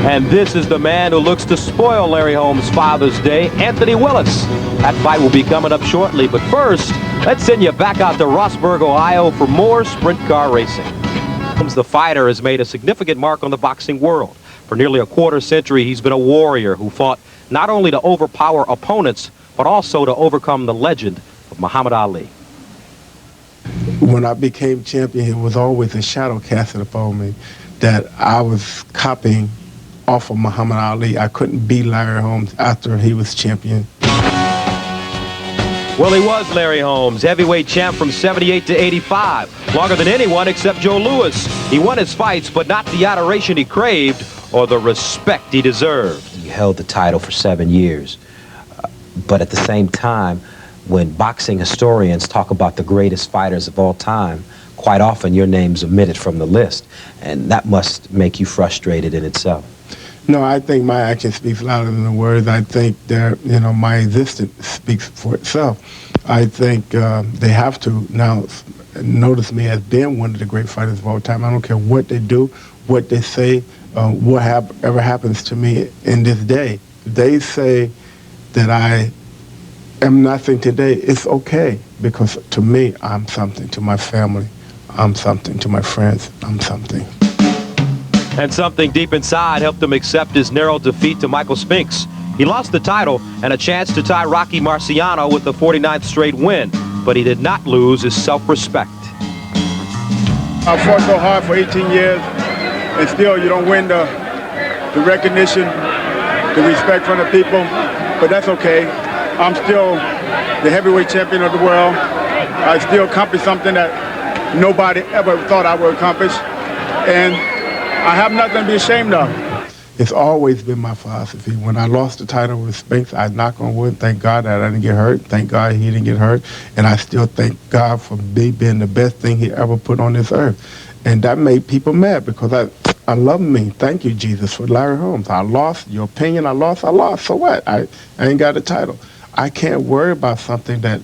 W: And this is the man who looks to spoil Larry Holmes' Father's Day, Anthony Willis. That fight will be coming up shortly, but first, let's send you back out to Rossburg, Ohio for more sprint car racing. Holmes, the fighter, has made a significant mark on the boxing world. For nearly a quarter century, he's been a warrior who fought not only to overpower opponents, but also to overcome the legend of Muhammad Ali.
S: When I became champion, it was always a shadow casted upon me that I was copying off of Muhammad Ali. I couldn't beat Larry Holmes after he was champion.
W: Well, he was Larry Holmes, heavyweight champ from 78 to 85, longer than anyone except Joe Louis. He won his fights, but not the adoration he craved or the respect he deserved.
X: You held the title for 7 years, but at the same time, when boxing historians talk about the greatest fighters of all time, quite often your name's omitted from the list, and that must make you frustrated in itself.
S: No, I think my action speaks louder than the words. I think that, my existence speaks for itself. I think they have to now notice me as being one of the great fighters of all time. I don't care what they do, what they say, whatever happens to me in this day. They say that I am nothing today. It's okay, because to me, I'm something. To my family, I'm something. To my friends, I'm something.
W: And something deep inside helped him accept his narrow defeat to Michael Spinks. He lost the title and a chance to tie Rocky Marciano with the 49th straight win, but he did not lose his self-respect.
Q: I fought so hard for 18 years, and still you don't win the recognition, the respect from the people, but that's okay. I'm still the heavyweight champion of the world. I still accomplished something that nobody ever thought I would accomplish, and I have nothing to be ashamed of.
S: It's always been my philosophy. When I lost the title with Spinks, I knock on wood, thank God that I didn't get hurt. Thank God he didn't get hurt. And I still thank God for me being the best thing he ever put on this earth. And that made people mad because I love me. Thank you, Jesus, for Larry Holmes. I lost. Your opinion, I lost. So what? I ain't got a title. I can't worry about something that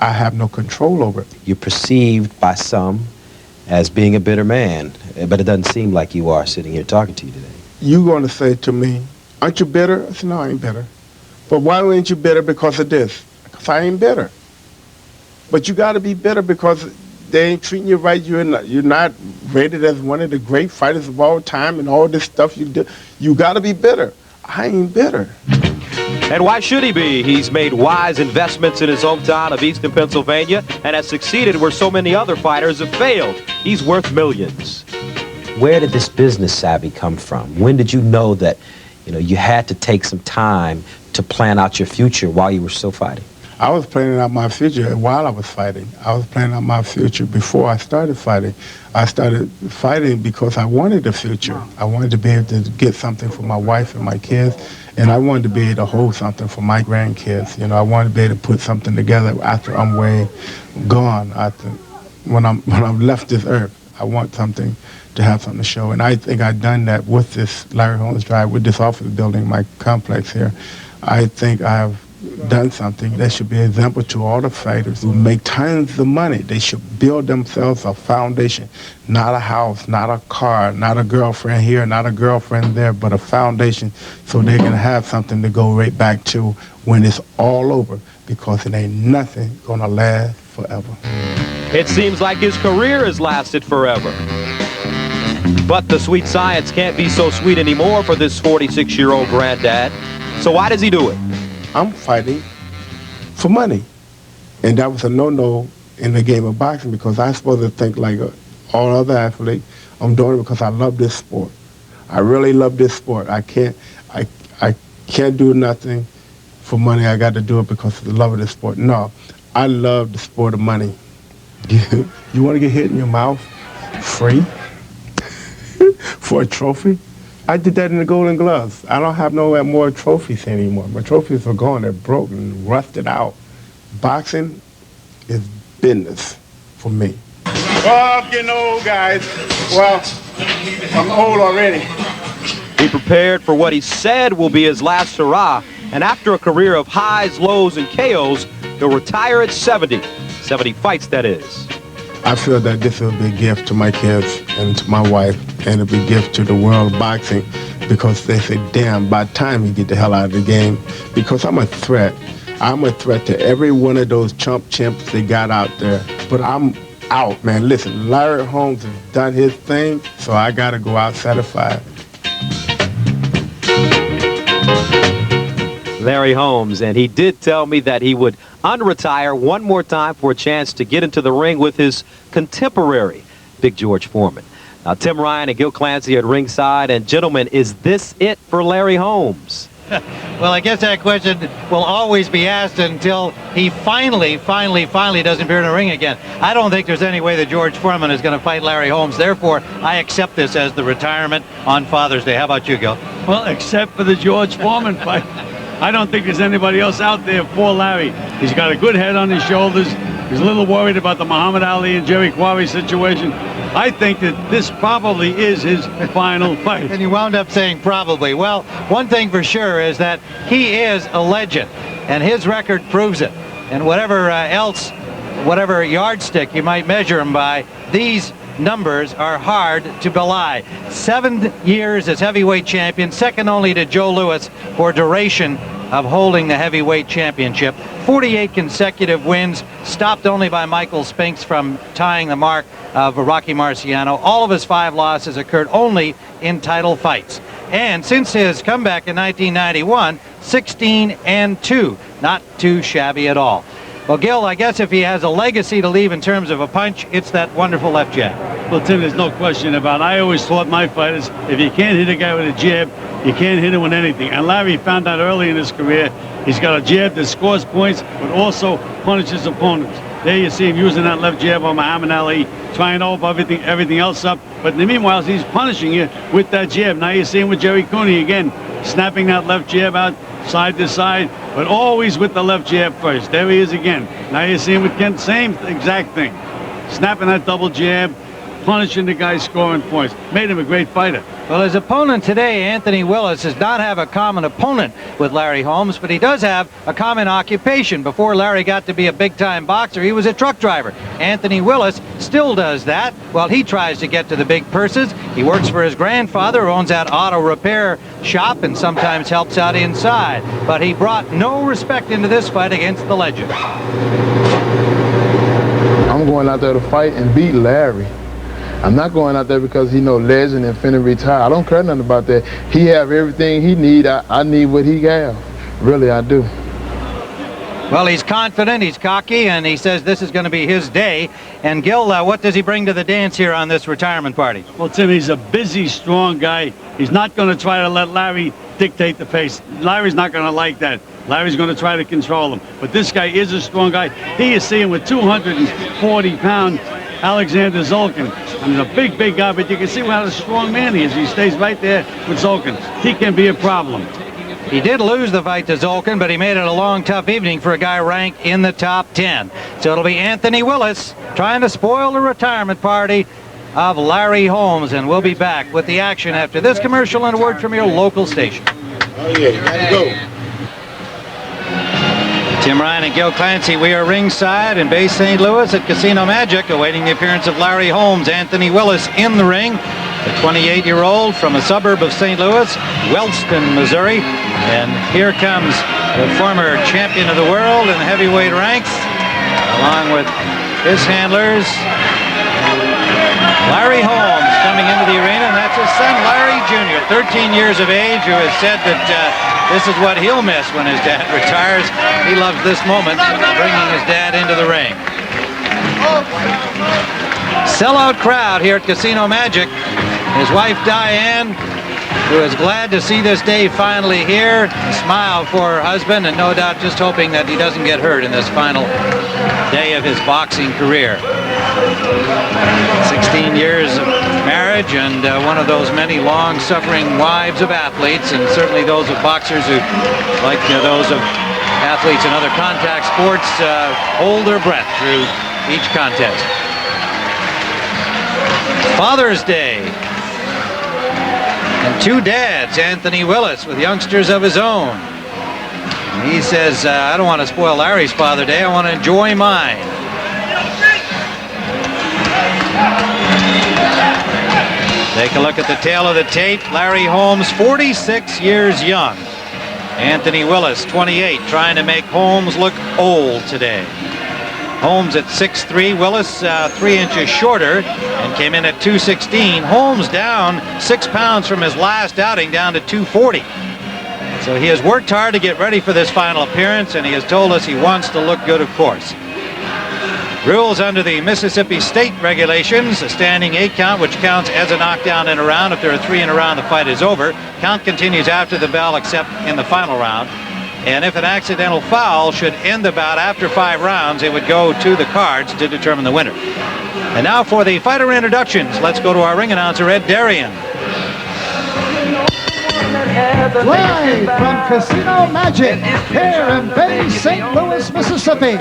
S: I have no control over.
X: You're perceived by some as being a bitter man, but it doesn't seem like you are sitting here talking to you today.
S: You going to say to me, aren't you bitter? I said, no, I ain't bitter. But why ain't you bitter because of this? Because I ain't bitter. But you got to be bitter because they ain't treating you right. You're not rated as one of the great fighters of all time and all this stuff you do. You got to be bitter. I ain't bitter.
W: And why should he be? He's made wise investments in his hometown of Eastern Pennsylvania and has succeeded where so many other fighters have failed. He's worth millions.
X: Where did this business savvy come from? When did you know that, you had to take some time to plan out your future while you were still fighting?
S: I was planning out my future while I was fighting. I was planning out my future before I started fighting. I started fighting because I wanted a future. I wanted to be able to get something for my wife and my kids, and I wanted to be able to hold something for my grandkids. I wanted to be able to put something together after I'm way gone. When I'm left this earth, I want something to have something to show. And I think I've done that with this Larry Holmes Drive, with this office building, my complex here. I think I've done something that should be an example to all the fighters who make tons of money. They should build themselves a foundation, not a house, not a car, not a girlfriend here, not a girlfriend there, but a foundation so they can have something to go right back to when it's all over, because it ain't nothing gonna last forever.
W: It seems like his career has lasted forever. But the sweet science can't be so sweet anymore for this 46-year-old granddad. So why does he do it?
S: I'm fighting for money. And that was a no-no in the game of boxing, because I'm supposed to think like all other athletes. I'm doing it because I love this sport. I really love this sport. I can't do nothing for money. I got to do it because of the love of this sport. No, I love the sport of money. You want to get hit in your mouth free for a trophy? I did that in the Golden Gloves. I don't have no more trophies anymore. My trophies are gone. They're broken, rusted out. Boxing is business for me.
Q: Well, I'm getting old, guys. Well, I'm old already.
W: He prepared for what he said will be his last hurrah, and after a career of highs, lows, and KOs, he'll retire at 70. 70 fights, that is.
S: I feel that this will be a gift to my kids and to my wife, and it'll be a gift to the world of boxing, because they say, damn, by the time you get the hell out of the game, because I'm a threat. I'm a threat to every one of those chimps they got out there. But I'm out, man. Listen, Larry Holmes has done his thing, so I got to go out satisfied.
W: Larry Holmes, and he did tell me that he would unretire one more time for a chance to get into the ring with his contemporary, Big George Foreman. Now, Tim Ryan and Gil Clancy at ringside, and gentlemen, is this it for Larry Holmes?
K: Well, I guess that question will always be asked until he finally doesn't appear in the ring again. I don't think there's any way that George Foreman is going to fight Larry Holmes. Therefore, I accept this as the retirement on Father's Day. How about you, Gil?
I: Well, except for the George Foreman fight. I don't think there's anybody else out there for Larry. He's got a good head on his shoulders. He's a little worried about the Muhammad Ali and Jerry Quarry situation. I think that this probably is his final fight.
K: And you wound up saying probably. Well, one thing for sure is that he is a legend, and his record proves it. And whatever else, whatever yardstick you might measure him by, these numbers are hard to belie. 7 years as heavyweight champion, second only to Joe Louis for duration of holding the heavyweight championship. 48 consecutive wins, stopped only by Michael Spinks from tying the mark of Rocky Marciano. All of his 5 losses occurred only in title fights. And since his comeback in 1991, 16-2. Not too shabby at all. Well, Gil, I guess if he has a legacy to leave in terms of a punch, it's that wonderful left jab.
I: Well, Tim, there's no question about it. I always taught my fighters, if you can't hit a guy with a jab, you can't hit him with anything. And Larry found out early in his career, he's got a jab that scores points, but also punishes opponents. There you see him using that left jab on Muhammad Ali, trying to open everything else up. But in the meanwhile, he's punishing you with that jab. Now you see him with Jerry Cooney again, snapping that left jab out side to side, but always with the left jab first. There he is again. Now you see him with Kent, same exact thing. Snapping that double jab, punishing the guy, scoring points. Made him a great fighter.
K: Well, his opponent today, Anthony Willis, does not have a common opponent with Larry Holmes, but he does have a common occupation. Before Larry got to be a big-time boxer, he was a truck driver. Anthony Willis still does that while he tries to get to the big purses. He works for his grandfather, who owns that auto repair shop, and sometimes helps out inside. But he brought no respect into this fight against the legend.
D: I'm going out there to fight and beat Larry. I'm not going out there because he no legend and finna retire. I don't care nothing about that. He have everything he need. I need what he have. Really, I do.
K: Well, he's confident, he's cocky, and he says this is going to be his day. And Gil, what does he bring to the dance here on this retirement party?
I: Well, Tim, he's a busy, strong guy. He's not going to try to let Larry dictate the pace. Larry's not going to like that. Larry's going to try to control him. But this guy is a strong guy. He is seeing with 240-pound Alexander Zolkin. I mean, a big, big guy, but you can see what a strong man he is. He stays right there with Zolkin. He can be a problem.
K: He did lose the fight to Zolkin, but he made it a long, tough evening for a guy ranked in the top 10. So it'll be Anthony Willis trying to spoil the retirement party of Larry Holmes, and we'll be back with the action after this commercial and a word from your local station.
S: Oh, yeah, you gotta go.
K: Tim Ryan and Gil Clancy, we are ringside in Bay St. Louis at Casino Magic, awaiting the appearance of Larry Holmes. Anthony Willis in the ring, the 28-year-old from a suburb of St. Louis, Wellston, Missouri. And here comes the former champion of the world in the heavyweight ranks, along with his handlers. Larry Holmes coming into the arena, and that's his son, Larry Jr., 13 years of age, who has said that this is what he'll miss when his dad retires. He loves this moment, bringing his dad into the ring. Sellout crowd here at Casino Magic. His wife, Diane, who is glad to see this day finally here, smile for her husband, and no doubt just hoping that he doesn't get hurt in this final day of his boxing career. 16 years of marriage, and one of those many long-suffering wives of athletes, and certainly those of boxers who, like those of athletes in other contact sports, hold their breath through each contest. Father's Day. And 2 dads, Anthony Willis with youngsters of his own. And he says, I don't want to spoil Larry's Father's Day, I want to enjoy mine. Take a look at the tail of the Tate. Larry Holmes, 46 years young. Anthony Willis, 28, trying to make Holmes look old today. Holmes at 6'3", Willis 3 inches shorter and came in at 216. Holmes down 6 pounds from his last outing, down to 240. So he has worked hard to get ready for this final appearance, and he has told us he wants to look good, of course. Rules under the Mississippi State regulations: a standing 8 count, which counts as a knockdown in a round. If there are 3 in a round, the fight is over. Count continues after the bell, except in the final round. And if an accidental foul should end the bout after 5 rounds, it would go to the cards to determine the winner. And now for the fighter introductions. Let's go to our ring announcer, Ed Darien.
C: Live from Casino Magic here in Bay St. Louis, Mississippi,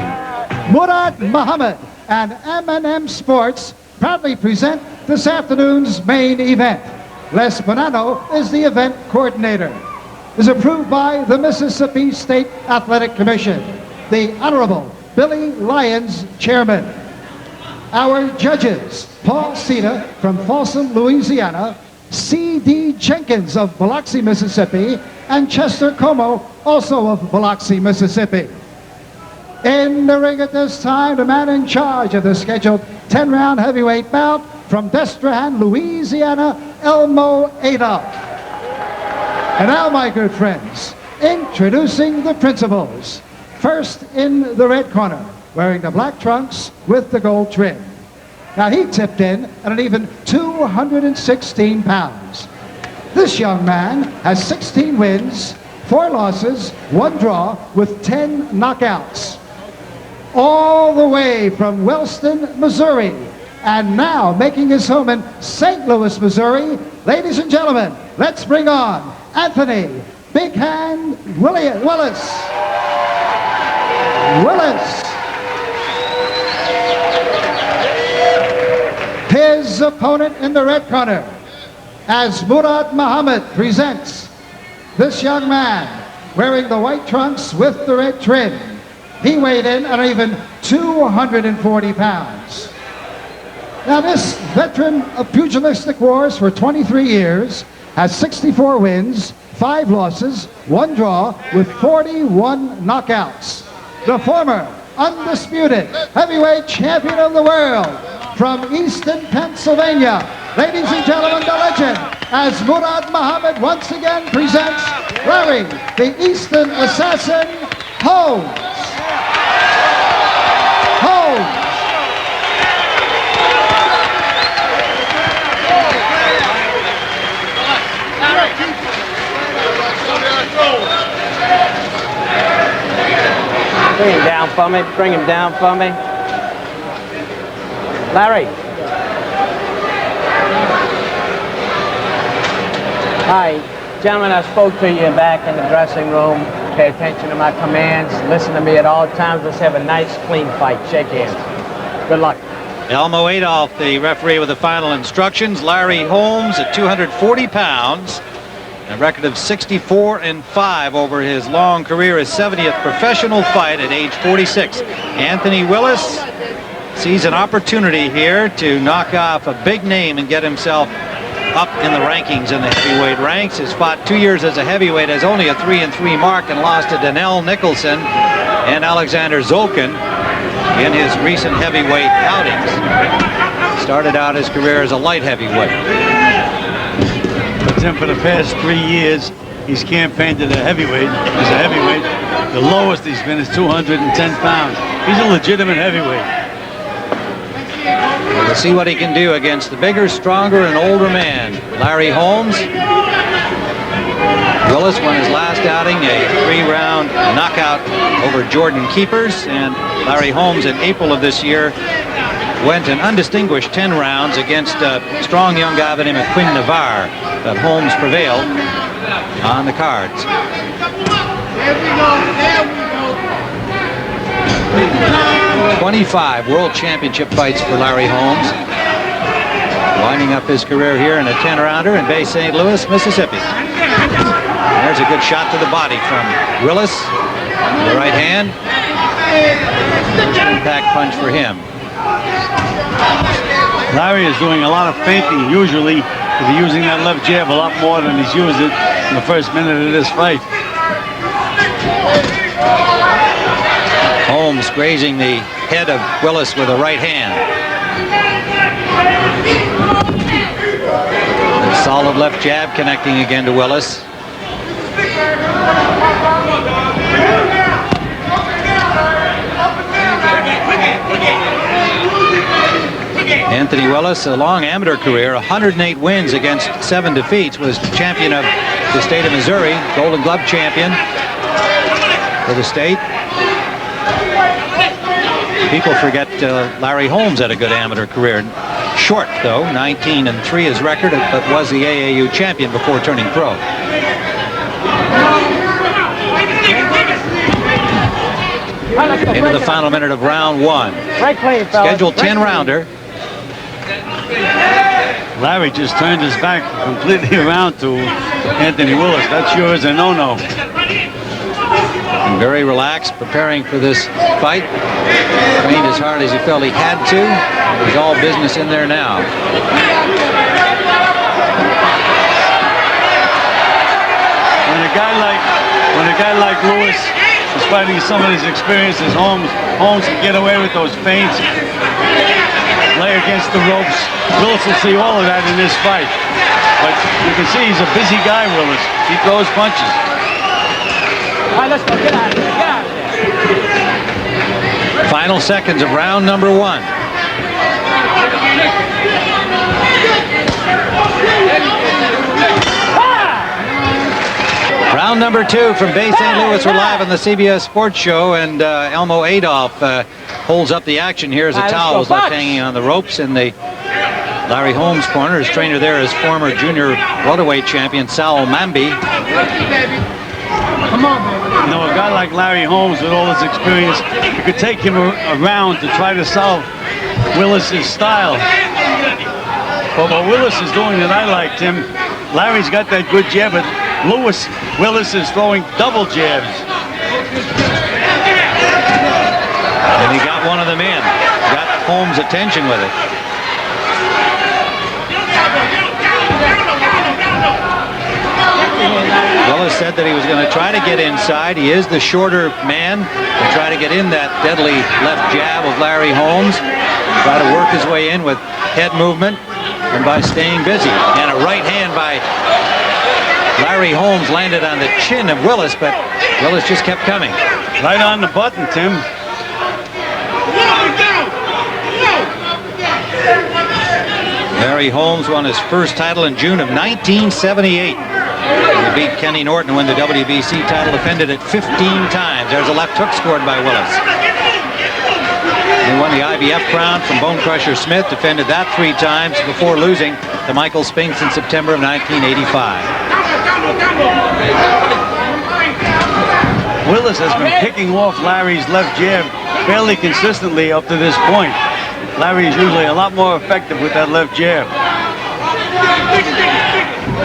C: Murad Muhammad and M&M Sports proudly present this afternoon's main event. Les Bonanno is the event coordinator. Is approved by the Mississippi State Athletic Commission. The Honorable Billy Lyons, Chairman. Our judges: Paul Cita from Folsom, Louisiana, C.D. Jenkins of Biloxi, Mississippi, and Chester Como, also of Biloxi, Mississippi. In the ring at this time, the man in charge of the scheduled 10-round heavyweight bout from Destrehan, Louisiana, Elmo Adolph. And now, my good friends, introducing the principals. First in the red corner, wearing the black trunks with the gold trim. Now, he tipped in at an even 216 pounds. This young man has 16 wins, 4 losses, 1 draw, with 10 knockouts. All the way from Wellston, Missouri, and now making his home in St. Louis, Missouri. Ladies and gentlemen, let's bring on Anthony Big Hand Willis. His opponent in the red corner, as Murad Muhammad presents this young man wearing the white trunks with the red trim. He weighed in at even 240 pounds. Now, this veteran of pugilistic wars for 23 years has 64 wins, 5 losses, 1 draw, with 41 knockouts. The former undisputed heavyweight champion of the world from Easton, Pennsylvania. Ladies and gentlemen, the legend, as Murad Muhammad once again presents Larry, the Easton Assassin, Holmes.
E: Bring him down for me. Bring him down for me. Larry. Hi, gentlemen, I spoke to you back in the dressing room. Pay attention to my commands. Listen to me at all times. Let's have a nice, clean fight. Shake hands. Good luck.
K: Elmo Adolph, the referee, with the final instructions. Larry Holmes at 240 pounds. A record of 64-5 over his long career, his 70th professional fight at age 46. Anthony Willis sees an opportunity here to knock off a big name and get himself up in the rankings in the heavyweight ranks. Has fought 2 years as a heavyweight, has only a 3-3 mark, and lost to Donnell Nicholson and Alexander Zolkin in his recent heavyweight outings. Started out his career as a light heavyweight.
I: But then for the past 3 years, he's campaigned as a heavyweight. The lowest he's been is 210 pounds. He's a legitimate heavyweight.
K: We'll see what he can do against the bigger, stronger, and older man, Larry Holmes. Willis won his last outing, a 3-round knockout over Jordan Keepers, and Larry Holmes in April of this year went an undistinguished 10 rounds against a strong young guy by the name of Quinn Navarre, but Holmes prevailed on the cards.
L: There we go.
K: 25 world championship fights for Larry Holmes. Winding up his career here in a 10-rounder in Bay St. Louis, Mississippi. There's a good shot to the body from Willis. The right hand. Impact punch for him.
I: Larry is doing a lot of feinting usually, but he's using that left jab a lot more than he's used it in the first minute of this fight.
K: Holmes grazing the head of Willis with a right hand. A solid left jab connecting again to Willis. Anthony Willis, a long amateur career, 108 wins against 7 defeats, was champion of the state of Missouri, Golden Glove champion for the state. People forget Larry Holmes had a good amateur career. Short, though, 19-3 his record, but was the AAU champion before turning pro. Into the final minute of round 1. Scheduled 10-rounder.
I: Larry just turned his back completely around to Anthony Willis. That sure is a no-no.
K: And very relaxed, preparing for this fight. Trained as hard as he felt he had to. It was all business in there now.
I: When a guy like Lewis is fighting some of his experiences, Holmes can get away with those feints, lay against the ropes. Willis will see all of that in this fight. But you can see he's a busy guy, Willis. He throws punches.
E: All right, let's go. Get out of here. Get out of there.
K: Final seconds of round number 1. Round number 2 from Bay St. Louis. We're live on the CBS Sports Show, and Elmo Adolph holds up the action here as a towel is left hanging on the ropes in the Larry Holmes corner. His trainer there is former junior welterweight champion Sal Mambi.
I: Come on, baby. You know, a guy like Larry Holmes with all his experience, you could take him around to try to solve Willis's style. But what Willis is doing that I liked him, Larry's got that good jab, but Willis is throwing double jabs.
K: And he got one of them in. Got Holmes' attention with it. Willis said that he was going to try to get inside. He is the shorter man. And try to get in that deadly left jab of Larry Holmes. Try to work his way in with head movement and by staying busy. And a right hand by Larry Holmes landed on the chin of Willis, but Willis just kept coming.
I: Right on the button, Tim.
K: Larry Holmes won his first title in June of 1978. He beat Kenny Norton to win the WBC title, defended it 15 times. There's a left hook scored by Willis. He won the IBF crown from Bone Crusher Smith, defended that 3 times before losing to Michael Spinks in September of 1985.
I: Willis has been picking off Larry's left jab fairly consistently up to this point. Larry is usually a lot more effective with that left jab.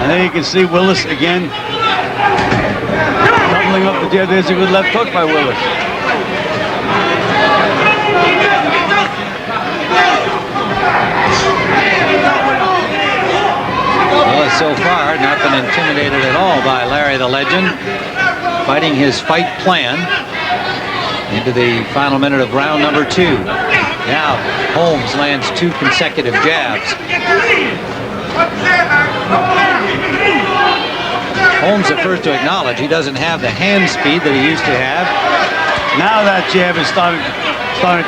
I: And there you can see Willis again doubling up the jab. There's a good left hook by Willis.
K: Willis so far not been intimidated at all by Larry the Legend, fighting his fight plan into the final minute of round number 2. Now Holmes lands 2 consecutive jabs. Holmes the first to acknowledge he doesn't have the hand speed that he used to have.
I: Now that jab is starting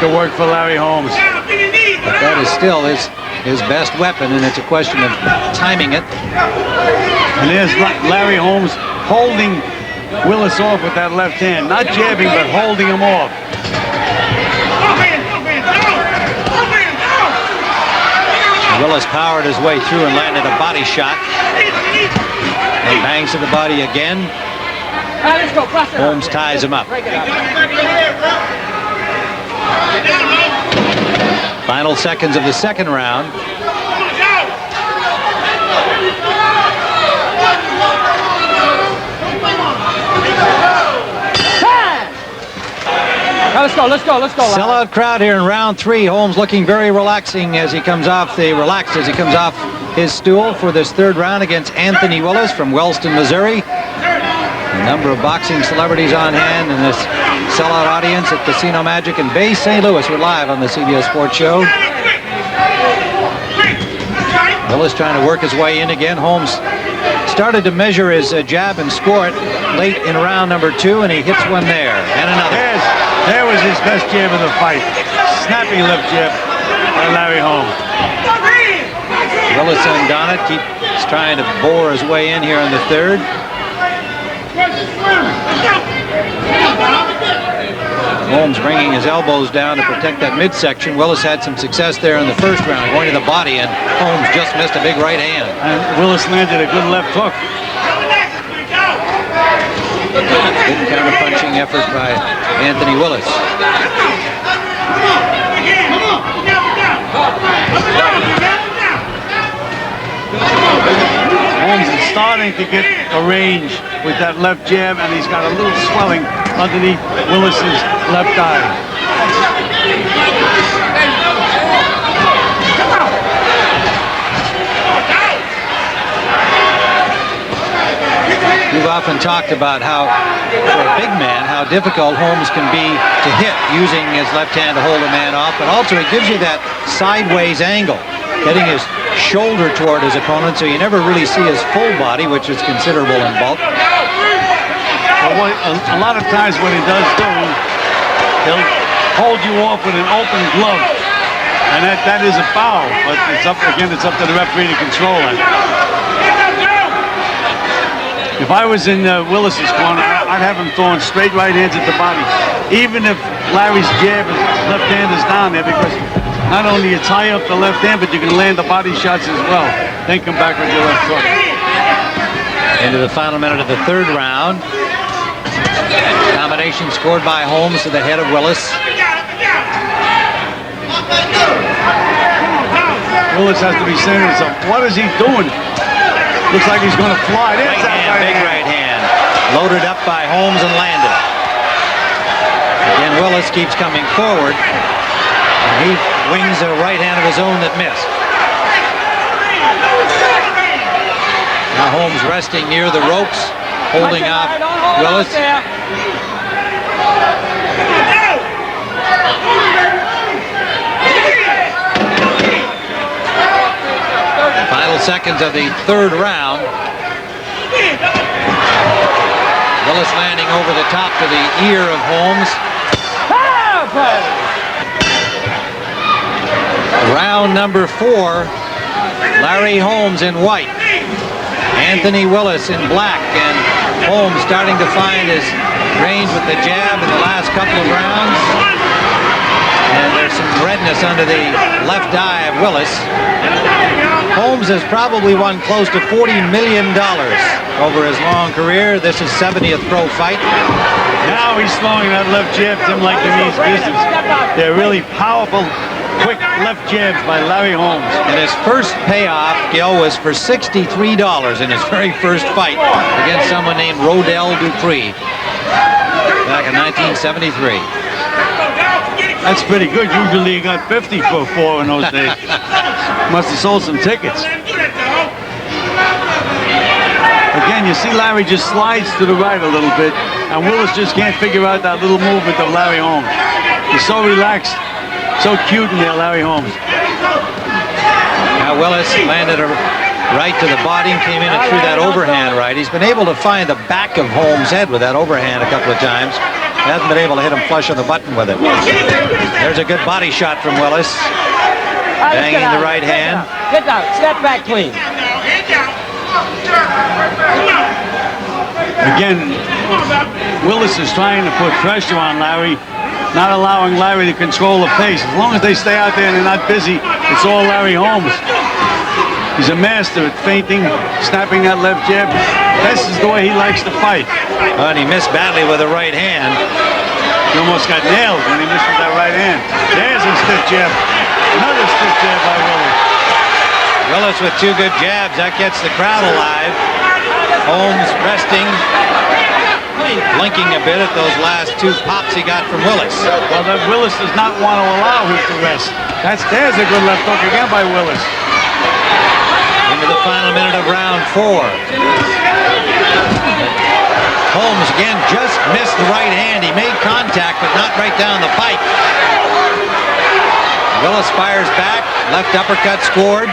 I: to work for Larry Holmes.
K: But that is still his best weapon, and it's a question of timing it.
I: And there's Larry Holmes holding Willis off with that left hand. Not jabbing, but holding him off.
K: Willis powered his way through and landed a body shot. And bangs to the body again. Holmes ties him up. Final seconds of the second round.
E: Now let's go. go, let's go.
K: Sellout crowd here in round 3. Holmes looking very relaxing as he comes off his stool for this third round against Anthony Willis from Wellston, Missouri. A number of boxing celebrities on hand in this sellout audience at Casino Magic in Bay St. Louis. We're live on the CBS Sports Show. Willis trying to work his way in again. Holmes started to measure his jab and score it late in round number 2, and he hits one there and another.
I: There was his best jab of the fight. Snappy left jab by Larry Holmes.
K: Willis undone it, keeps trying to bore his way in here in the third. Holmes bringing his elbows down to protect that midsection. Willis had some success there in the first round, going to the body, and Holmes just missed a big right hand.
I: And Willis landed a good left hook.
K: Good counter-punching effort by Anthony Willis.
I: Holmes is starting to get a range with that left jab, and he's got a little swelling underneath Willis's left eye.
K: We've often talked about how, for a big man, how difficult Holmes can be to hit using his left hand to hold a man off, but also it gives you that sideways angle, getting his shoulder toward his opponent, so you never really see his full body, which is considerable in bulk.
I: Well, a lot of times what he does do, he'll hold you off with an open glove, and that is a foul, but it's up to the referee to control it. If I was in Willis's corner, I'd have him throwing straight right hands at the body, even if Larry's jab, his left hand is down there, because not only you tie up the left hand, but you can land the body shots as well. Then come back with your left hook.
K: Into the final minute of the third round. Combination scored by Holmes to the head of Willis.
I: Willis has to be saying to himself, what is he doing? Looks like he's going to fly. There's that
K: big right hand. Loaded up by Holmes and landed. Again, Willis keeps coming forward. And he wings a right hand of his own that missed. Now Holmes resting near the ropes, holding off Willis. Final seconds of the third round. Willis landing over the top to the ear of Holmes. Round number 4. Larry Holmes in white. Anthony Willis in black, and Holmes starting to find his range with the jab in the last couple of rounds. And there's some redness under the left eye of Willis. Holmes has probably won close to $40 million over his long career. This is 70th pro fight.
I: Now he's throwing that left jab to him like he means business. They're really powerful, quick left jabs by Larry Holmes.
K: And his first payoff, Gil, was for $63 in his very first fight against someone named Rodell Dupree back in 1973.
I: That's pretty good. Usually you got 50 for 4 in those days. Must have sold some tickets. Again, you see Larry just slides to the right a little bit, and Willis just can't figure out that little movement of Larry Holmes. He's so relaxed, so cute in there, Larry Holmes.
K: Now Willis landed a right to the body and came in and threw that overhand right. He's been able to find the back of Holmes' head with that overhand a couple of times. Hasn't been able to hit him flush on the button with it. There's a good body shot from Willis. Banging the right hand.
E: Get down. Step back clean.
I: Again, Willis is trying to put pressure on Larry, not allowing Larry to control the pace. As long as they stay out there and they're not busy, it's all Larry Holmes. He's a master at feinting, snapping that left jab. This is the way he likes to fight.
K: And he missed badly with the right hand.
I: He almost got nailed when he missed with that right hand. There's a stiff jab. Another stiff jab by Willis.
K: Willis with 2 good jabs. That gets the crowd alive. Holmes resting. blinking a bit at those last 2 pops he got from Willis.
I: Well, then Willis does not want to allow him to rest. There's a good left hook again by Willis.
K: Into the final minute of round 4. Holmes again just missed the right hand. He made contact, but not right down the pipe. Willis fires back. Left uppercut scored.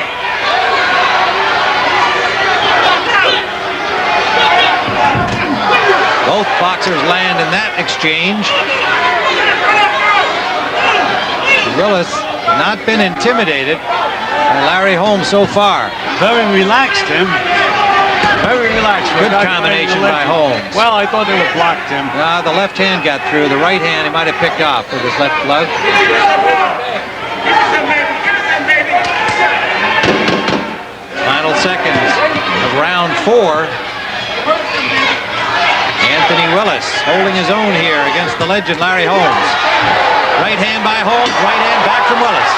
K: Both boxers land in that exchange. Willis not been intimidated by Larry Holmes so far.
I: Very relaxed, Tim. Very relaxed.
K: Good combination by Holmes.
I: Well, I thought they were blocked, Tim.
K: The left hand got through. The right hand he might have picked off with his left glove. Final seconds of round 4. Anthony Willis holding his own here against the legend Larry Holmes. Right hand by Holmes, right hand back from Willis.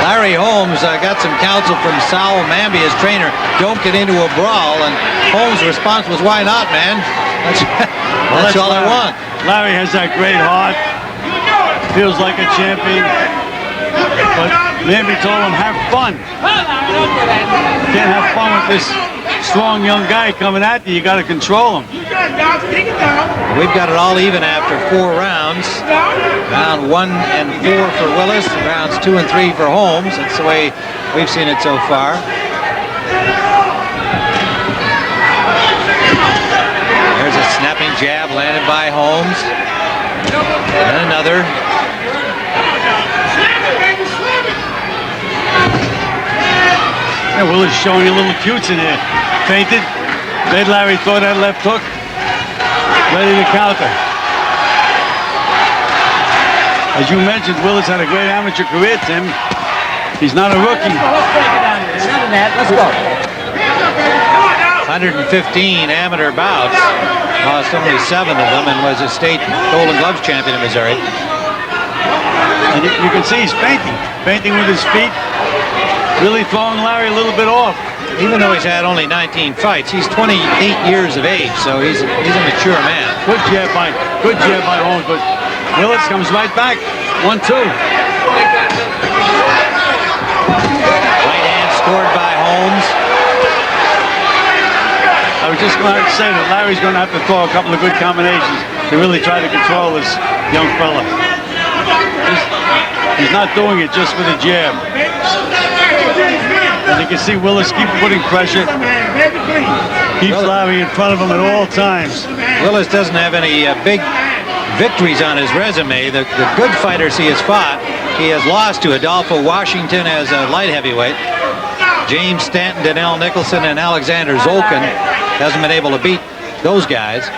K: Larry Holmes got some counsel from Sal Mamby, his trainer. Don't get into a brawl, and Holmes' response was, "Why not, man? That's all I want."
I: Larry has that great heart. Feels like a champion. But Mamby told him, have fun. Can't have fun with this strong young guy coming at you. You got to control him.
K: We've got it all even after 4 rounds. Round 1 and 4 for Willis. Rounds 2 and 3 for Holmes. That's the way we've seen it so far. There's a snapping jab landed by Holmes. And another.
I: Yeah, Willis showing you a little cutes in here. Feinted. Made Larry throw that left hook. Ready to counter. As you mentioned, Willis had a great amateur career, Tim. He's not a rookie.
E: Let's go.
K: 115 amateur bouts. Lost only 7 of them and was a state Golden Gloves champion in Missouri.
I: And you can see he's feinting. Feinting with his feet. Really throwing Larry a little bit off.
K: Even though he's had only 19 fights, he's 28 years of age, so he's a mature man.
I: Good jab by Holmes, but Willis comes right back. 1-2.
K: Right hand scored by Holmes.
I: I was just going to say that Larry's going to have to throw a couple of good combinations to really try to control this young fella. He's not doing it just with a jab. And you can see Willis keep putting pressure. Keeps Larry in front of him at all times.
K: Willis doesn't have any big victories on his resume. The good fighters he has fought, he has lost to Adolfo Washington as a light heavyweight. James Stanton, Donnell Nicholson, and Alexander Zolkin. Hasn't been able to beat those guys.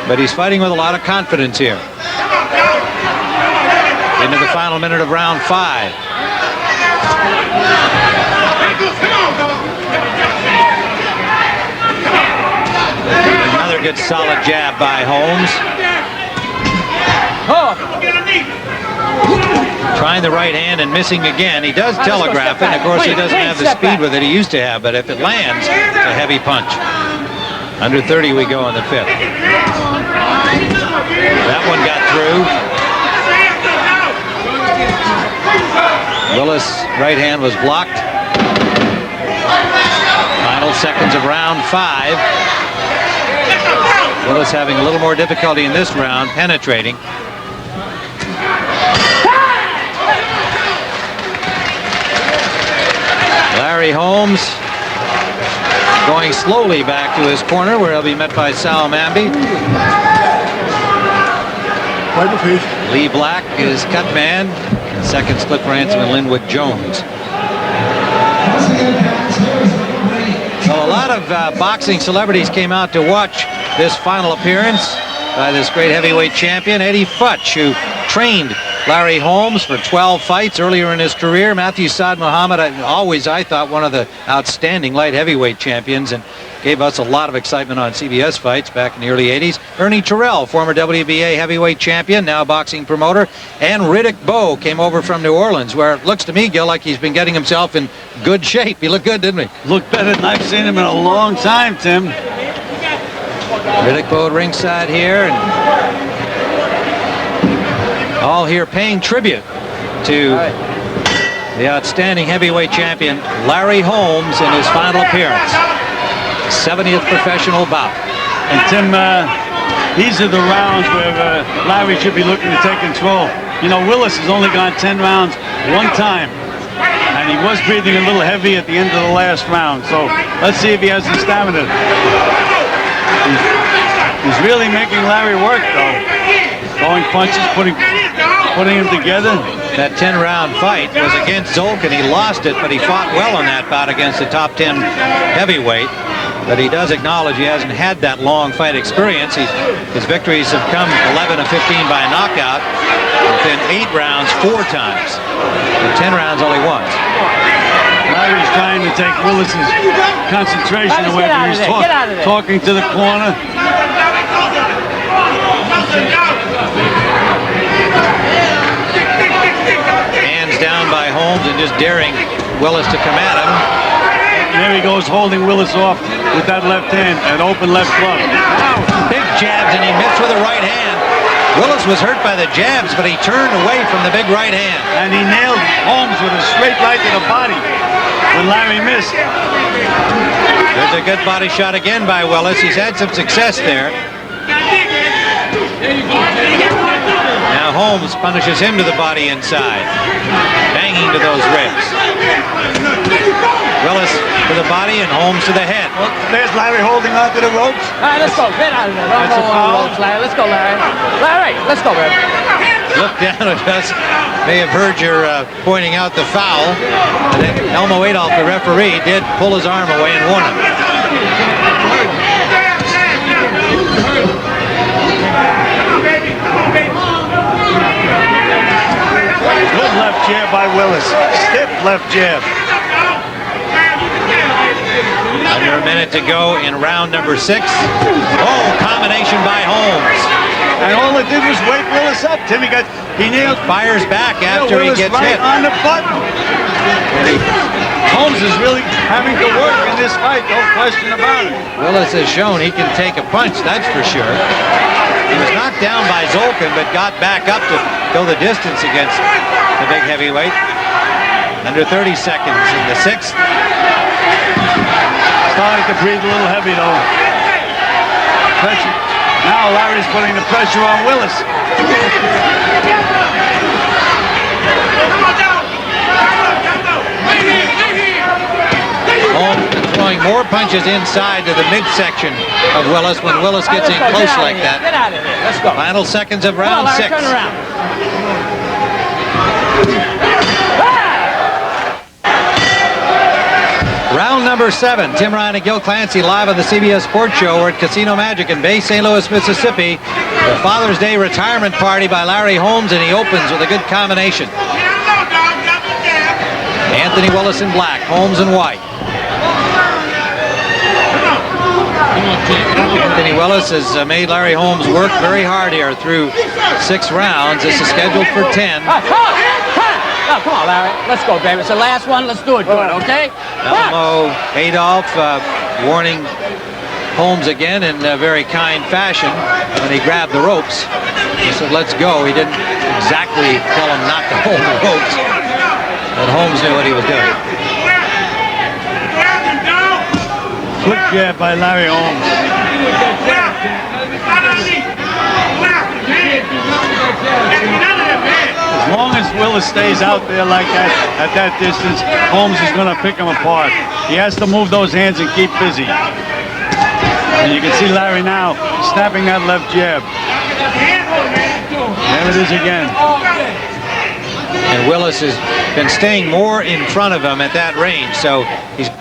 K: But he's fighting with a lot of confidence here. Into the final minute of round 5. Another good solid jab by Holmes. Trying the right hand and missing again. He does telegraph it, and of course he doesn't have the speed with it he used to have, but if it lands, it's a heavy punch. Under 30 we go in the 5th. That one got through. Willis' right hand was blocked. Final seconds of round 5. Willis having a little more difficulty in this round, penetrating. Larry Holmes going slowly back to his corner where he'll be met by Sal Mamby. Lee Black is cut man. Second split for Ransom and Linwood Jones. So a lot of boxing celebrities came out to watch this final appearance by this great heavyweight champion, Eddie Futch, who trained Larry Holmes for 12 fights earlier in his career. Matthew Saad Muhammad, always I thought one of the outstanding light heavyweight champions, and gave us a lot of excitement on CBS fights back in the early 80s. Ernie Terrell, former WBA heavyweight champion, now boxing promoter. And Riddick Bowe came over from New Orleans, where it looks to me, Gil, like he's been getting himself in good shape. He looked good, didn't he?
I: Looked better than I've seen him in a long time, Tim.
K: Riddick Bowe ringside here, and all here paying tribute to the outstanding heavyweight champion Larry Holmes in his final appearance. 70th professional bout.
I: And Tim, these are the rounds where Larry should be looking to take control. You know, Willis has only gone 10 rounds one time, and he was breathing a little heavy at the end of the last round. So let's see if he has the stamina. He's really making Larry work, though. Throwing punches, putting him together.
K: That 10-round fight was against Zolkin. He lost it, but he fought well in that bout against the top 10 heavyweight. But he does acknowledge he hasn't had that long fight experience. His victories have come 11 of 15 by knockout, within 8 rounds 4 times, and 10 rounds only once.
I: Larry's trying to take Willis's concentration away from his talking to the corner.
K: Hands down by Holmes and just daring Willis to come at him.
I: There he goes, holding Willis off with that left hand, an open left glove.
K: Big jabs, and he missed with the right hand. Willis was hurt by the jabs, but he turned away from the big right hand.
I: And he nailed Holmes with a straight right to the body when Larry missed.
K: There's a good body shot again by Willis. He's had some success there. Now Holmes punishes him to the body inside, banging to those ribs. Willis to the body and Holmes to the head.
I: Well, there's Larry holding on to the ropes.
E: All right, let's go. Get out of there. Don't go on the ropes, Larry. Let's go, Larry. Larry, let's go, Larry.
K: Look down at us. May have heard your pointing out the foul. And then Elmo Adolph, the referee, did pull his arm away and warn him.
I: Good left jab by Willis. Stiff left jab.
K: Under a minute to go in round number 6. Oh, combination by Holmes.
I: And all it did was wake Willis up. He nailed.
K: Fires back after he gets
I: right
K: hit.
I: on the button. Holmes is really having to work in this fight, no question about it.
K: Willis has shown he can take a punch, that's for sure. He was knocked down by Zolkin, but got back up to go the distance against the big heavyweight. Under 30 seconds in the 6th.
I: Starting to breathe a little heavy, though. Pressure. Now Larry's putting the pressure on Willis.
K: Holmes throwing more punches inside to the midsection of Willis when Willis gets in close like that.
E: Get out of here. Let's go.
K: Final seconds of round 6.
E: Turn around.
K: Round number 7. Tim Ryan and Gil Clancy live on the CBS Sports Show. We're at Casino Magic in Bay St. Louis, Mississippi. The Father's Day retirement party by Larry Holmes, and he opens with a good combination. Anthony Willis in black, Holmes in white. Anthony Willis has made Larry Holmes work very hard here through 6 rounds. This is scheduled for 10.
E: Oh, come on, Larry. Let's go, baby. It's the last one. Let's do it good, okay?
K: Elmo Adolph warning Holmes again in a very kind fashion when he grabbed the ropes. He said, let's go. He didn't exactly tell him not to hold the ropes, but Holmes knew what he was doing.
I: Quick jab by Larry Holmes. As long as Willis stays out there like that, at that distance, Holmes is going to pick him apart. He has to move those hands and keep busy. And you can see Larry now snapping that left jab. There it is again.
K: And Willis has been staying more in front of him at that range, so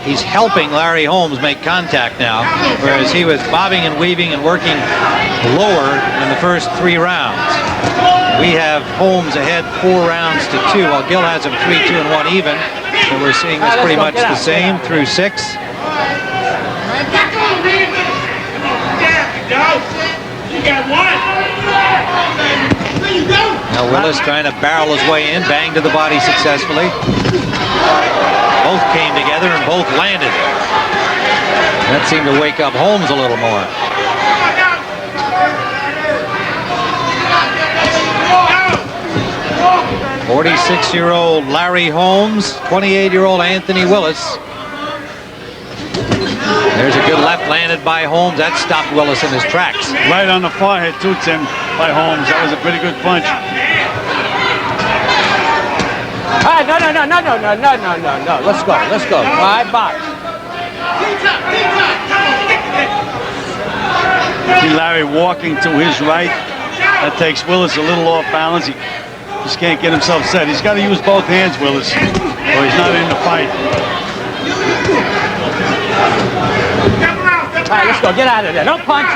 K: he's helping Larry Holmes make contact now, whereas he was bobbing and weaving and working lower in the first 3 rounds. We have Holmes ahead 4 rounds to 2, while Gil has him 3-2 and 1 even. So we're seeing this pretty much the same through 6. Now Willis trying to barrel his way in, bang to the body successfully. Both came together and both landed. That seemed to wake up Holmes a little more. 46-year-old Larry Holmes, 28-year-old Anthony Willis. There's a good left landed by Holmes. That stopped Willis in his tracks.
I: Right on the forehead too, Tim, by Holmes. That was a pretty good punch.
E: No. Let's go. All right, box.
I: See Larry walking to his right. That takes Willis a little off balance. He just can't get himself set. He's got to use both hands, Willis, or he's not in the fight.
E: All right, let's go. Get out of there. Don't punch.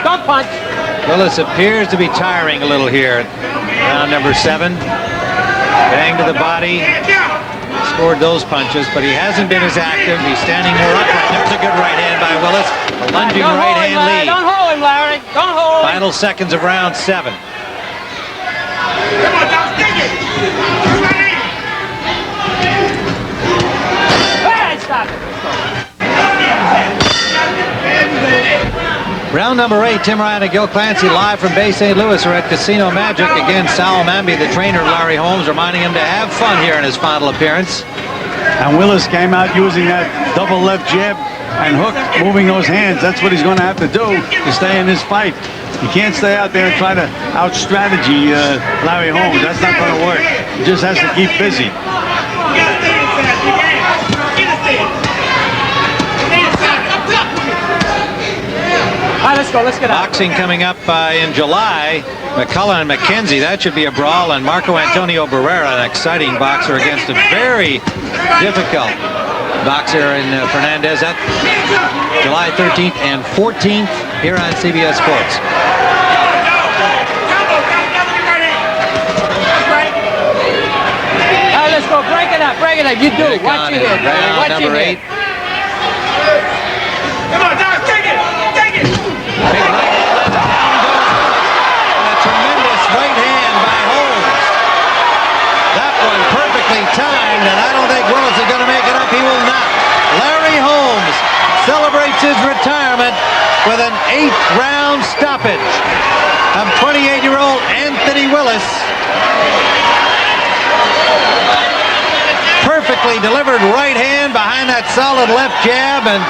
K: Willis appears to be tiring a little here. Round number 7. Bang to the body. Scored those punches, but he hasn't been as active. He's standing more upright. There's a good right hand by Willis. A lunging right hand lead.
E: Don't hold him, Larry. Don't hold him.
K: Final seconds of round 7. Round number 8, Tim Ryan and Gil Clancy live from Bay St. Louis are at Casino Magic. Again, Sal Mamby, the trainer of Larry Holmes, reminding him to have fun here in his final appearance.
I: And Willis came out using that double left jab and hook, moving those hands. That's what he's going to have to do to stay in this fight. He can't stay out there and try to out-strategy Larry Holmes. That's not going to work. He just has to keep busy.
E: All right, let's get out.
K: Boxing coming up in July. McCullough and McKenzie. That should be a brawl. And Marco Antonio Barrera, an exciting boxer against a very difficult boxer in Fernandez. At July 13th and 14th here on CBS Sports.
E: All right, let's go. Break it up. You do it. Watch your head.
K: Round number 8.
E: Come on, Doc. Take it.
K: And a tremendous right hand by Holmes. That one perfectly timed, and I don't think Willis is going to make it up. He will not. Larry Holmes celebrates his retirement with an 8th round stoppage of 28-year-old Anthony Willis. Perfectly delivered right hand behind that solid left jab, and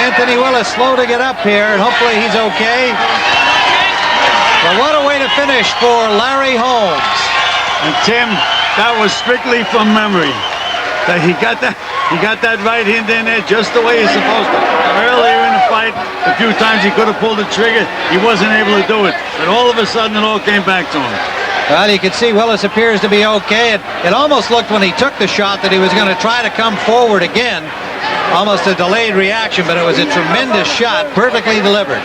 K: Anthony Willis slow to get up here, and hopefully he's okay. But what a way to finish for Larry Holmes.
I: And Tim, that was strictly from memory. That he got that right hand in there just the way he's supposed to. Earlier in the fight, a few times he could have pulled the trigger. He wasn't able to do it. But all of a sudden, it all came back to him.
K: Well, you can see Willis appears to be okay. It almost looked when he took the shot that he was going to try to come forward again. Almost a delayed reaction, but it was a tremendous shot, perfectly delivered.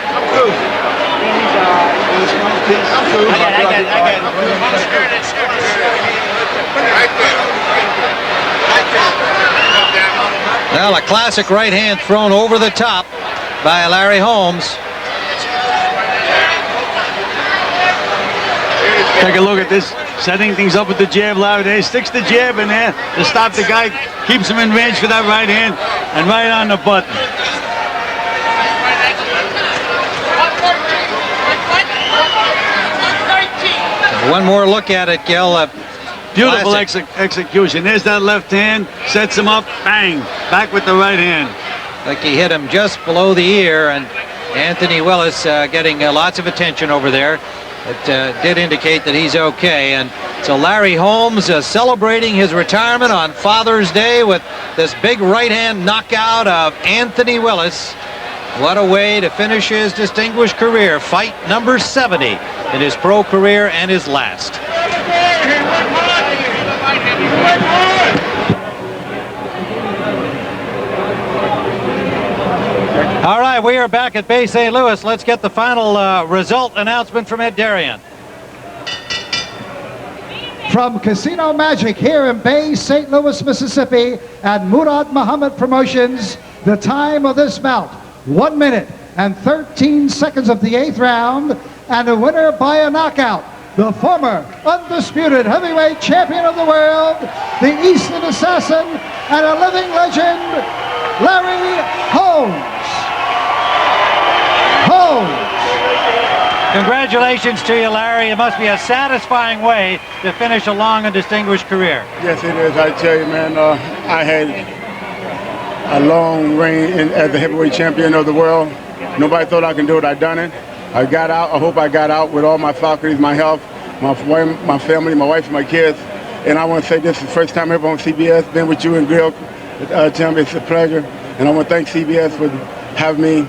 E: I got it.
K: Well, a classic right hand thrown over the top by Larry Holmes.
I: Take a look at this, setting things up with the jab. Larry there sticks the jab in there to stop the guy, keeps him in range for that right hand, and right on the button.
K: One more look at it, Gil.
I: Beautiful execution. There's that left hand, sets him up, bang, back with the right hand.
K: Like he hit him just below the ear, and Anthony Willis getting lots of attention over there. It did indicate that he's okay. And so Larry Holmes celebrating his retirement on Father's Day with this big right-hand knockout of Anthony Willis. What a way to finish his distinguished career. Fight number 70 in his pro career and his last. All right, we are back at Bay St. Louis. Let's get the final result announcement from Ed Darien.
C: from Casino Magic here in Bay St. Louis, Mississippi, at Murad Muhammad Promotions, the time of this bout, 1 minute and 13 seconds of the 8th round, and a winner by a knockout, the former undisputed heavyweight champion of the world, the Eastern Assassin, and a living legend, Larry Holmes.
K: Congratulations to you, Larry. It must be a satisfying way to finish a long and distinguished career.
Q: Yes, it is. I tell you, man, I had a long reign as the heavyweight champion of the world. Nobody thought I could do it. I done it. I got out. I hope I got out with all my faculties, my health, my family, my wife, and my kids. And I want to say this is the first time ever on CBS. Been with you and Grill, Tim. It's a pleasure. And I want to thank CBS for having me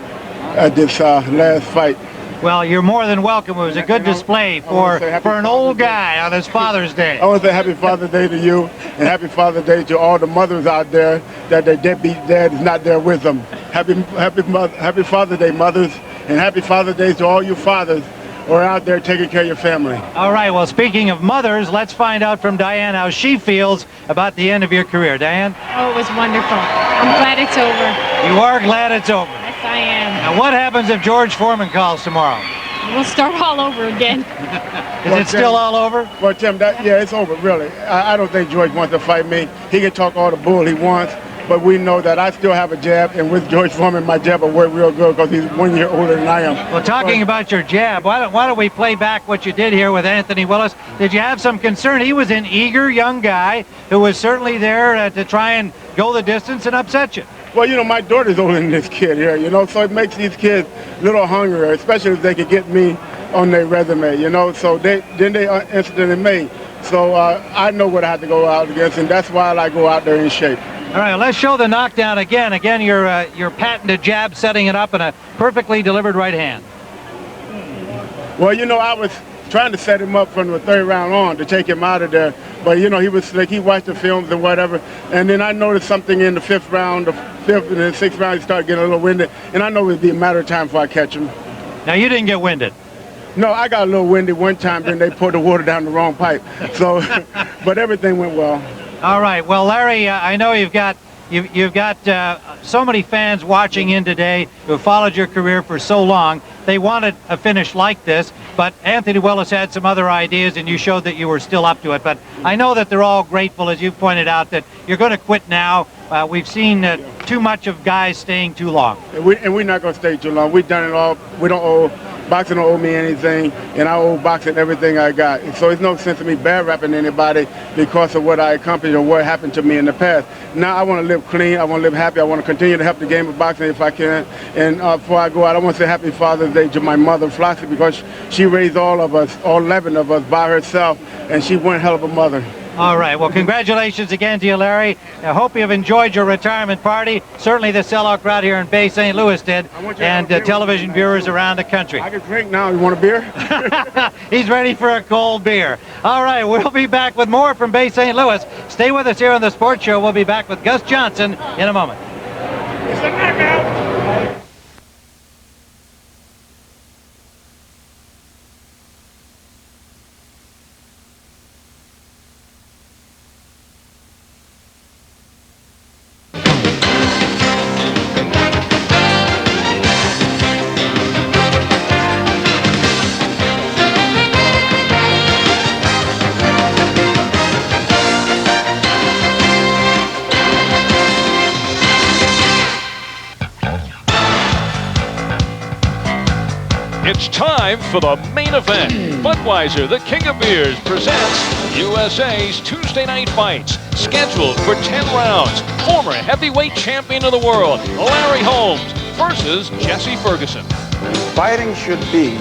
Q: at this last fight.
K: Well, you're more than welcome. It was a good display for an old guy on his Father's Day.
Q: I want to say Happy Father's Day to you, and Happy Father's Day to all the mothers out there that their deadbeat dad is not there with them. Happy Father's Day, mothers, and Happy Father's Day to all you fathers who are out there taking care of your family.
K: All right, well, speaking of mothers, let's find out from Diane how she feels about the end of your career. Diane?
B: Oh, it was wonderful. I'm glad it's over.
K: You are glad it's over.
B: Yes, I am.
K: Now, what happens if George Foreman calls tomorrow?
B: We'll start all over again.
K: Is it still all over?
Q: Well, Tim, yeah, it's over, really. I don't think George wants to fight me. He can talk all the bull he wants, but we know that I still have a jab, and with George Foreman, my jab will work real good because he's 1 year older than I am.
K: Well, talking about your jab, why don't we play back what you did here with Anthony Willis? Did you have some concern? He was an eager young guy who was certainly there to try and go the distance and upset you.
Q: Well, you know, my daughter's older than this kid here, you know, so it makes these kids a little hungrier, especially if they could get me on their resume, you know, so they interested in me. So I know what I have to go out against, and that's why I go out there in shape.
K: All right, let's show the knockdown again. Again, your patented jab, setting it up in a perfectly delivered right hand.
Q: Well, you know, I was trying to set him up from the 3rd round on to take him out of there. But, you know, he was slick. He watched the films and whatever. And then I noticed something in the 5th round, the 5th and the 6th round, he started getting a little winded. And I know it would be a matter of time before I catch him.
K: Now, you didn't get winded.
Q: No, I got a little winded one time, then they poured the water down the wrong pipe. So, but everything went well.
K: All right. Well, Larry, I know you've got so many fans watching in today who have followed your career for so long. They wanted a finish like this, but Anthony Willis had some other ideas, and you showed that you were still up to it. But I know that they're all grateful, as you pointed out, that you're going to quit now. We've seen too much of guys staying too long.
Q: And we're not going to stay too long. We've done it all. We don't owe boxing don't owe me anything, and I owe boxing everything I got. So it's no sense of me bad rapping anybody because of what I accomplished or what happened to me in the past. Now I want to live clean. I want to live happy. I want to continue to help the game of boxing if I can. And before I go out, I want to say Happy Father's Day to my mother, Flossie, because she raised all of us, all 11 of us, by herself, and she one hell of a mother.
K: All right. Well, congratulations again to you, Larry. I hope you've enjoyed your retirement party. Certainly the sellout crowd here in Bay St. Louis did, and television viewers around the country.
Q: I can drink now. You want a beer?
K: He's ready for a cold beer. All right. We'll be back with more from Bay St. Louis. Stay with us here on the Sports Show. We'll be back with Gus Johnson in a moment.
Q: It's a knockout.
F: It's time for the main event. Budweiser, the king of beers, presents USA's Tuesday night fights. Scheduled for 10 rounds. Former heavyweight champion of the world, Larry Holmes, versus Jesse Ferguson.
G: Fighting should be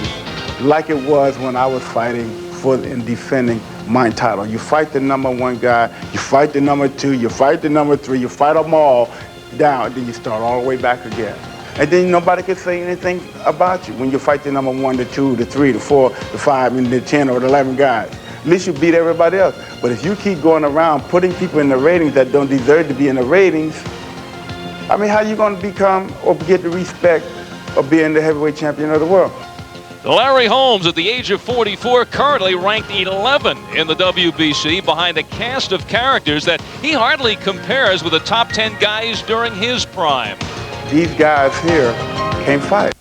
G: like it was when I was fighting for and defending my title. You fight the #1 guy, you fight the #2, you fight the #3, you fight them all down, then you start all the way back again. And then nobody can say anything about you when you fight the #1, the 2, the 3, the 4, the 5, and the 10 or the 11 guys. At least you beat everybody else. But if you keep going around putting people in the ratings that don't deserve to be in the ratings, I mean, how are you going to become or get the respect of being the heavyweight champion of the world?
F: Larry Holmes, at the age of 44, currently ranked 11 in the WBC, behind a cast of characters that he hardly compares with the top 10 guys during his prime.
G: These guys here can't fight.